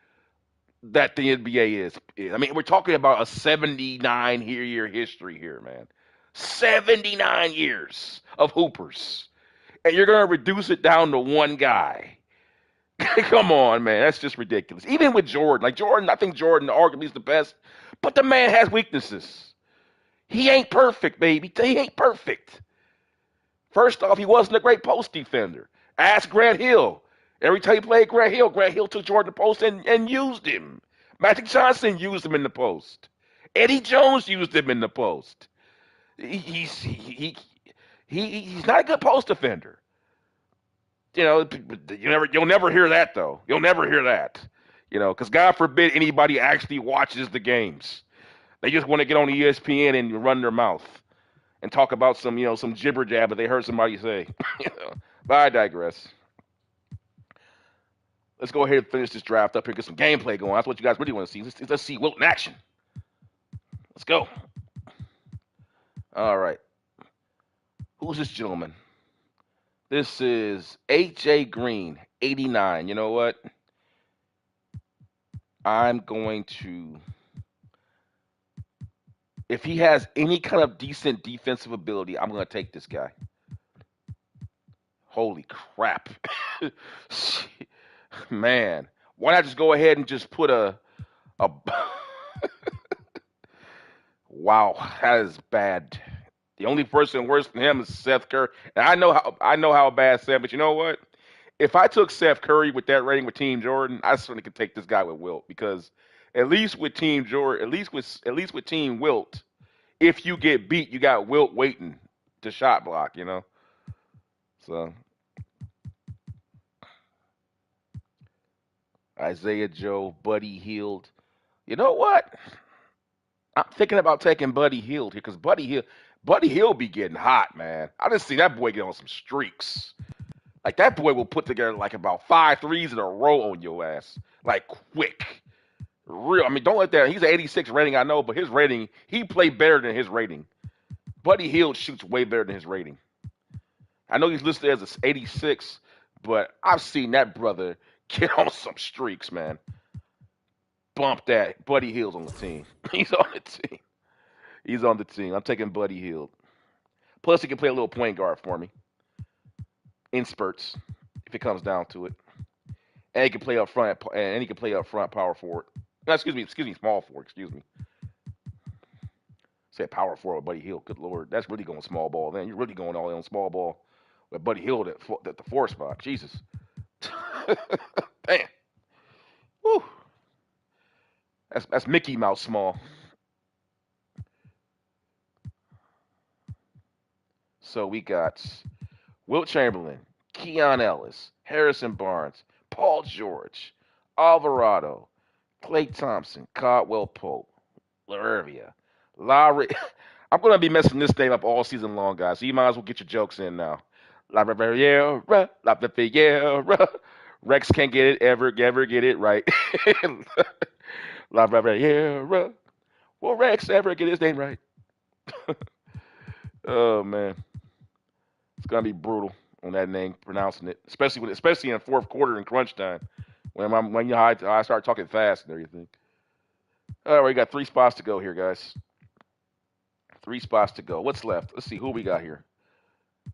that the NBA is. I mean, we're talking about a 79 year history here, man. 79 years of hoopers. And you're going to reduce it down to one guy. Come on, man. That's just ridiculous. Even with Jordan. Like, Jordan, I think Jordan arguably is the best, but the man has weaknesses. He ain't perfect, baby. He ain't perfect. First off, he wasn't a great post defender. Ask Grant Hill. Every time he played Grant Hill took Jordan to post and used him. Magic Johnson used him in the post. Eddie Jones used him in the post. He's not a good post defender. You know, you'll never hear that though. You'll never hear that. You know, because God forbid anybody actually watches the games. They just want to get on ESPN and run their mouth and talk about some jibber jab that they heard somebody say. But I digress. Let's go ahead and finish this draft up here, get some gameplay going. That's what you guys really want to see. Let's see Wilt in action. Let's go. All right. Who's this gentleman? This is H.A. Green, 89. You know what? I'm going to, if he has any kind of decent defensive ability, I'm going to take this guy. Holy crap. Man. Why not just go ahead and just put a wow, that is bad. The only person worse than him is Seth Curry. And I know how bad Seth, but you know what? If I took Seth Curry with that rating with Team Jordan, I certainly could take this guy with Wilt because at least with Team Jordan, at least with Team Wilt, if you get beat, you got Wilt waiting to shot block, you know. So Isaiah Joe, Buddy Hield. You know what? I'm thinking about taking Buddy Hield here because Buddy Hield be getting hot, man. I just see that boy get on some streaks. Like that boy will put together like about 5 threes in a row on your ass, like quick. Real. I mean, don't let that. He's an 86 rating, I know, but his rating, he played better than his rating. Buddy Hield shoots way better than his rating. I know he's listed as an 86, but I've seen that brother get on some streaks, man. Bump that. Buddy Hield's on the team. He's on the team. He's on the team. I'm taking Buddy Hield. Plus, he can play a little point guard for me in spurts if it comes down to it, and he can play up front. And he can play up front, power forward. No, excuse me, small forward. Excuse me. Said power forward, Buddy Hield. Good lord, that's really going small ball. Then you're really going all in on small ball with Buddy Hield at the 4 spot. Jesus. Damn. Woo. That's Mickey Mouse small. So we got Wilt Chamberlain, Keon Ellis, Harrison Barnes, Paul George, Alvarado, Clay Thompson, Caldwell Pope, Laravia, Lowry. I'm going to be messing this name up all season long, guys, so you might as well get your jokes in now. La Riviera, La Riviera. Rex can't get it, ever get it right. La Riviera. Will Rex ever get his name right? Oh, man. It's gonna be brutal on that name pronouncing it, especially in fourth quarter and crunch time when I start talking fast and everything. All right, we got 3 spots to go here, guys. 3 spots to go. What's left? Let's see who we got here.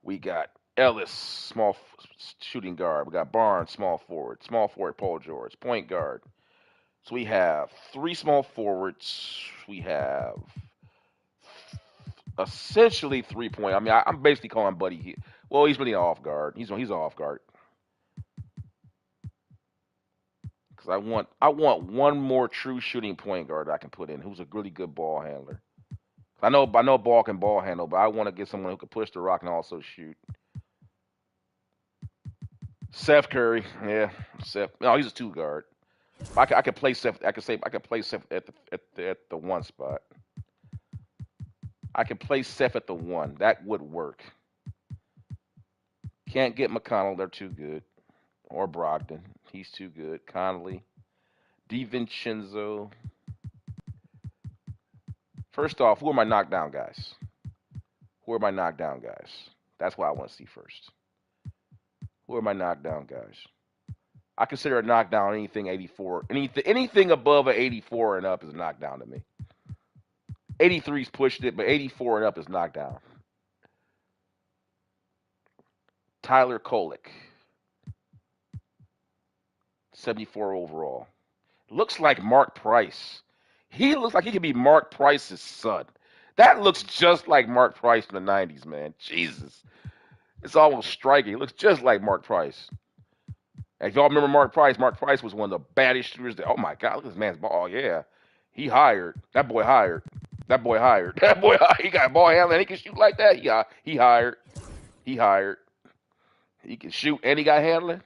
We got Ellis, small shooting guard. We got Barnes, small forward. Small forward, Paul George, point guard. So we have 3 small forwards. We have essentially 3-point. I mean, I'm basically calling Buddy here. Well, he's really off guard. He's off guard because I want one more true shooting point guard I can put in who's a really good ball handler. I know ball can ball handle, but I want to get someone who can push the rock and also shoot. Seth Curry, yeah, Seth. No, he's a 2 guard. I could play Seth. I could play Seth at the 1 spot. I can play Seth at the 1. That would work. Can't get McConnell. They're too good. Or Brogdon. He's too good. Connolly. DiVincenzo. First off, who are my knockdown guys? Who are my knockdown guys? That's what I want to see first. Who are my knockdown guys? I consider a knockdown anything 84. Anything above an 84 and up is a knockdown to me. 83's pushed it, but 84 and up is knockdown. Tyler Kolek, 74 overall. Looks like Mark Price. He looks like he could be Mark Price's son. That looks just like Mark Price in the 90s, man. Jesus. It's almost striking. He looks just like Mark Price. And if y'all remember Mark Price was one of the baddest shooters. Oh, my God. Look at this man's ball. Oh, yeah. He hired. That boy hired. That boy hired. That boy hired. He got ball handling. He can shoot like that. He hired. He hired. He can shoot and he got handling.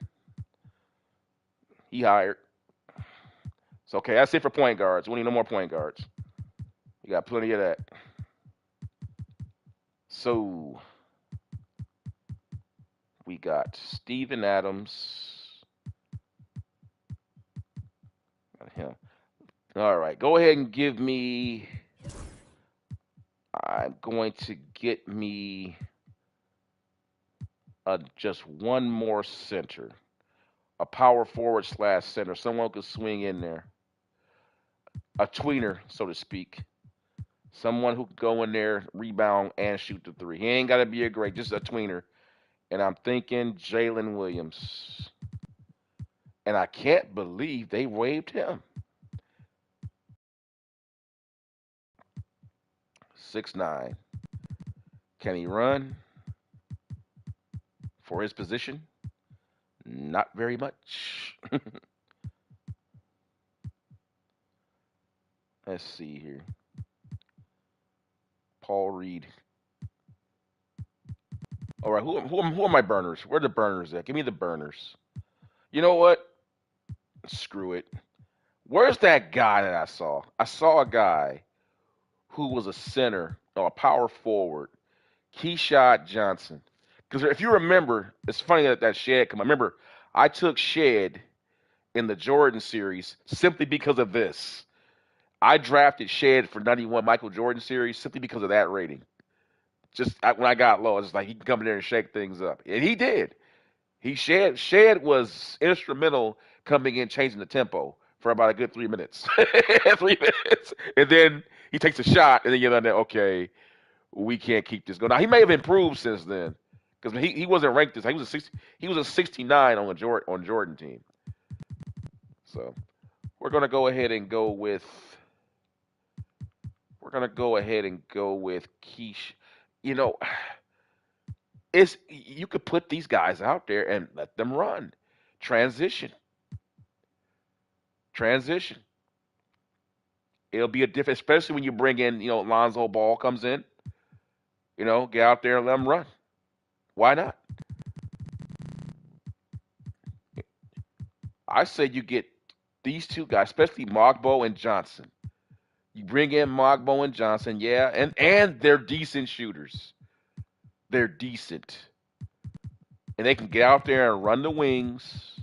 He hired. So, okay, that's it for point guards. We need no more point guards. You got plenty of that. So, we got Steven Adams. Got him. All right, go ahead and give me. I'm going to get me just one more center. A power forward / center. Someone who could swing in there. A tweener, so to speak. Someone who could go in there, rebound, and shoot the three. He ain't got to be a great, just a tweener. And I'm thinking Jalen Williams. And I can't believe they waived him. 6'9". Can he run for his position? Not very much. Let's see here. Paul Reed. All right, who are my burners? Where are the burners at? Give me the burners. You know what? Screw it. Where's that guy that I saw? I saw a guy who was a center or a power forward, Keyshawn Johnson. Because if you remember, it's funny that Shed come. I remember I took Shed in the Jordan series simply because of this. I drafted Shed for 91 Michael Jordan series simply because of that rating. When I got low, it's like he can come in there and shake things up. And he did. Shed was instrumental coming in, changing the tempo for about a good 3 minutes. 3 minutes. And then he takes a shot, and then you're like, okay, we can't keep this going. Now, he may have improved since then because he wasn't ranked this. He was a 69 on Jordan team. So we're going to go ahead and go with Keish. You know, you could put these guys out there and let them run. Transition. It'll be a different, especially when you bring in, Lonzo Ball comes in. Get out there and let them run. Why not? I say you get these two guys, especially Mogbo and Johnson. You bring in Mogbo and Johnson, yeah, and they're decent shooters. They're decent. And they can get out there and run the wings.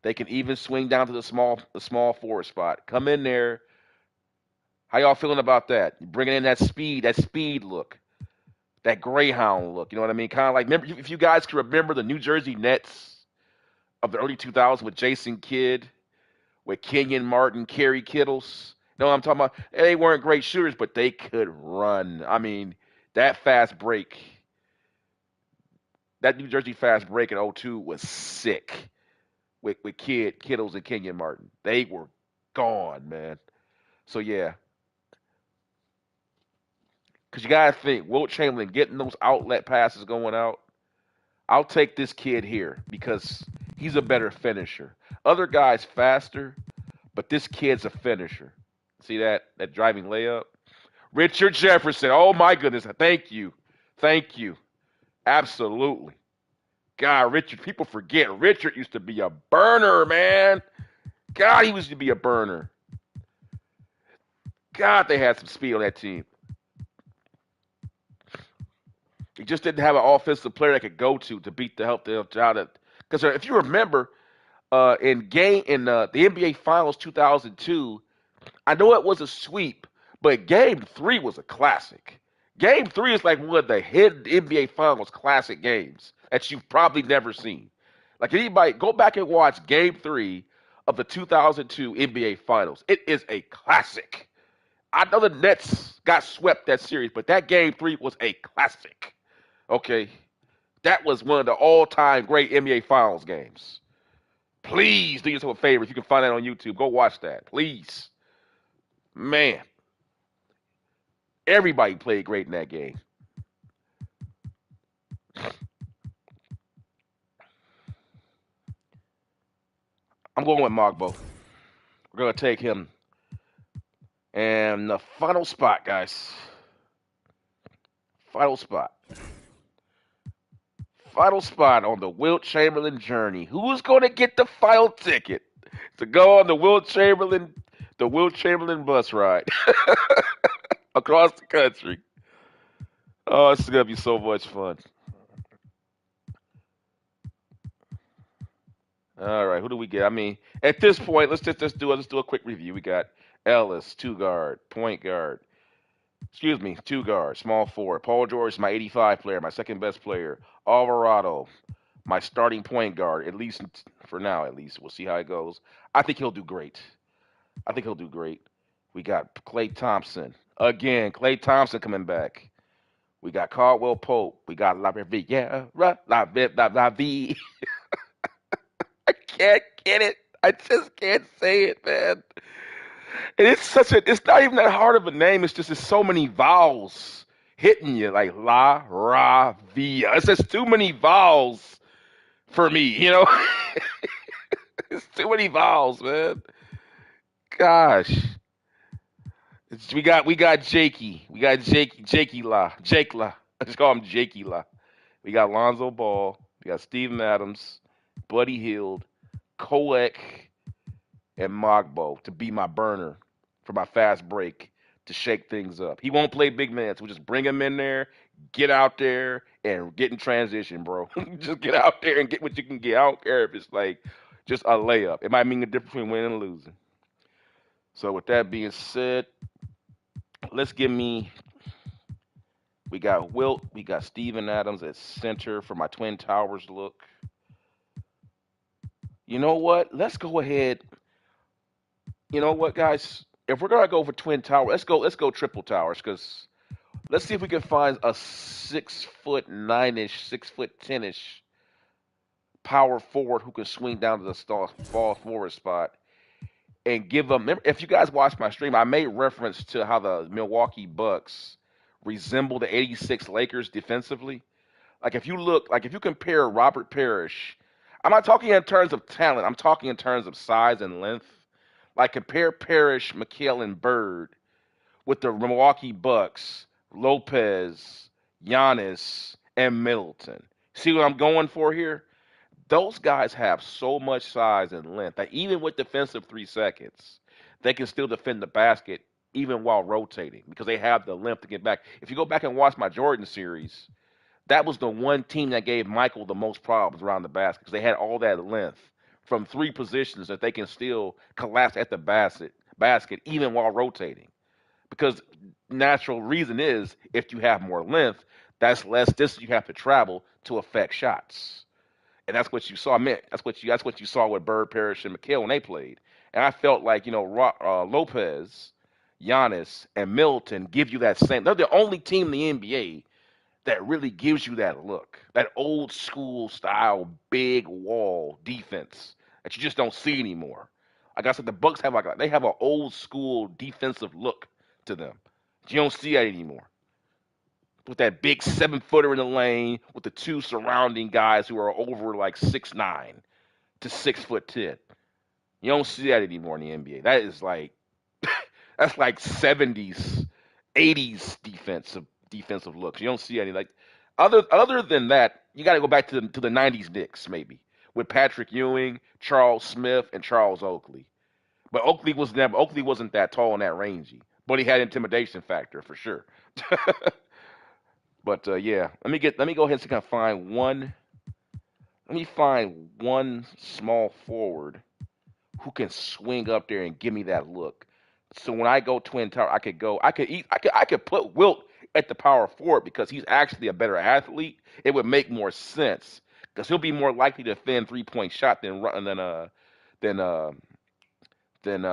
They can even swing down to the small forward spot. Come in there. How y'all feeling about that? You bringing in that speed look, that Greyhound look. You know what I mean? Kind of like, remember, if you guys can remember the New Jersey Nets of the early 2000s with Jason Kidd, with Kenyon Martin, Kerry Kittles. You know what I'm talking about? They weren't great shooters, but they could run. I mean, that fast break, that New Jersey fast break in 02 was sick with Kittles and Kenyon Martin. They were gone, man. So, yeah. Because you got to think, Wilt Chamberlain getting those outlet passes going out. I'll take this kid here because he's a better finisher. Other guys faster, but this kid's a finisher. See that driving layup? Richard Jefferson. Oh, my goodness. Thank you. Absolutely. God, Richard, people forget. Richard used to be a burner, man. God, he used to be a burner. God, they had some speed on that team. He just didn't have an offensive player that could go to beat the help out. Because if you remember, in the NBA Finals 2002, I know it was a sweep, but Game 3 was a classic. Game 3 is like one of the hidden NBA Finals classic games that you've probably never seen. Like anybody, go back and watch Game 3 of the 2002 NBA Finals. It is a classic. I know the Nets got swept that series, but that Game 3 was a classic. Okay, that was one of the all-time great NBA Finals games. Please do yourself a favor if you can find that on YouTube. Go watch that, please. Man, everybody played great in that game. I'm going with Mogbo. We're gonna take him. And the final spot, guys. Final spot. Final spot on the Wilt Chamberlain journey. Who's going to get the final ticket to go on the Wilt Chamberlain bus ride across the country? Oh, it's going to be so much fun. All right, who do we get? I mean, at this point, let's do a quick review. We got Ellis, two guard, point guard. Excuse me, two guard, small forward. Paul George, my 85 player, my second best player. Alvarado, my starting point guard, at least for now, at least. We'll see how it goes. I think he'll do great. I think he'll do great. We got Klay Thompson. Again, Klay Thompson coming back. We got Caldwell Pope. We got La Riviera. La V. I can't get it. I just can't say it, man. And it's not even that hard of a name. It's just, there's so many vowels hitting you, like La, Ra, Via. It's just too many vowels for me, you know? It's too many vowels, man. Gosh. We got Jakey. We got Jakey La. Jake La. I just call him Jakey La. We got Lonzo Ball. We got Steven Adams, Buddy Hield, Kolek, and Mogbo to be my burner for my fast break to shake things up. He won't play big man, so we'll just bring him in there, get out there, and get in transition, bro. Just get out there and get what you can get. I don't care if it's like just a layup. It might mean the difference between winning and losing. So with that being said, let's give me. We got Wilt. We got Steven Adams at center for my Twin Towers look. You know what? Let's go ahead. You know what, guys? If we're gonna go for Twin Tower, let's go triple towers because let's see if we can find a 6'9" ish, 6'10" ish power forward who can swing down to the small forward spot and give them. If you guys watched my stream, I made reference to how the Milwaukee Bucks resemble the '86 Lakers defensively. Like if you compare Robert Parrish, I'm not talking in terms of talent. I'm talking in terms of size and length. Like compare Parrish, McHale, and Bird with the Milwaukee Bucks, Lopez, Giannis, and Middleton. See what I'm going for here? Those guys have so much size and length that even with defensive 3 seconds, they can still defend the basket even while rotating because they have the length to get back. If you go back and watch my Jordan series, that was the one team that gave Michael the most problems around the basket because they had all that length from three positions that they can still collapse at the basket even while rotating. Because natural reason is if you have more length, that's less distance you have to travel to affect shots. And that's what you saw. I meant that's what you saw with Bird, Parrish, and McHale when they played. And I felt like Lopez, Giannis, and Milton give you that same. They're the only team in the NBA that really gives you that look, that old school style big wall defense that you just don't see anymore. Like I said, the Bucks have they have an old school defensive look to them. You don't see that anymore. With that big 7 footer in the lane, with the two surrounding guys who are over like 6'9" to 6'10". You don't see that anymore in the NBA. That is like that's like 70s, 80s defensive looks. You don't see any like other than that. You got to go back to the 90s Knicks maybe with Patrick Ewing, Charles Smith, and Charles Oakley. But Oakley wasn't that tall and that rangy, but he had intimidation factor for sure. But yeah, let me go ahead and find one. Let me find one small forward who can swing up there and give me that look. So when I go Twin Tower, I could put Wilt at the power forward because he's actually a better athlete. It would make more sense because he'll be more likely to defend 3-point shot than uh, than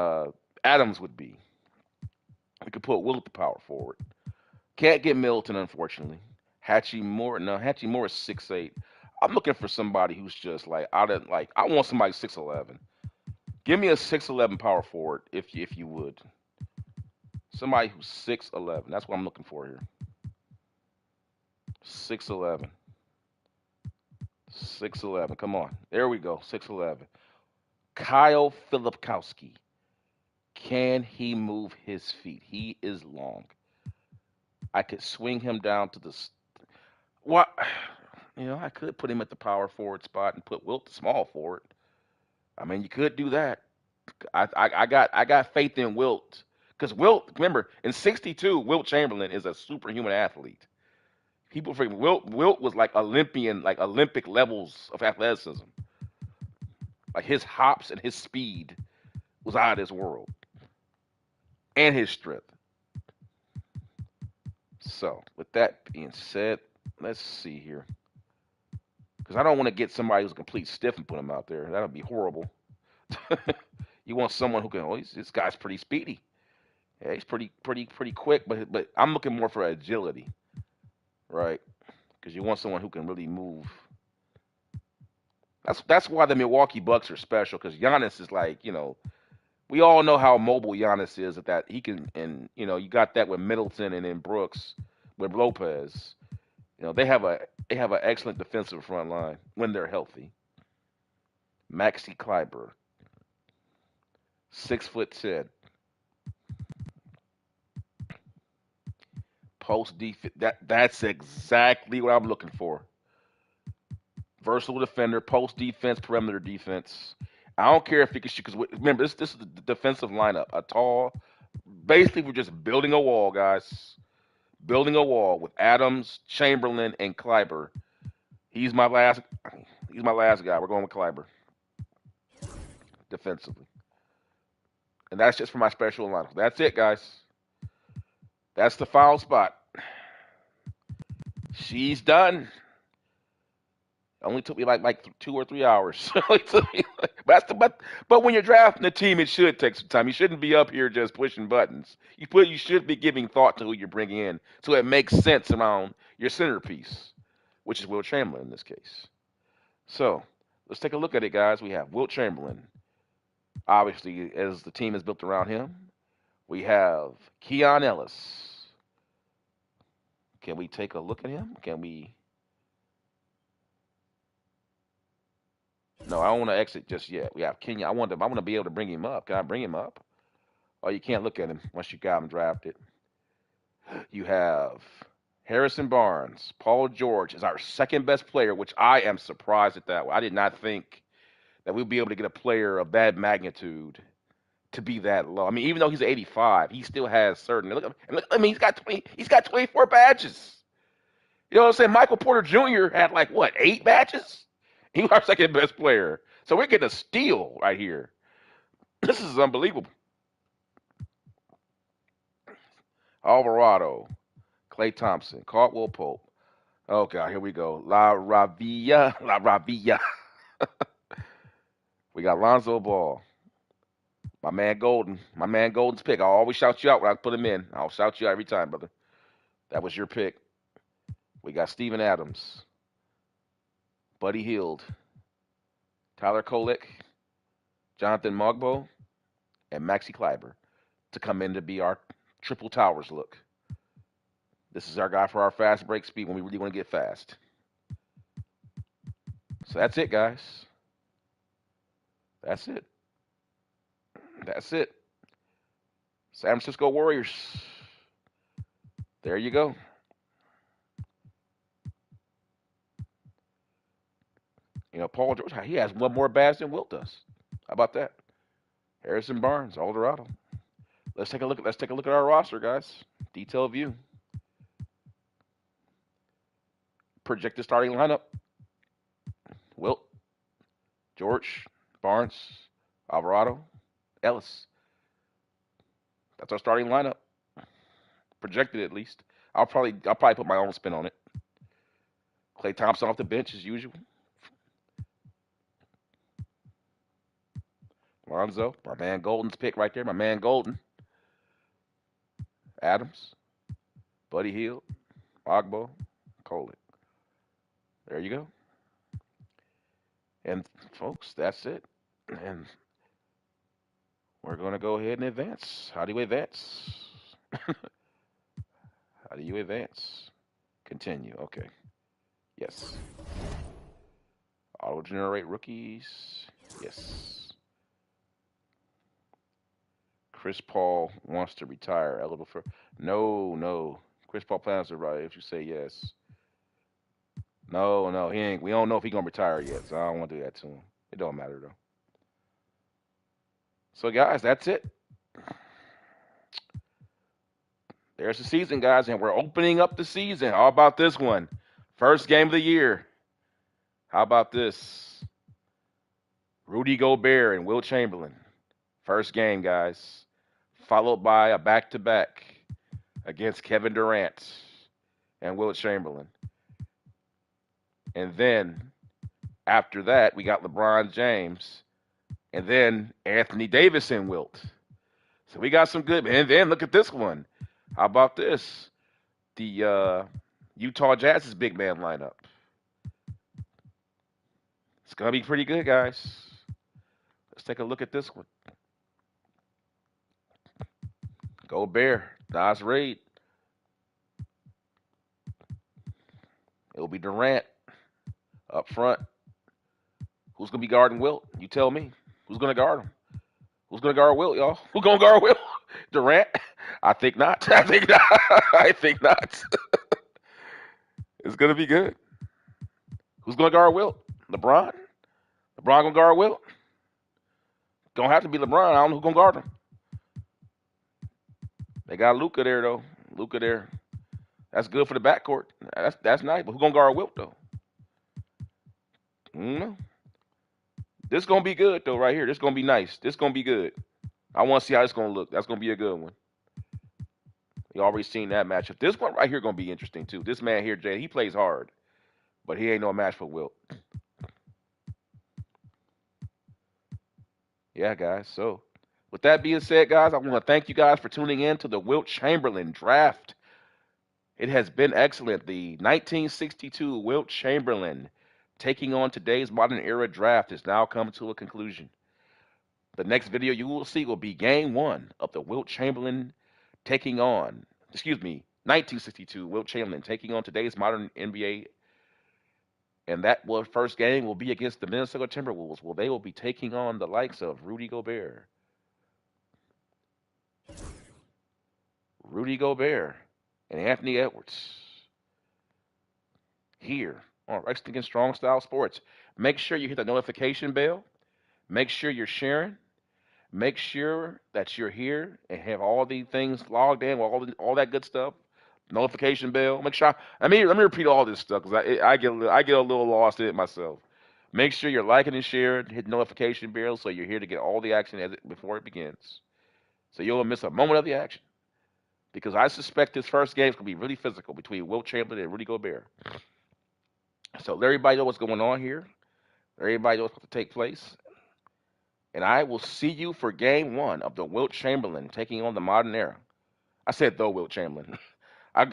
Adams would be. We could put Wilt at the power forward. Can't get Middleton, unfortunately. Hatchie Moore is 6'8". I'm looking for somebody who's just like I want somebody 6'11". Give me a 6'11" power forward if you would. Somebody who's 6'11". That's what I'm looking for here. 6'11". 6'11". Come on. There we go. 6'11". Kyle Filipkowski. Can he move his feet? He is long. I could swing him down to the what? I could put him at the power forward spot and put Wilt the small forward. I mean, you could do that. I got faith in Wilt because Wilt. Remember, in '62, Wilt Chamberlain is a superhuman athlete. People forget Wilt was like Olympic levels of athleticism. Like his hops and his speed was out of this world, and his strength. So, with that being said, let's see here. Because I don't want to get somebody who's a complete stiff and put him out there. That would be horrible. You want someone who can. Oh, this guy's pretty speedy. Yeah, he's pretty quick. But I'm looking more for agility, right? Because you want someone who can really move. That's why the Milwaukee Bucks are special. Because Giannis is like, we all know how mobile Giannis is. That he can, and you got that with Middleton and then Brooks with Lopez. They have an excellent defensive front line when they're healthy. Maxi Kleber, 6'10". Post defense. That's exactly what I'm looking for. Versatile defender, post defense, perimeter defense. I don't care if he can shoot. Because remember, this is the defensive lineup. A tall. Basically, we're just building a wall, guys. Building a wall with Adams, Chamberlain, and Kleber. He's my last. He's my last guy. We're going with Kleber defensively, and that's just for my special lineup. That's it, guys. That's the foul spot. She's done. Only took me like 2 or 3 hours. But when you're drafting a team, it should take some time. You shouldn't be up here just pushing buttons. You should be giving thought to who you're bringing in, so it makes sense around your centerpiece, which is Wilt Chamberlain in this case. So let's take a look at it, guys. We have Wilt Chamberlain, obviously, as the team is built around him. We have Keon Ellis. Can we take a look at him? Can we? No, I don't want to exit just yet. We have Kenya. I want to be able to bring him up. Can I bring him up? Oh, you can't look at him once you got him drafted. You have Harrison Barnes. Paul George is our second best player, which I am surprised at that. I did not think that we'd be able to get a player of that magnitude to be that low. I mean, even though he's 85, he still has certain. I mean, he's got 24 badges. You know what I'm saying? Michael Porter Jr. had like what 8 badges? He was our second best player. So we're getting a steal right here. This is unbelievable. Alvarado, Clay Thompson, Caldwell Pope. Oh God, here we go. La Ravia. We got Lonzo Ball. My man Golden. My man Golden's pick. I'll always shout you out when I put him in. I'll shout you out every time, brother. That was your pick. We got Steven Adams, Buddy Hield, Tyler Kolek, Jonathan Mogbo, and Maxi Kleber to come in to be our triple towers look. This is our guy for our fast break speed when we really want to get fast. So that's it, guys. That's it. That's it. San Francisco Warriors. There you go. Paul George, he has one more badge than Wilt does. How about that? Harrison Barnes, Alvarado. Let's take a look at our roster, guys. Detailed view. Projected starting lineup. Wilt, George, Barnes, Alvarado, Ellis. That's our starting lineup. Projected at least. I'll probably put my own spin on it. Clay Thompson off the bench as usual. Lonzo, my man Golden's pick right there. My man Golden, Adams, Buddy Hield, Ogbo, Kolek. There you go. And folks, that's it. And we're going to go ahead and advance. How do you advance? How do you advance? Continue. Okay. Yes. Auto generate rookies. Yes. Chris Paul wants to retire. Eligible for no, no. Chris Paul plans to retire if you say yes. No, no, he ain't. We don't know if he gonna retire yet, so I don't want to do that to him. It don't matter though. So guys, that's it. There's the season, guys, and we're opening up the season. How about this one? First game of the year. How about this? Rudy Gobert and Wilt Chamberlain. First game, guys. Followed by a back-to-back against Kevin Durant and Wilt Chamberlain. And then after that, we got LeBron James. And then Anthony Davis and Wilt. So we got some good. And then look at this one. How about this? The Utah Jazz's big man lineup. It's going to be pretty good, guys. Let's take a look at this one. Gobert, Nas Reed. It'll be Durant up front. Who's going to be guarding Wilt? You tell me. Who's going to guard him? Who's going to guard Wilt, y'all? Who's going to guard Wilt? Durant? I think not. I think not. I think not. It's going to be good. Who's going to guard Wilt? LeBron? LeBron going to guard Wilt? Don't have to be LeBron. I don't know who's going to guard him. They got Luka there, though. Luka there. That's good for the backcourt. That's nice. But who's going to guard Wilt, though? Mm-hmm. This is going to be good, though, right here. This is going to be nice. This is going to be good. I want to see how it's going to look. That's going to be a good one. You already seen that matchup. This one right here going to be interesting, too. This man here, Jay, he plays hard. But he ain't no match for Wilt. Yeah, guys. So, with that being said, guys, I want to thank you guys for tuning in to the Wilt Chamberlain draft. It has been excellent. The 1962 Wilt Chamberlain taking on today's modern era draft has now come to a conclusion. The next video you will see will be game one of the Wilt Chamberlain taking on, 1962 Wilt Chamberlain taking on today's modern NBA. And that first game will be against the Minnesota Timberwolves, where they will be taking on the likes of Rudy Gobert. Rudy Gobert and Anthony Edwards. Here on Wrestling and Strong Style Sports. Make sure you hit the notification bell. Make sure you're sharing. Make sure that you're here and have all the things logged in, all that good stuff. Notification bell. Make sure. Let me repeat all this stuff because I get a little lost in it myself. Make sure you're liking and sharing. Hit the notification bell so you're here to get all the action before it begins. So you'll miss a moment of the action. Because I suspect this first game is going to be really physical between Wilt Chamberlain and Rudy Gobert. So let everybody know what's going on here. Let everybody know what's going to take place. And I will see you for game one of the Wilt Chamberlain taking on the modern era. I said the Wilt Chamberlain. I'm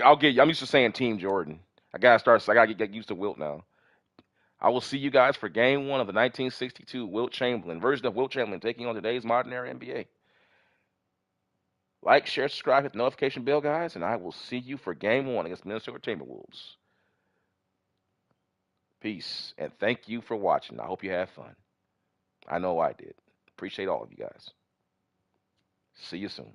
used to saying Team Jordan. I gotta get used to Wilt now. I will see you guys for game one of the 1962 Wilt Chamberlain version of Wilt Chamberlain taking on today's modern era NBA. Like, share, subscribe, hit the notification bell, guys, and I will see you for game one against Minnesota Timberwolves. Peace, and thank you for watching. I hope you had fun. I know I did. Appreciate all of you guys. See you soon.